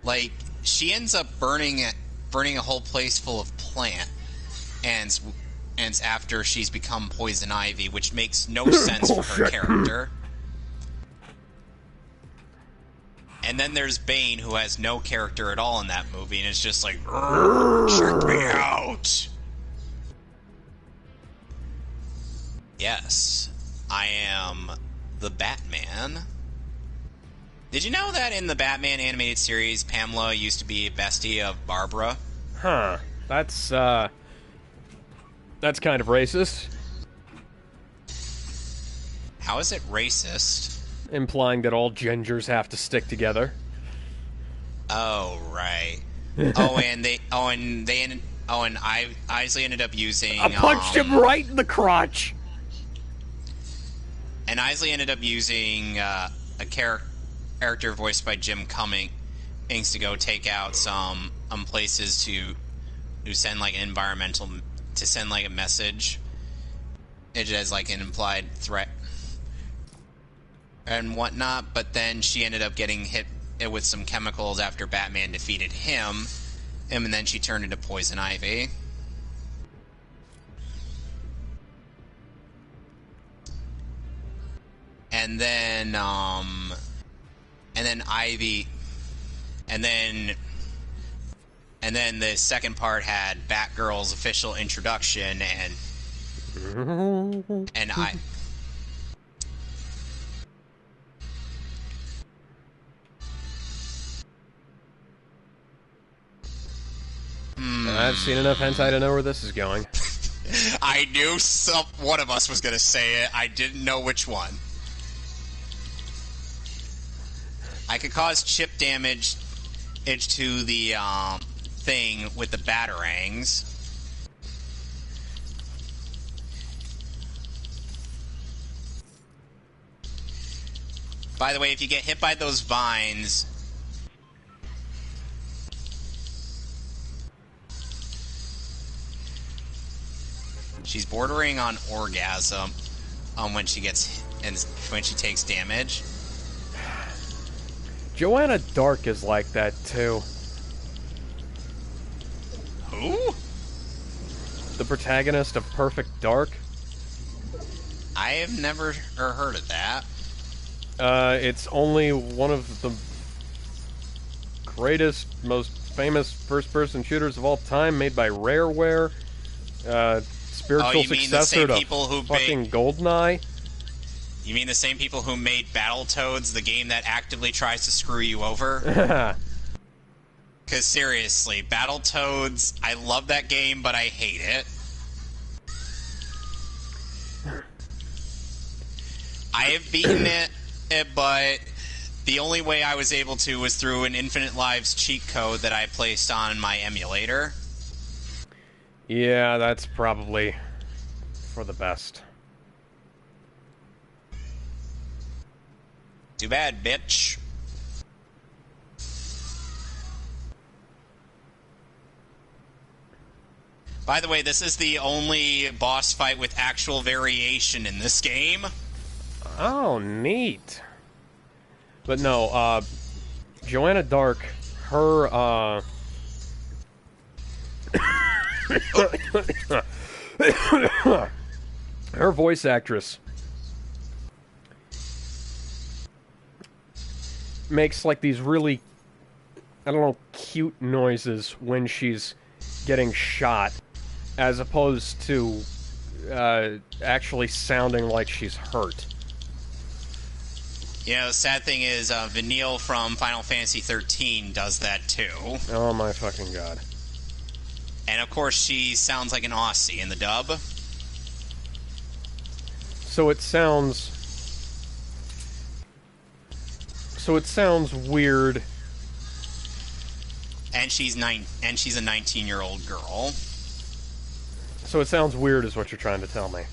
Like, she ends up burning a whole place full of plant ants after she's become Poison Ivy, which makes no sense for her character. And then there's Bane, who has no character at all in that movie, and it's just like, check me out! Yes, I am the Batman. Did you know that in the Batman animated series, Pamela used to be a bestie of Barbara? Huh. That's kind of racist. How is it racist? Implying that all gingers have to stick together. Oh, right. Isley ended up using... I punched him right in the crotch! And Isley ended up using a character voiced by Jim Cummings to go take out some places to send like an to send like a message. It has like an implied threat and whatnot, but then she ended up getting hit with some chemicals after Batman defeated him, and then she turned into Poison Ivy. And then Ivy, and then the second part had Batgirl's official introduction, and I've seen enough hentai to know where this is going. I knew one of us was going to say it. I didn't know which one. I could cause chip damage to the thing with the batarangs. By the way, if you get hit by those vines... She's bordering on orgasm when she takes damage. Joanna Dark is like that too. Who? The protagonist of Perfect Dark. I have never heard of that. It's only one of the greatest, most famous first-person shooters of all time, made by Rareware. Spiritual successor to fucking GoldenEye. You mean the same people who made Battletoads, the game that actively tries to screw you over? Because seriously, Battletoads, I love that game, but I hate it. I have beaten it, but the only way I was able to was through an Infinite Lives cheat code that I placed on my emulator. Yeah, that's probably for the best. Too bad, bitch. By the way, this is the only boss fight with actual variation in this game. Oh, neat. But no, Joanna Dark, her, her voice actress makes like these really, I don't know, cute noises when she's getting shot, as opposed to actually sounding like she's hurt. You know, the sad thing is, Vanille from Final Fantasy 13 does that too. Oh my fucking god. And of course, she sounds like an Aussie in the dub. So it sounds weird. And she's a 19-year-old girl. So it sounds weird is what you're trying to tell me.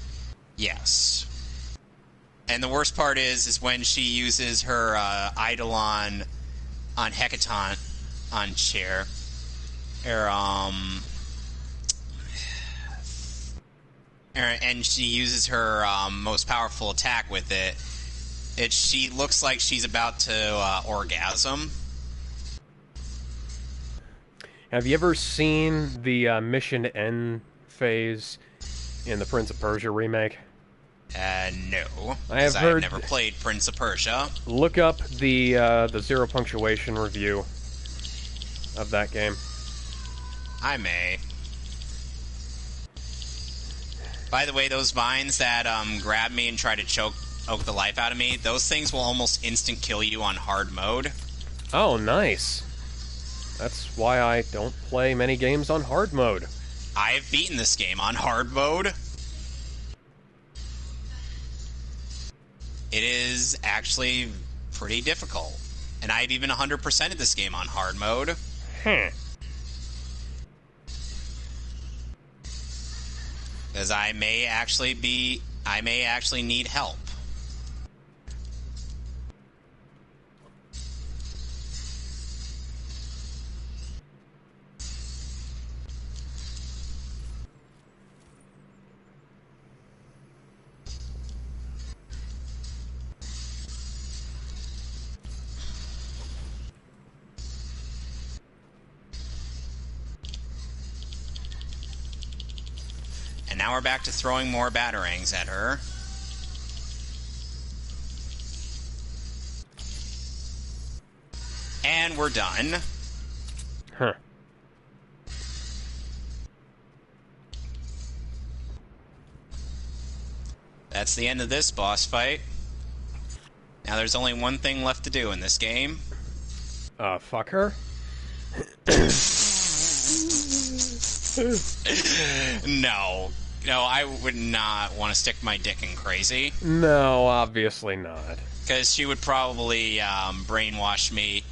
Yes. And the worst part is when she uses her Eidolon on Hecaton on Chair. And she uses her most powerful attack with it. She looks like she's about to orgasm. Have you ever seen the Mission End phase in the Prince of Persia remake? No. I have heard. I've never played Prince of Persia. Look up the zero punctuation review of that game. I may. By the way, those vines that grab me and try to choke the life out of me, those things will almost instant kill you on hard mode. Oh, nice. That's why I don't play many games on hard mode. I've beaten this game on hard mode. It is actually pretty difficult. And I've even 100%ed this game on hard mode. Huh. Because I may actually need help. And now we're back to throwing more batarangs at her. And we're done. Huh. That's the end of this boss fight. Now there's only one thing left to do in this game. Fuck her? No. No, I would not want to stick my dick in Crazy. No, obviously not. Because she would probably brainwash me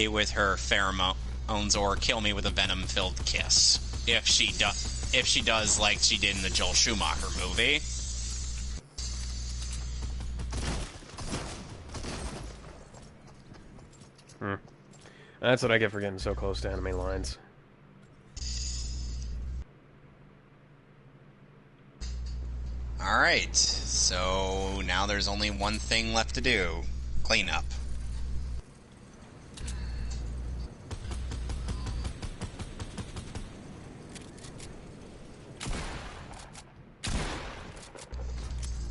with her pheromones or kill me with a venom-filled kiss. If she does like she did in the Joel Schumacher movie. That's what I get for getting so close to enemy lines. Alright, so now there's only one thing left to do. Clean up.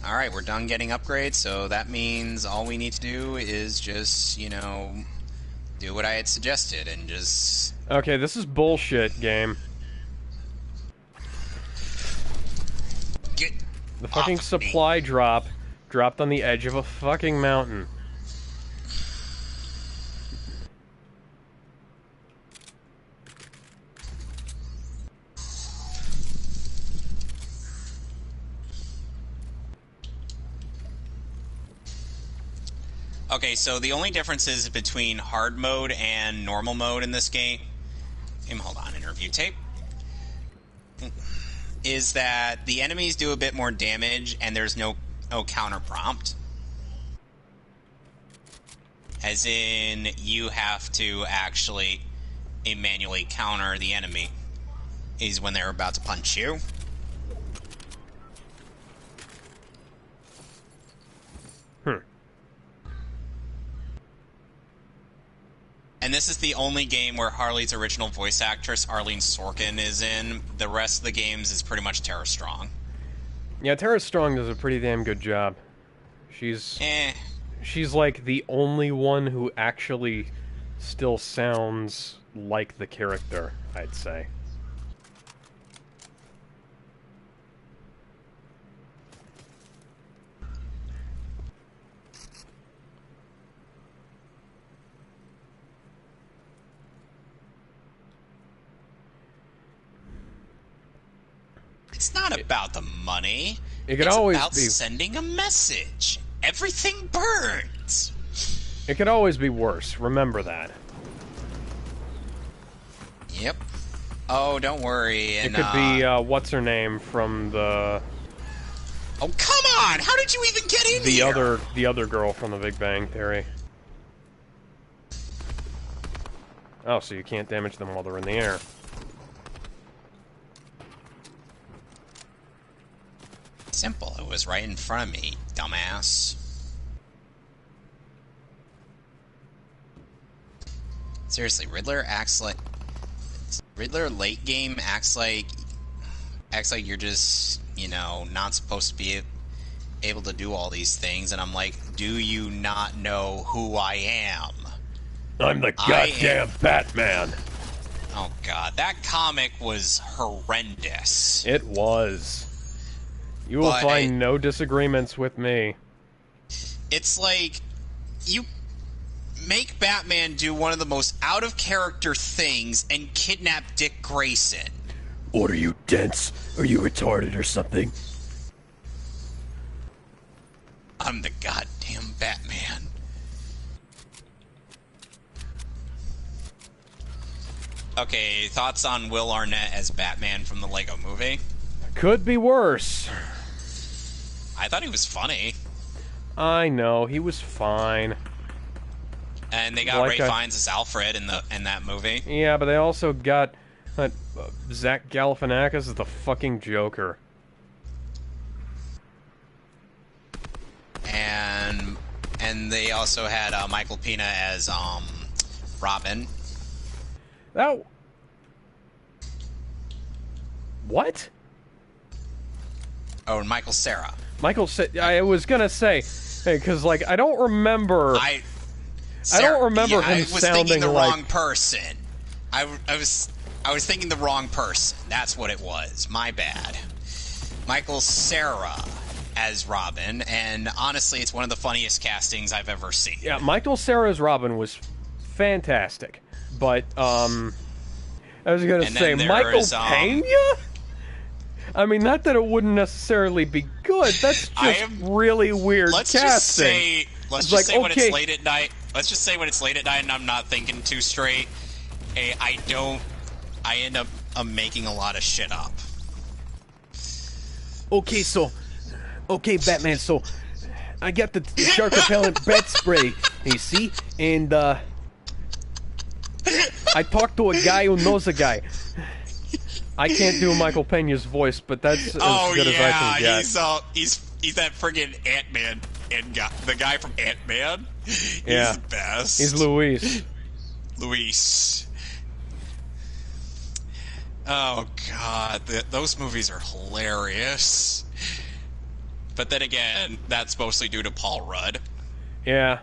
Alright, we're done getting upgrades, so that means all we need to do is just, you know, do what I had suggested and just... Okay, this is bullshit, game. Get The fucking off supply drop dropped on the edge of a fucking mountain. Okay, so the only differences between hard mode and normal mode in this game... Hold on, interview tape. Is that the enemies do a bit more damage and there's no counter prompt. As in, you have to actually manually counter the enemy is when they're about to punch you. And this is the only game where Harley's original voice actress, Arlene Sorkin, is in. The rest of the games is pretty much Tara Strong. Yeah, Tara Strong does a pretty damn good job. She's like the only one who actually still sounds like the character, I'd say. not about the money. It could it's always about be sending a message. Everything burns. It could always be worse. Remember that. Yep. Oh, don't worry. And, it could be what's her name from the. Oh, come on! How did you even get in here? The other girl from the Big Bang Theory. Oh, so you can't damage them while they're in the air. Simple. It was right in front of me, dumbass. Seriously, Riddler late game acts like you're just, you know, not supposed to be able to do all these things, and I'm like, do you not know who I am? I'm the goddamn Batman. Oh god, that comic was horrendous. It was. You will find no disagreements with me. It's like, you make Batman do one of the most out-of-character things and kidnap Dick Grayson. What are you, dense? Are you retarded or something? I'm the goddamn Batman. Okay, thoughts on Will Arnett as Batman from the Lego Movie? Could be worse. I thought he was funny. I know, he was fine. And they got Ray Fiennes as Alfred in that movie. Yeah, but they also got Zach Galifianakis as the fucking Joker. And they also had Michael Pena as Robin. That... What? Oh, and Michael Cera. I was gonna say, because like I don't remember. I don't remember him sounding like. I was thinking the wrong person. I was thinking the wrong person. That's what it was. My bad. Michael Cera as Robin, and honestly, it's one of the funniest castings I've ever seen. Yeah, Michael Cera's Robin was fantastic, but I was gonna say Michael Pena. I mean, not that it wouldn't necessarily be good. That's just really weird casting. Let's just say when it's late at night. Let's just say when it's late at night and I'm not thinking too straight. I end up making a lot of shit up. Okay, Batman. So I got the shark repellent bat spray. You see, and I talked to a guy who knows a guy. I can't do Michael Pena's voice, but that's as good as I can get. He's that friggin' Ant-Man the guy from Ant-Man. He's the best. He's Luis. Oh god, those movies are hilarious. But then again, that's mostly due to Paul Rudd. Yeah.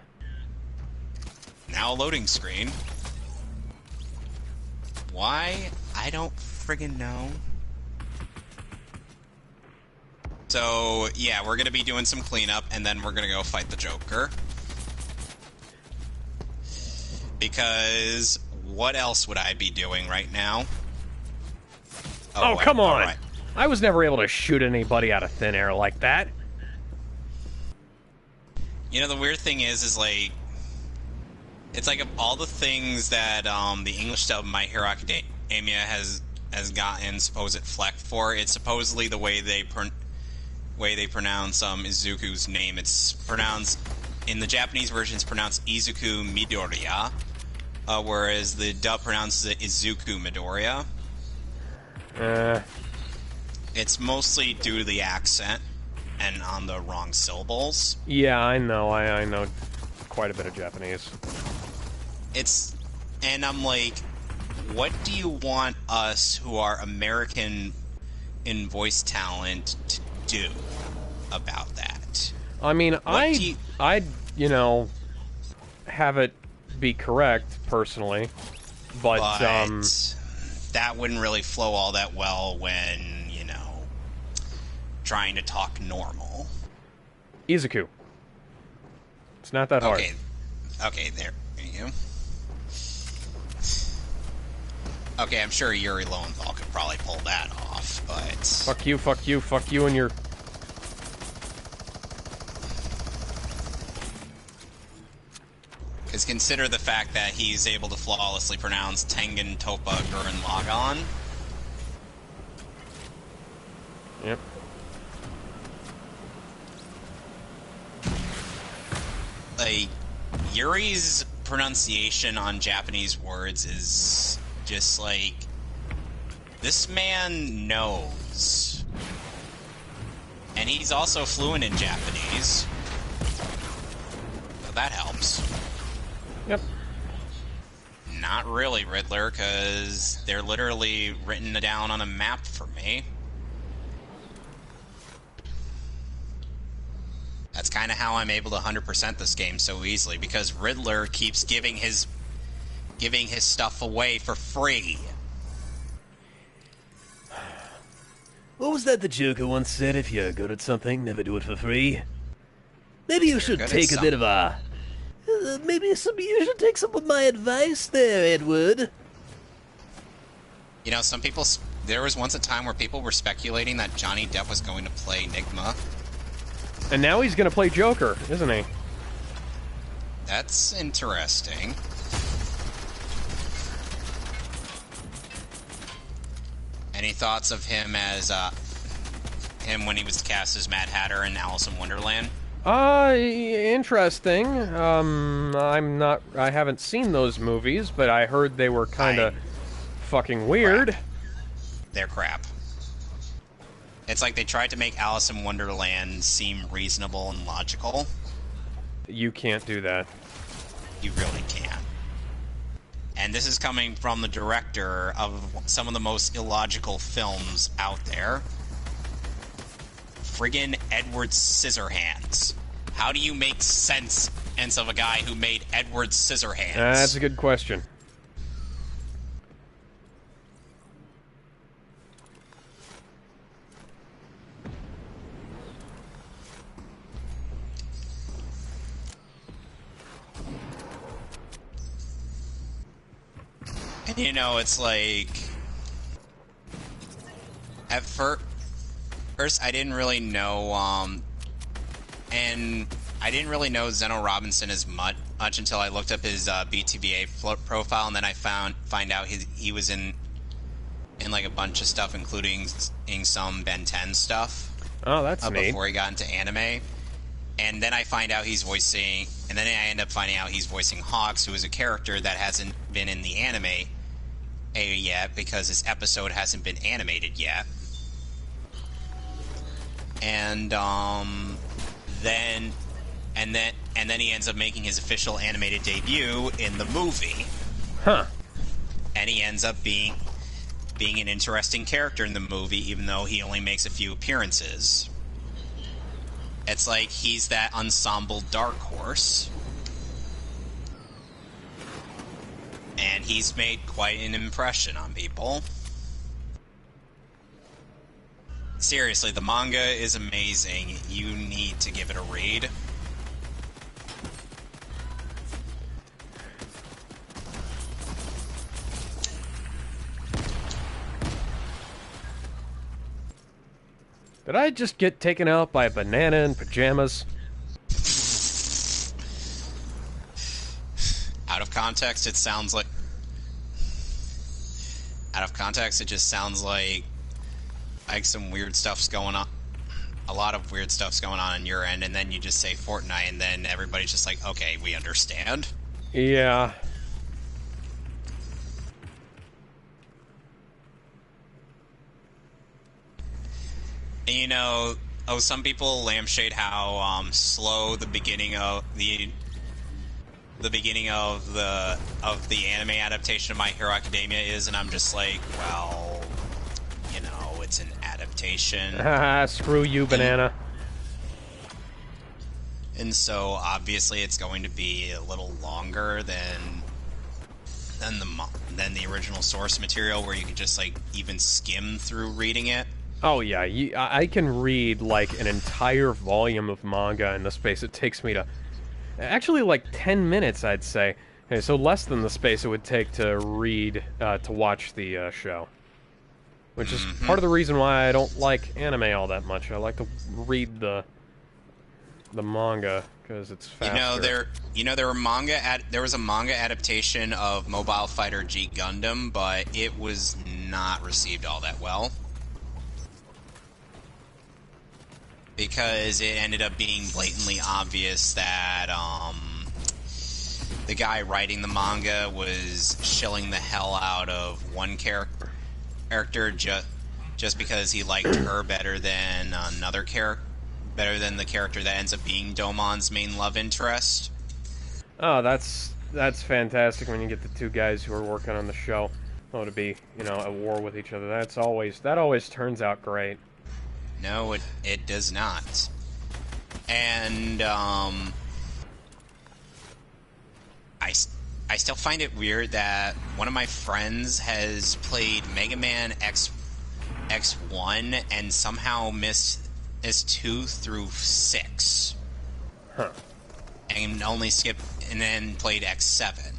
Now a loading screen. Why? I don't friggin' know. So, yeah, we're gonna be doing some cleanup, and then we're gonna go fight the Joker. Because what else would I be doing right now? Oh come on! Right. I was never able to shoot anybody out of thin air like that. You know, the weird thing is like... It's like of all the things that the English dub of My Hero Academia has gotten supposed flack for, it's supposedly the way they pronounce Izuku's name. It's pronounced in the Japanese version. It's pronounced Izuku Midoriya, whereas the dub pronounces it Izuku Midoriya. It's mostly due to the accent and on the wrong syllables. Yeah, I know. I know quite a bit of Japanese. And I'm like, what do you want us who are American in voice talent to do about that? I mean, I'd have it be correct, personally, but that wouldn't really flow all that well when, trying to talk normal. Izuku. It's not that hard. Okay, there you go. Okay, I'm sure Yuri Lowenthal could probably pull that off. off, but... Fuck you, fuck you, fuck you and your... Because consider the fact that he's able to flawlessly pronounce Tengen Toppa Gurren Lagann. Yep. Like, Yuri's pronunciation on Japanese words is just like... This man knows. And he's also fluent in Japanese. So that helps. Yep. Not really, Riddler, because they're literally written down on a map for me. That's kind of how I'm able to 100% this game so easily, because Riddler keeps giving his stuff away for free. What was that the Joker once said? If you're good at something, never do it for free. Maybe you should take a bit of a... maybe you should take some of my advice there, Edward. You know, some people... There was once a time where people were speculating that Johnny Depp was going to play Enigma. And now he's gonna play Joker, isn't he? That's interesting. Any thoughts of him as, him when he was cast as Mad Hatter in Alice in Wonderland? Interesting. I haven't seen those movies, but I heard they were kinda fucking weird. Crap. They're crap. It's like they tried to make Alice in Wonderland seem reasonable and logical. You can't do that. You really can't. And this is coming from the director of some of the most illogical films out there. Friggin' Edward Scissorhands. How do you make sense of a guy who made Edward Scissorhands? That's a good question. And you know, it's like... At first, I didn't really know, and I didn't really know Zeno Robinson as much until I looked up his BTBA profile, and then I find out he was in like a bunch of stuff, including some Ben 10 stuff. Oh, that's neat. Before he got into anime. And then I find out he's voicing... And then I end up finding out he's voicing Hawks, who is a character that hasn't been in the anime yet, because his episode hasn't been animated yet. And, then he ends up making his official animated debut in the movie. Huh. And he ends up being an interesting character in the movie, even though he only makes a few appearances. It's like he's that ensemble dark horse. And he's made quite an impression on people. Seriously, the manga is amazing. You need to give it a read. Did I just get taken out by a banana in pajamas? Out of context, it sounds like... Out of context, it just sounds like some weird stuff's going on. A lot of weird stuff's going on your end, and then you just say Fortnite, and then everybody's just like, okay, we understand. Yeah. And you know, some people lampshade how slow the beginning of the anime adaptation of My Hero Academia is, and I'm just like, well, you know, it's an adaptation. Screw you, banana. And so obviously it's going to be a little longer than the original source material, where you can just like even skim through reading it. Oh yeah, I can read like an entire volume of manga in the space it takes me to... Actually, like 10 minutes, I'd say. Okay, so less than the space it would take to read, to watch the show. which is part of the reason why I don't like anime all that much. I like to read the manga because it's faster. There was a manga adaptation of Mobile Fighter G Gundam, but it was not received all that well. Because it ended up being blatantly obvious that the guy writing the manga was shilling the hell out of one character just because he liked her better than another character, better than the character that ends up being Domon's main love interest. Oh, that's fantastic when you get the two guys who are working on the show to be, at war with each other. That always turns out great. No, it does not. And I still find it weird that one of my friends has played Mega Man X1 and somehow missed S2 through 6. Huh. And only skipped and then played X7.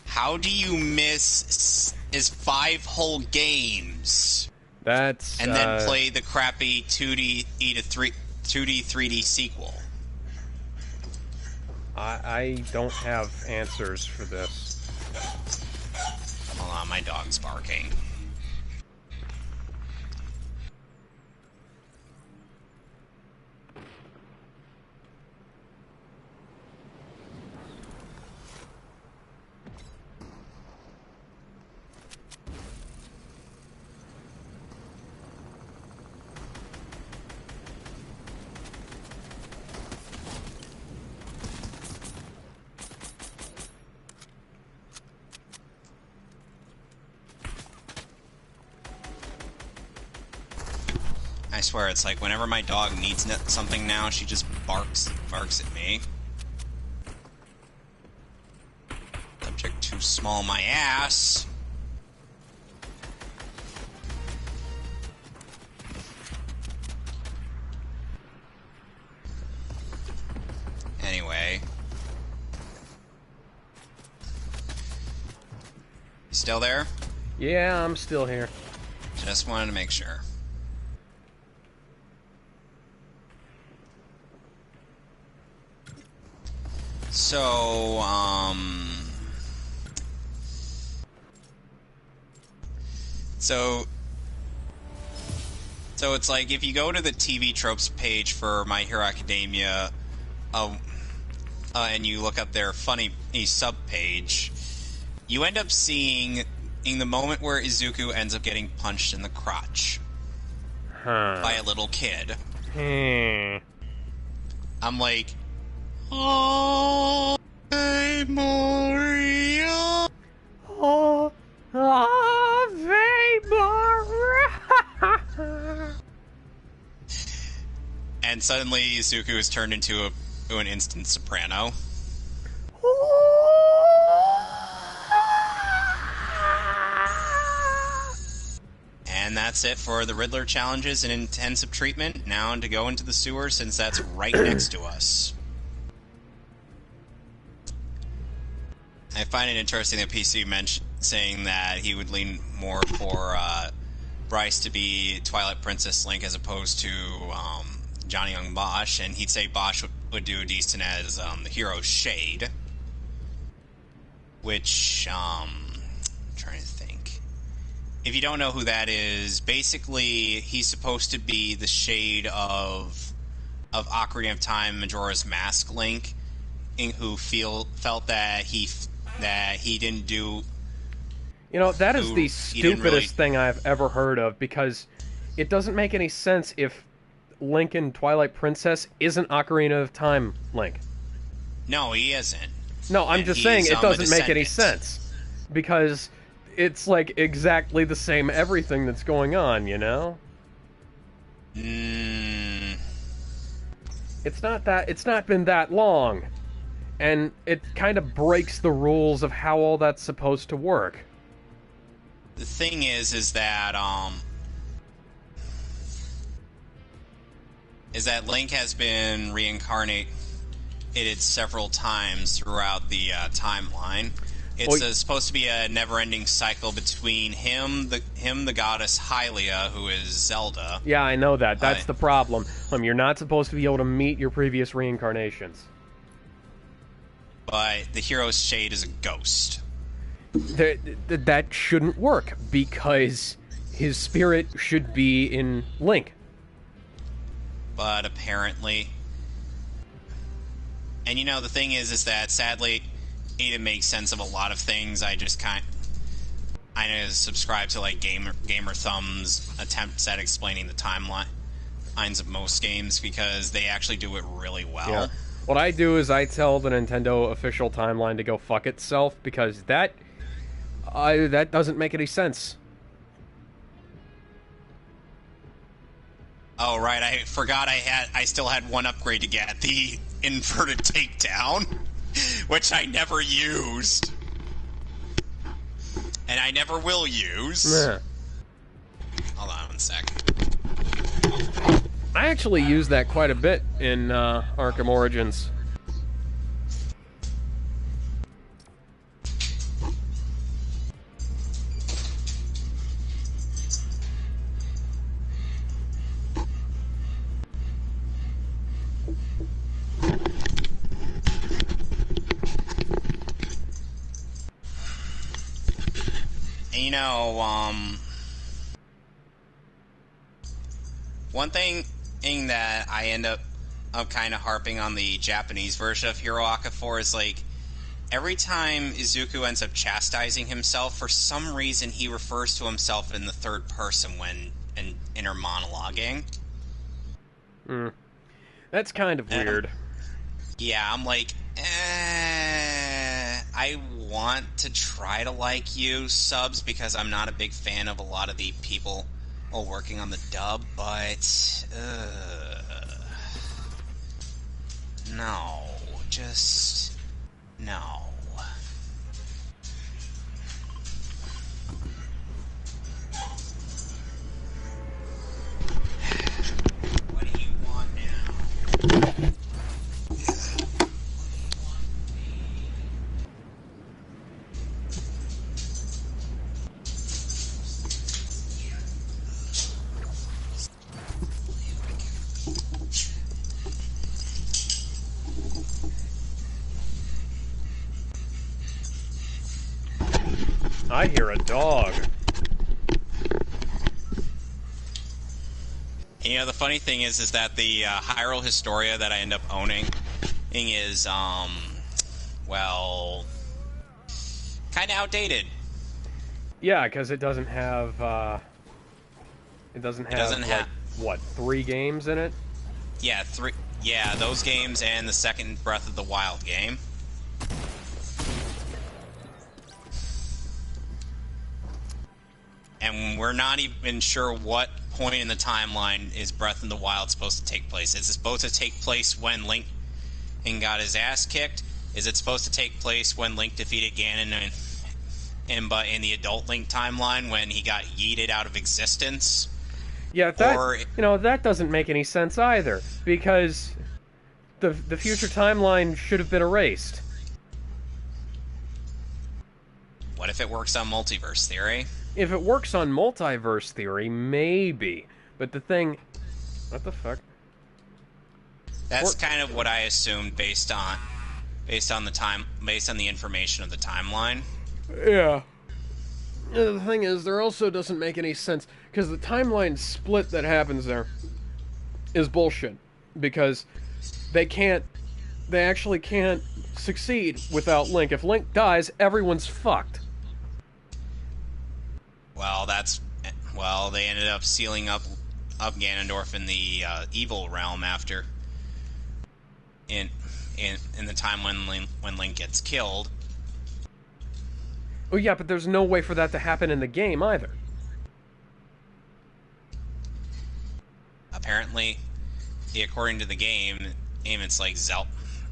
How do you miss 5 whole games? That's and then play the crappy 2D 3D sequel. I don't have answers for this. Hold on, my dog's barking. I swear, it's like whenever my dog needs something now, she just barks at me. Subject too small, my ass. Anyway. You still there? Yeah, I'm still here. Just wanted to make sure. So, So it's like, if you go to the TV tropes page for My Hero Academia, and you look up their funny sub-page, you end up seeing in the moment where Izuku ends up getting punched in the crotch by a little kid. I'm like, oh, hey, Mario. Oh, hey, Mario. And suddenly Izuku is turned into an instant soprano. And that's it for the Riddler challenges and intensive treatment. Now to go into the sewer, since that's right next to us. I find it interesting that PC mentioned saying that he would lean more for Bryce to be Twilight Princess Link as opposed to Johnny Young Bosch, and he'd say Bosch would do decent as the hero Shade, which I'm trying to think. If you don't know who that is, basically he's supposed to be the shade of Ocarina of Time Majora's Mask Link, who felt that he didn't do. That is the stupidest thing I've ever heard of, because it doesn't make any sense if Link in Twilight Princess isn't Ocarina of Time Link. No, he isn't. No, I'm just saying it doesn't make any sense, because it's like exactly the same everything that's going on, It's not been that long, and it kind of breaks the rules of how all that's supposed to work. The thing is that Link has been reincarnated several times throughout the timeline. It's supposed to be a never-ending cycle between him, the goddess Hylia, who is Zelda. Yeah, I know that. That's the problem. You're not supposed to be able to meet your previous reincarnations. But the hero's shade is a ghost. That shouldn't work, because his spirit should be in Link. But apparently... And the thing is that, sadly... to make sense of a lot of things. I subscribe to like Gamer Thumb's attempts at explaining the timelines of most games, because they actually do it really well. Yeah. What I do is I tell the Nintendo official timeline to go fuck itself, because that doesn't make any sense. Oh right, I forgot I still had one upgrade to get, the inverted takedown. Which I never used. And I never will use. Yeah. Hold on 1 sec. I actually use that quite a bit in Arkham Origins. One thing that I end up kind of harping on the Japanese version of Hiroaka for is, like, every time Izuku ends up chastising himself, for some reason he refers to himself in the third person when inner monologuing. That's kind of weird. Yeah, I'm like, I want to try to like you, subs, because I'm not a big fan of a lot of the people working on the dub, but no, just no. What do you want now? I hear a dog. The funny thing is that the Hyrule Historia that I end up owning is, well, kind of outdated. Yeah, because it doesn't have, what, 3 games in it? Yeah, 3. Yeah, those games and the second Breath of the Wild game. And we're not even sure what point in the timeline is Breath of the Wild supposed to take place. Is it supposed to take place when Link got his ass kicked? Is it supposed to take place when Link defeated Ganon in the adult Link timeline when he got yeeted out of existence? Yeah, that doesn't make any sense either, because the future timeline should have been erased. What if it works on multiverse theory? If it works on multiverse theory, maybe. But the thing... What the fuck? That's kind of what I assumed based on the information of the timeline. Yeah. The thing is, there also doesn't make any sense, because the timeline split that happens there is bullshit. Because they actually can't succeed without Link. If Link dies, everyone's fucked. Well, they ended up sealing up Ganondorf in the evil realm after in the time when Link gets killed. Oh yeah, but there's no way for that to happen in the game either. Apparently, according to the game, it's like Zelda.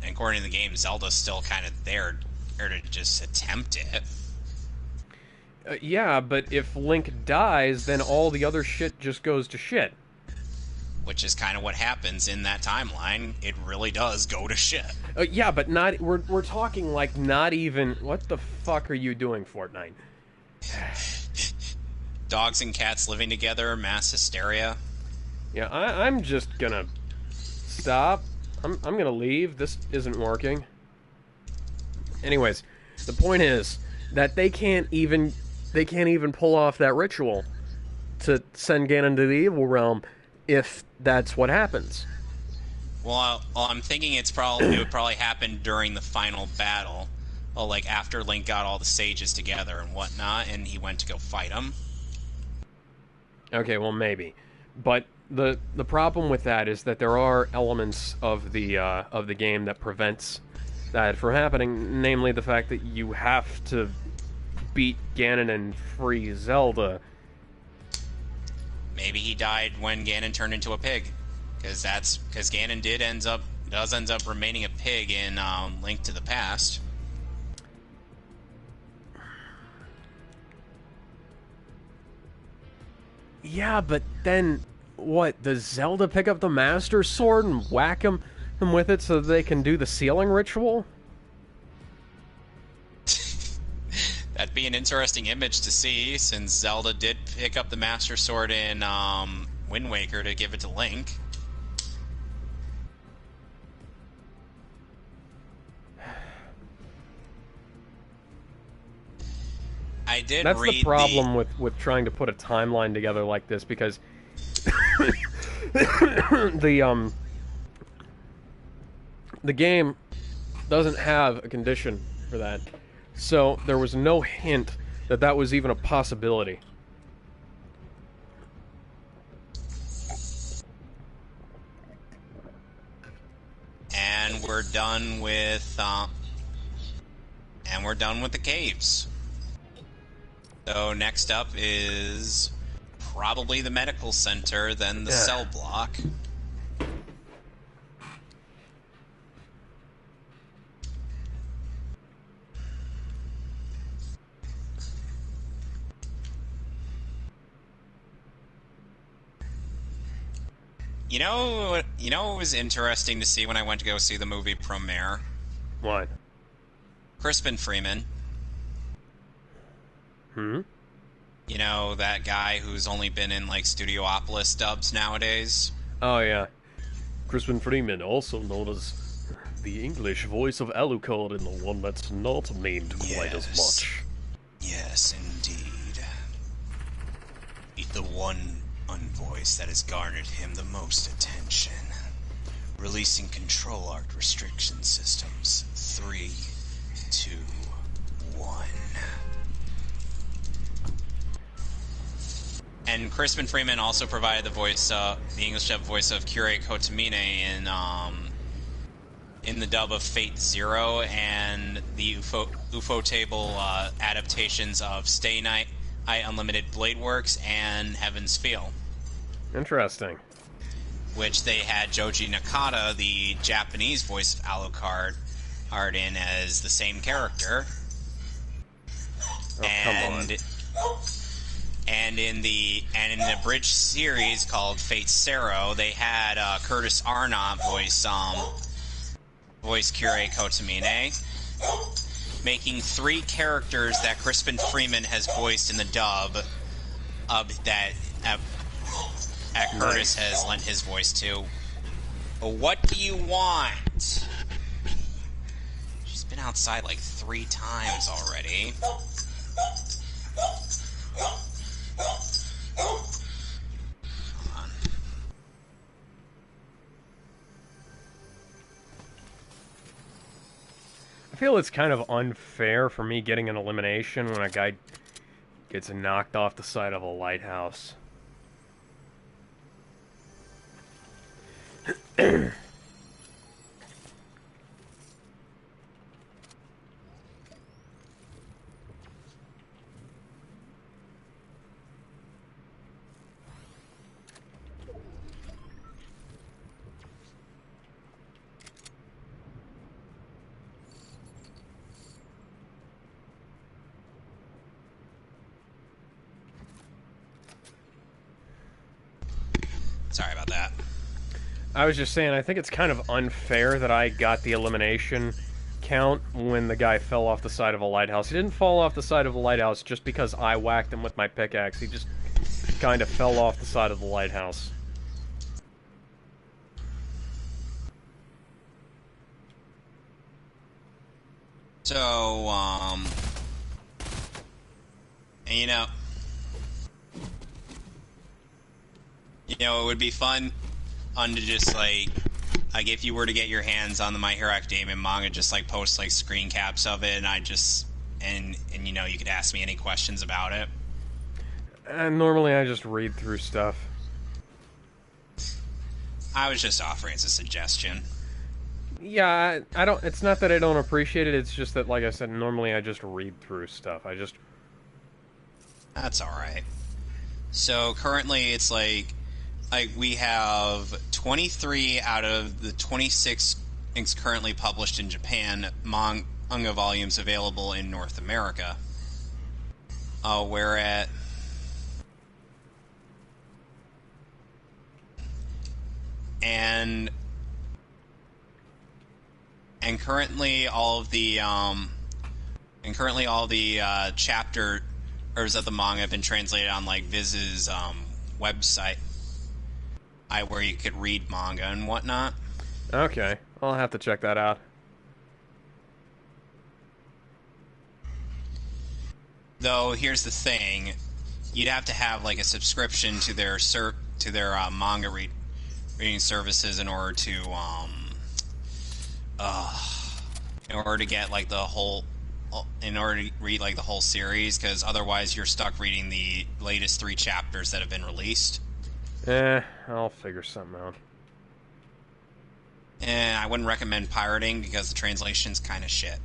According to the game, Zelda's still kind of there to just attempt it. Yeah, but if Link dies, then all the other shit just goes to shit. which is kind of what happens in that timeline. It really does go to shit. Yeah, but not. We're talking like not even. What the fuck are you doing, Fortnite? Dogs and cats living together, mass hysteria. Yeah, I'm just gonna stop. I'm gonna leave. This isn't working. Anyways, the point is that they can't even pull off that ritual to send Ganon to the evil realm if that's what happens. Well, I'm thinking it would probably happen during the final battle. Well, like after Link got all the sages together and whatnot, and he went to go fight them. Okay, well maybe, but the problem with that is that there are elements of the game that prevents that from happening. Namely, the fact that you have to beat Ganon and free Zelda. Maybe he died when Ganon turned into a pig, because Ganon does ends up remaining a pig in Link to the Past. Yeah, but then what? Does Zelda pick up the Master Sword and whack him with it so that they can do the sealing ritual? That'd be an interesting image to see, since Zelda did pick up the Master Sword in Wind Waker to give it to Link. That's the problem with trying to put a timeline together like this, because the game doesn't have a condition for that. So there was no hint that that was even a possibility. And we're done with the caves. So next up is probably the medical center, then the cell block. You know what was interesting to see when I went to go see the movie premiere? What? Crispin Freeman. Hmm? You know, that guy who's only been in, like, Studiopolis dubs nowadays? Oh, yeah. Crispin Freeman, also known as the English voice of Alucard, and the one that's not named quite as much. Yes, indeed. The one voice that has garnered him the most attention. Releasing control art restriction systems. 3, 2, 1. And Crispin Freeman also provided the voice, the English dub voice of Kirei Kotomine in the dub of Fate Zero and the UFO Table adaptations of Stay Night, Unlimited Blade Works, and Heaven's Feel. Interesting. Which they had Joji Nakata, the Japanese voice of Alucard, in as the same character. Oh, come on. And in the abridged series called Fate Zero, they had Curtis Arnott voice Kirei Kotomine, making 3 characters that Crispin Freeman has voiced in the dub that Curtis has lent his voice to. What do you want? She's been outside like 3 times already. Hold on. I feel it's kind of unfair for me getting an elimination when a guy gets knocked off the side of a lighthouse. Sorry about that. I was just saying, I think it's kind of unfair that I got the elimination count when the guy fell off the side of a lighthouse. He didn't fall off the side of the lighthouse just because I whacked him with my pickaxe. He just kind of fell off the side of the lighthouse. So, and it would be fun to just like if you were to get your hands on the My Hero Academia manga, just like post like screen caps of it, and I just and you could ask me any questions about it. And normally I just read through stuff. I was just offering as a suggestion. Yeah, I don't. It's not that I don't appreciate it. It's just that, like I said, normally I just read through stuff. That's all right. So currently, it's like we have 23 out of the 26 things currently published in Japan manga volumes available in North America. We're at and currently all of the chapters of the manga have been translated on like Viz's website, where you could read manga and whatnot. Okay, I'll have to check that out. Though here's the thing, you'd have to have like a subscription to their manga reading services in order to get like the whole, in order to read like the whole series, because otherwise you're stuck reading the latest 3 chapters that have been released. I'll figure something out. And I wouldn't recommend pirating because the translation's kind of shit.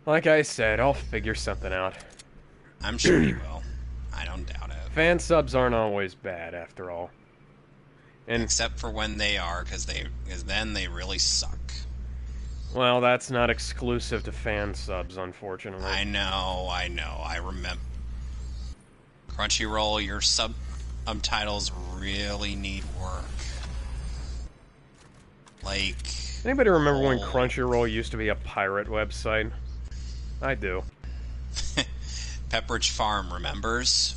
Like I said, I'll figure something out. I'm sure you will. I don't doubt it. Fan subs aren't always bad, after all. And except for when they are, because then they really suck. Well, that's not exclusive to fan subs, unfortunately. I know. I remember. Crunchyroll, your subtitles really need work. Like... Anybody remember when Crunchyroll used to be a pirate website? I do. Pepperidge Farm remembers.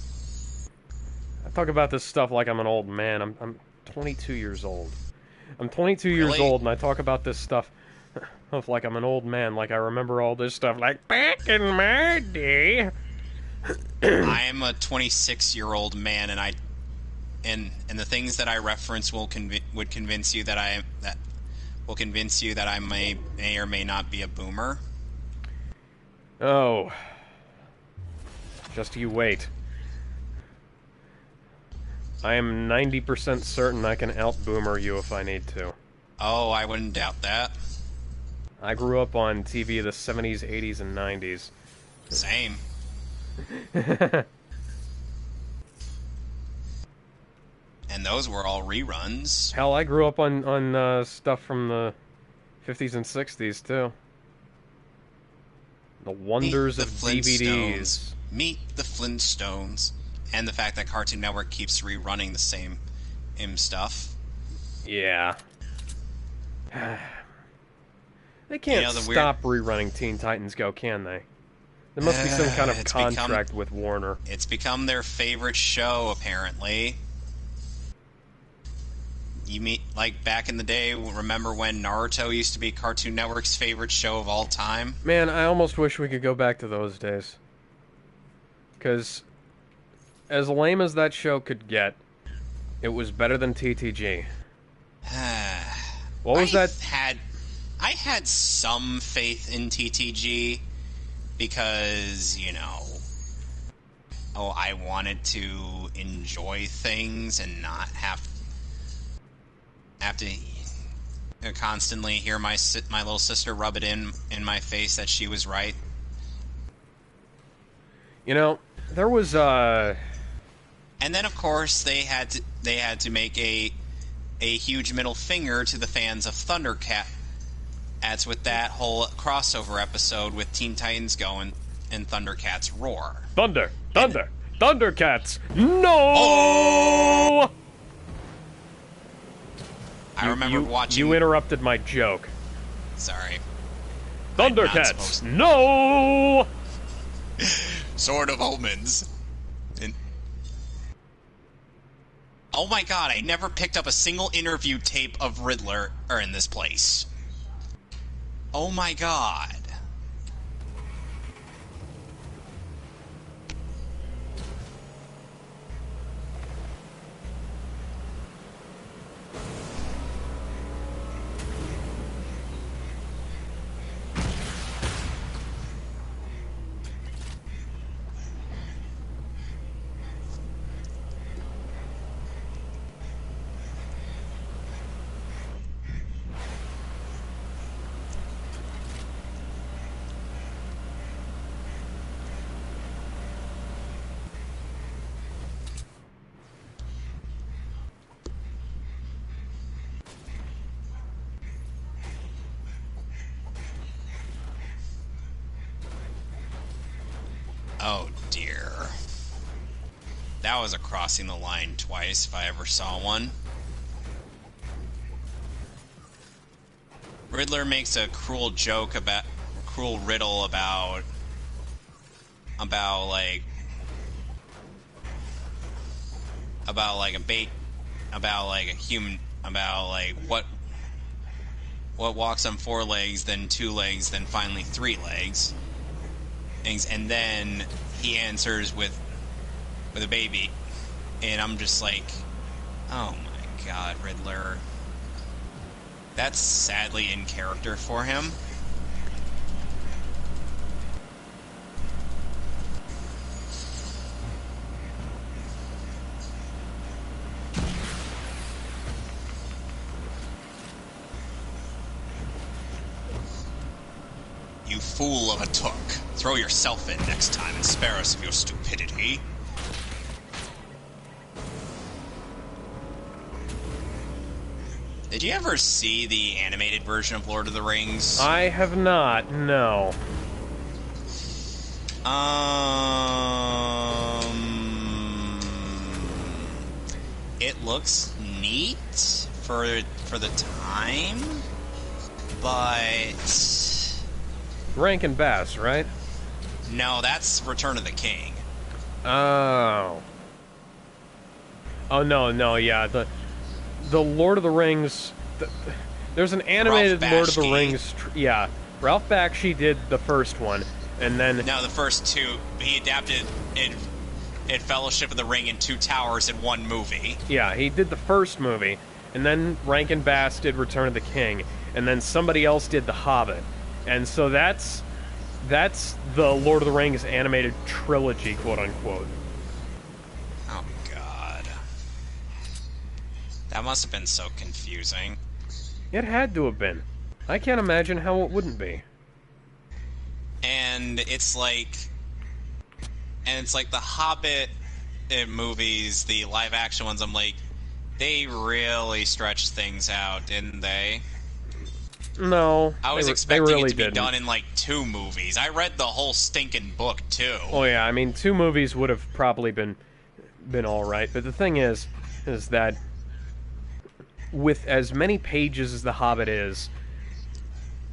I talk about this stuff like I'm an old man. I'm 22 years old. I'm 22 years old, and I talk about this stuff of like I'm an old man, like I remember all this stuff, like back in my day. I am a 26-year-old man, and the things that I reference would convince you that I may or may not be a boomer. Oh, just you wait. I am 90% certain I can out-boomer you if I need to. Oh, I wouldn't doubt that. I grew up on TV of the 70s, 80s, and 90s. Same. And those were all reruns. Hell, I grew up on stuff from the 50s and 60s, too. The wonders of DVDs. Meet the Flintstones. And the fact that Cartoon Network keeps rerunning the same stuff. Yeah. They can't stop rerunning Teen Titans Go, can they? There must be some kind of contract with Warner. It's become their favorite show, apparently. You mean, like, back in the day, remember when Naruto used to be Cartoon Network's favorite show of all time? Man, I almost wish we could go back to those days. Because, as lame as that show could get, it was better than TTG. What was that? I had some faith in TTG because, I wanted to enjoy things and not have to constantly hear my little sister rub it in my face that she was right. There was And then of course they had to make a huge middle finger to the fans of Thundercat. That's with that whole crossover episode with Teen Titans Go and Thundercats Roar. Thundercats! No! Oh! I remember watching... You interrupted my joke. Sorry. Thundercats, no! Sword of Omens. Oh my god, I never picked up a single interview tape of Riddler in this place. Oh my god. Oh dear. That was a crossing the line twice if I ever saw one. Riddler makes a cruel joke about, cruel riddle about like a human, about like what walks on 4 legs, then 2 legs, then finally 3 legs. And then he answers with a baby, and I'm just like, oh my god, Riddler. That's sadly in character for him. You fool of a took. Throw yourself in next time and spare us of your stupidity. Did you ever see the animated version of Lord of the Rings? I have not, no. It looks neat for the time, but Rankin Bass, right? no, that's Return of the King. Oh. Oh no, yeah. The Lord of the Rings. There's an animated Lord of the Rings. Yeah, Ralph Bakshi did the first one, and then no, the first 2. He adapted in Fellowship of the Ring and 2 Towers in one movie. Yeah, he did the first movie, and then Rankin Bass did Return of the King, and then somebody else did The Hobbit, and so that's the Lord of the Rings animated trilogy, quote unquote. Oh god, that must have been so confusing. It had to have been. I can't imagine how it wouldn't be. And it's like the Hobbit movies, the live action ones. I'm like, they really stretched things out, didn't they? No, I was expecting it to be done in like 2 movies. I read the whole stinking book too. Oh yeah, I mean 2 movies would have probably been all right. But the thing is that with as many pages as The Hobbit is,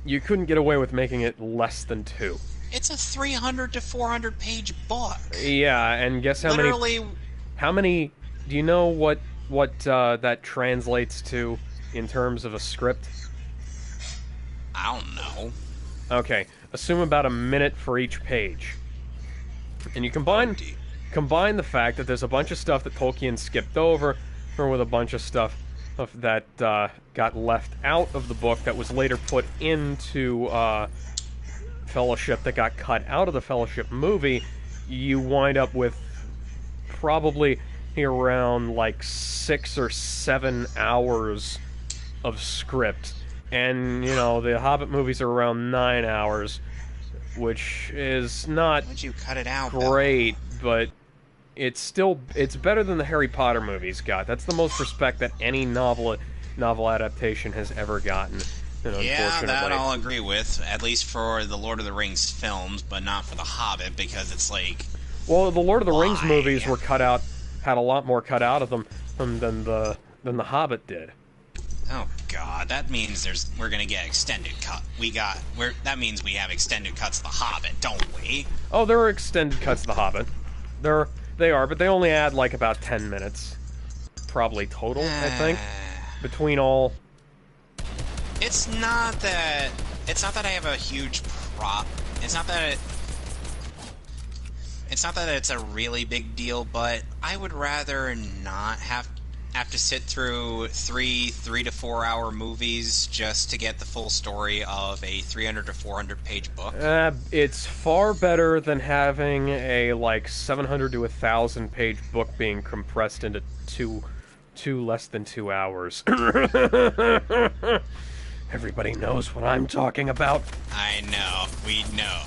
you couldn't get away with making it less than 2. It's a 300 to 400 page book. Yeah, and guess how Literally, many? How many? Do you know what that translates to in terms of a script? I don't know. Okay, assume about a minute for each page, and you combine the fact that there's a bunch of stuff that Tolkien skipped over, or with a bunch of stuff that got left out of the book that was later put into Fellowship, that got cut out of the Fellowship movie. You wind up with probably around like 6 or 7 hours of script. And, you know, the Hobbit movies are around 9 hours, which is not Would you cut it out, great, but it's better than the Harry Potter movies got. That's the most respect that any novel adaptation has ever gotten. Yeah, that I'll agree with, at least for the Lord of the Rings films, but not for the Hobbit, because it's like... Well, the Lord of the Rings movies were cut out, had a lot more cut out of them than the Hobbit did. Oh God, that means we're gonna get extended cut. That means we have extended cuts of The Hobbit, don't we? Oh, there are extended cuts of The Hobbit. They are, but they only add like about 10 minutes, probably total. I think between all. It's not that I have a huge It's not that it's a really big deal, but I would rather not have to sit through three to 4 hour movies just to get the full story of a 300 to 400 page book. It's far better than having a like 700 to 1,000 page book being compressed into two less than 2 hours. Everybody knows what I'm talking about. I know, we know.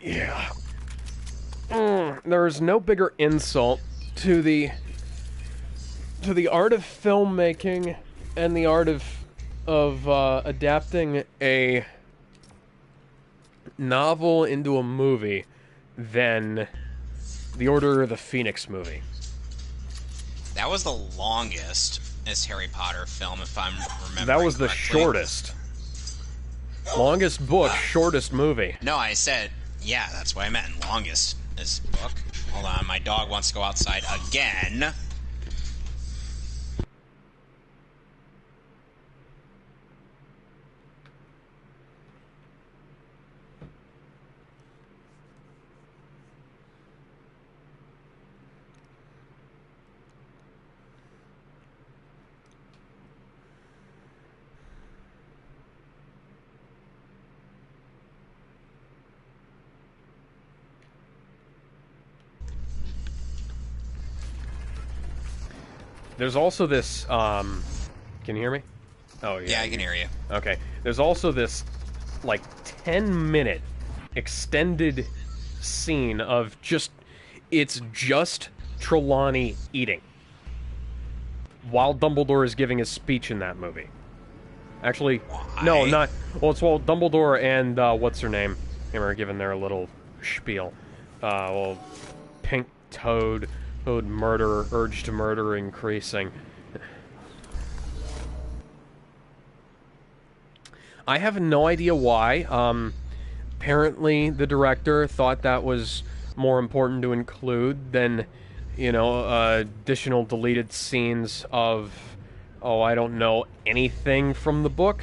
Yeah. There is no bigger insult to the art of filmmaking and the art of adapting a novel into a movie than the Order of the Phoenix movie. That was the longest Harry Potter film, if I'm remembering That was the correctly. shortest. Longest book, shortest movie. No, I said, yeah, that's what I meant. Longest this book. Hold on, my dog wants to go outside again. There's also this, can you hear me? Oh, yeah. Yeah, I can hear you. Okay. There's also this, like, 10-minute extended scene of it's just Trelawney eating while Dumbledore is giving his speech in that movie. Actually, Why? no, not... Well, it's while Dumbledore and, what's her name? They were giving their little spiel. Pink Toad... urge to murder increasing. I have no idea why. Apparently the director thought that was more important to include than, additional deleted scenes of, I don't know, anything from the book.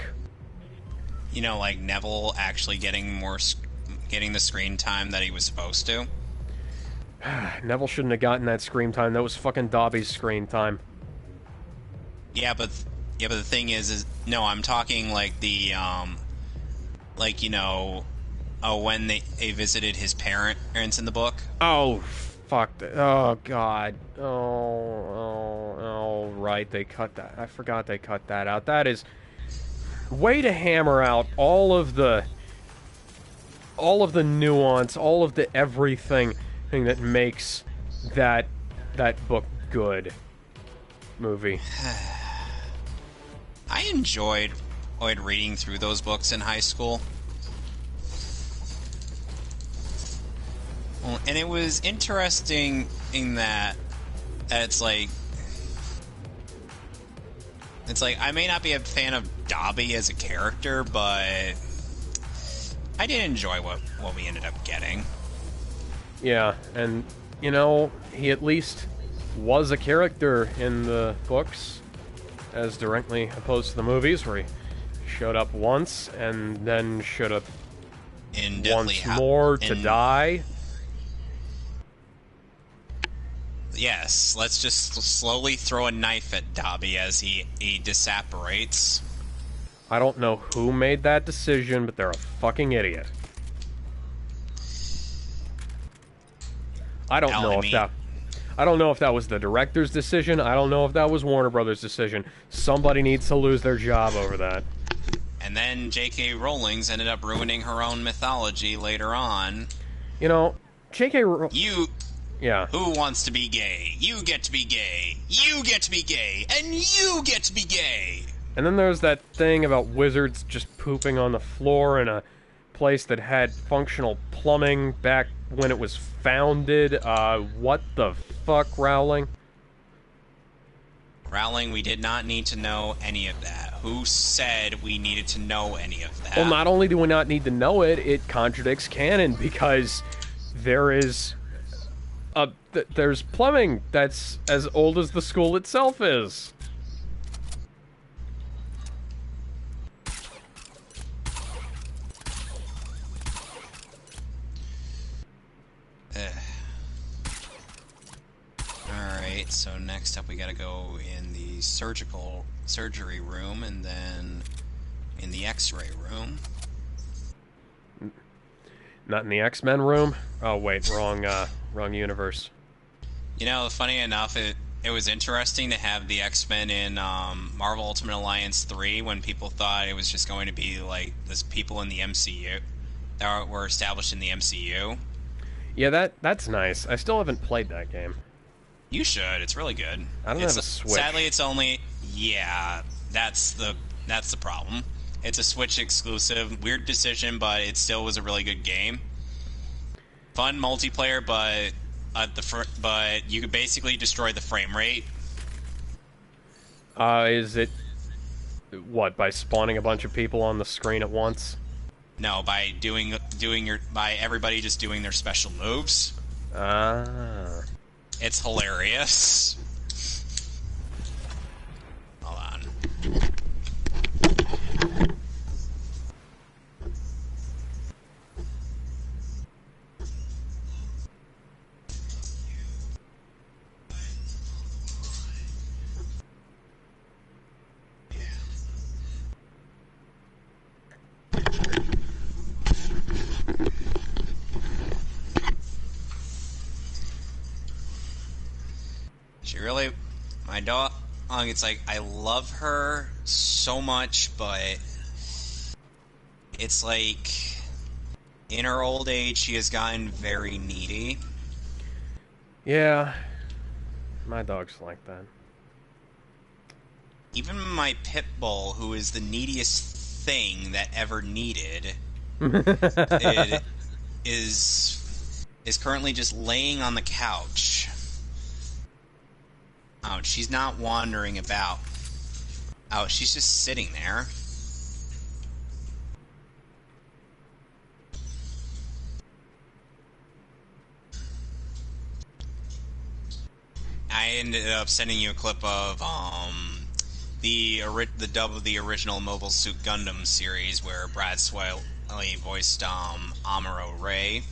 Like Neville actually getting the screen time that he was supposed to. Neville shouldn't have gotten that screen time. That was fucking Dobby's screen time. Yeah, but the thing is no, I'm talking like the when they visited his parents in the book. Oh, fuck. Oh, God. Oh, right. They cut that. I forgot they cut that out. That is way to hammer out all of the nuance, all of the everything that makes that book good. Movie. I enjoyed reading through those books in high school. Well, and it was interesting in that it's like I may not be a fan of Dobby as a character, but I did enjoy what we ended up getting. Yeah, and, he at least was a character in the books, as directly opposed to the movies, where he showed up once, and then showed up once more to die. Yes, let's just slowly throw a knife at Dobby as he disapparates. I don't know who made that decision, but they're a fucking idiot. I don't know if that was the director's decision. I don't know if that was Warner Brothers' decision. Somebody needs to lose their job over that. And then J.K. Rowling's ended up ruining her own mythology later on. J.K. Yeah. Who wants to be gay? You get to be gay. You get to be gay. And you get to be gay. And then there's that thing about wizards just pooping on the floor in a place that had functional plumbing back when it was founded. What the fuck, Rowling? Rowling, we did not need to know any of that. Who said we needed to know any of that? Well, not only do we not need to know it, it contradicts canon because there is there's plumbing that's as old as the school itself is. Alright, so next up we gotta go in the surgery room and then in the x-ray room. Not in the X-Men room? Oh wait, wrong universe. You know, funny enough, it was interesting to have the X-Men in Marvel Ultimate Alliance 3 when people thought it was just going to be like this people in the MCU that were established in the MCU. Yeah, that's nice. I still haven't played that game. You should. It's really good. I don't have a Switch. Sadly, it's only... Yeah, that's the problem. It's a Switch exclusive. Weird decision, but it still was a really good game. Fun multiplayer, but you could basically destroy the frame rate. Is it... What, by spawning a bunch of people on the screen at once? No, by by everybody just doing their special moves. Ah... It's hilarious. Hold on. She really, my dog, it's like, I love her so much, but it's like, in her old age, she has gotten very needy. Yeah, my dog's like that. Even my pit bull, who is the neediest thing that ever needed, it is currently just laying on the couch. Oh, she's not wandering about. Oh, she's just sitting there. I ended up sending you a clip of the dub of the original Mobile Suit Gundam series where Brad Swiley voiced Amuro Ray.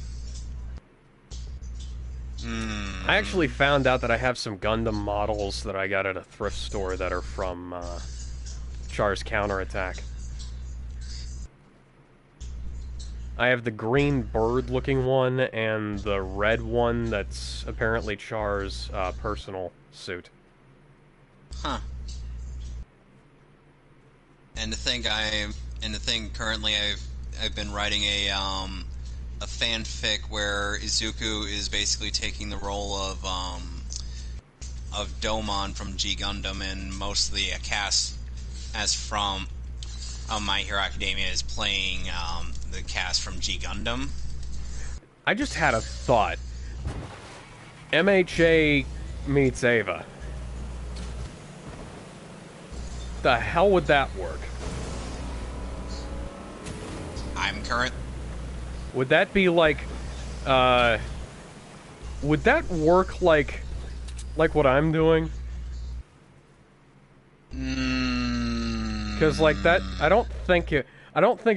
I actually found out that I have some Gundam models that I got at a thrift store that are from Char's Counterattack. I have the green bird-looking one and the red one that's apparently Char's personal suit. Huh. And to think currently I've been writing a fanfic where Izuku is basically taking the role of Domon from G Gundam, and mostly a cast as from My Hero Academia is playing the cast from G Gundam. I just had a thought. MHA meets Ava. The hell would that work? Would that be like, would that work like what I'm doing? Because like that, I don't think it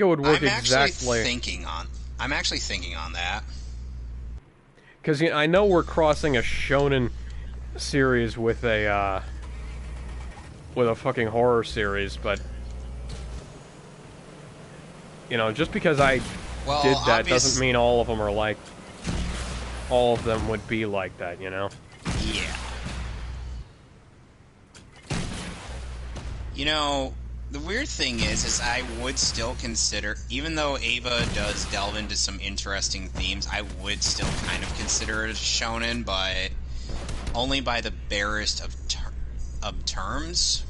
would work exactly. I'm actually thinking on that. Because I know we're crossing a shonen series with a fucking horror series, but just because I did that doesn't mean all of them are like. All of them would be like that, Yeah. The weird thing is I would still consider, even though Ava does delve into some interesting themes, I would still kind of consider it a shonen, but only by the barest of terms.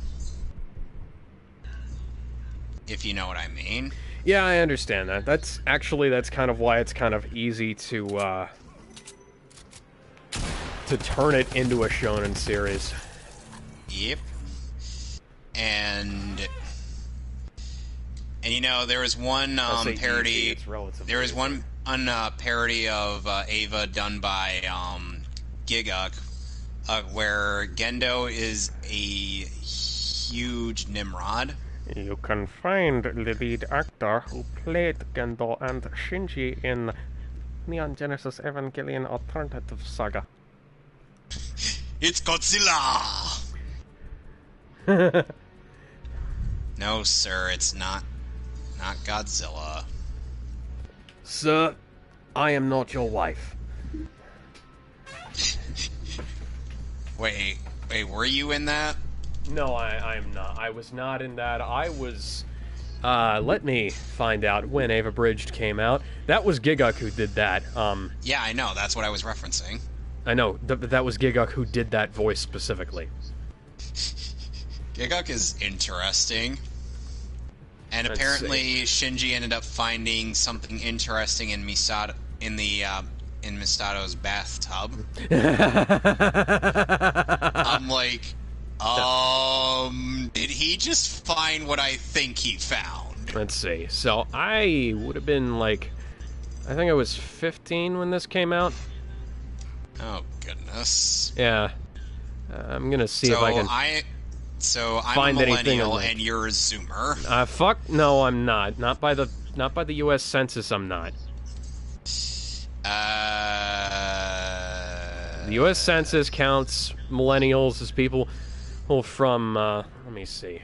If you know what I mean. Yeah, I understand that. That's kind of why it's kind of easy to to turn it into a shonen series. Yep. And you know, there was one parody. There was one parody of Ava done by Giguk, where Gendo is a huge Nimrod. You can find the lead actor who played Gendo and Shinji in Neon Genesis Evangelion Alternative Saga. It's Godzilla! No, sir, it's not Godzilla. Sir, I am not your wife. Wait, were you in that? No, I'm not. I was not in that. I was... let me find out when Ava Bridged came out. That was Giguk who did that. Yeah, I know. That's what I was referencing. I know. That was Giguk who did that voice specifically. Giguk is interesting. And apparently Shinji ended up finding something interesting in Misato, in Misato's bathtub. I'm like, did he just find what I think he found? Let's see. So I would have been like, I think I was 15 when this came out. Oh goodness. Yeah. I'm gonna see if I can. So I'm find a anything millennial and you're a zoomer. Fuck no, I'm not. Not by the U.S. Census, I'm not. The U.S. Census counts millennials as people from let me see.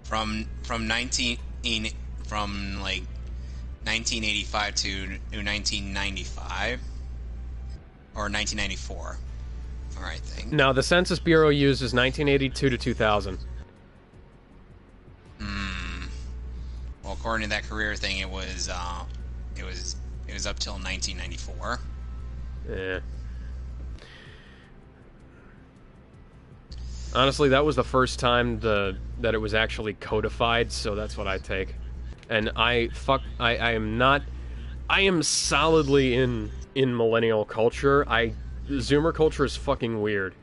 From 1985 to 1995 or 1994. All right, thing. No, the Census Bureau uses 1982 to 2000. Well, according to that career thing, it was up till 1994. Yeah. Honestly, that was the first time that it was actually codified, so that's what I take. And I am solidly in millennial culture. Zoomer culture is fucking weird.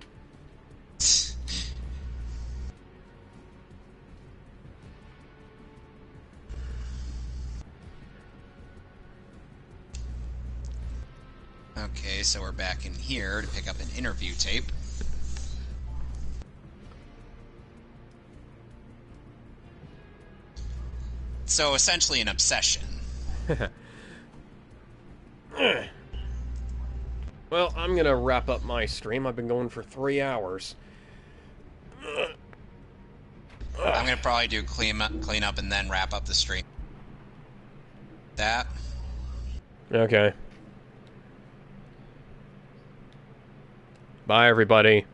Okay, so we're back in here to pick up an interview tape. So essentially an obsession. Well, I'm gonna wrap up my stream. I've been going for 3 hours. I'm gonna probably do clean up and then wrap up the stream. That. Okay. Bye, everybody.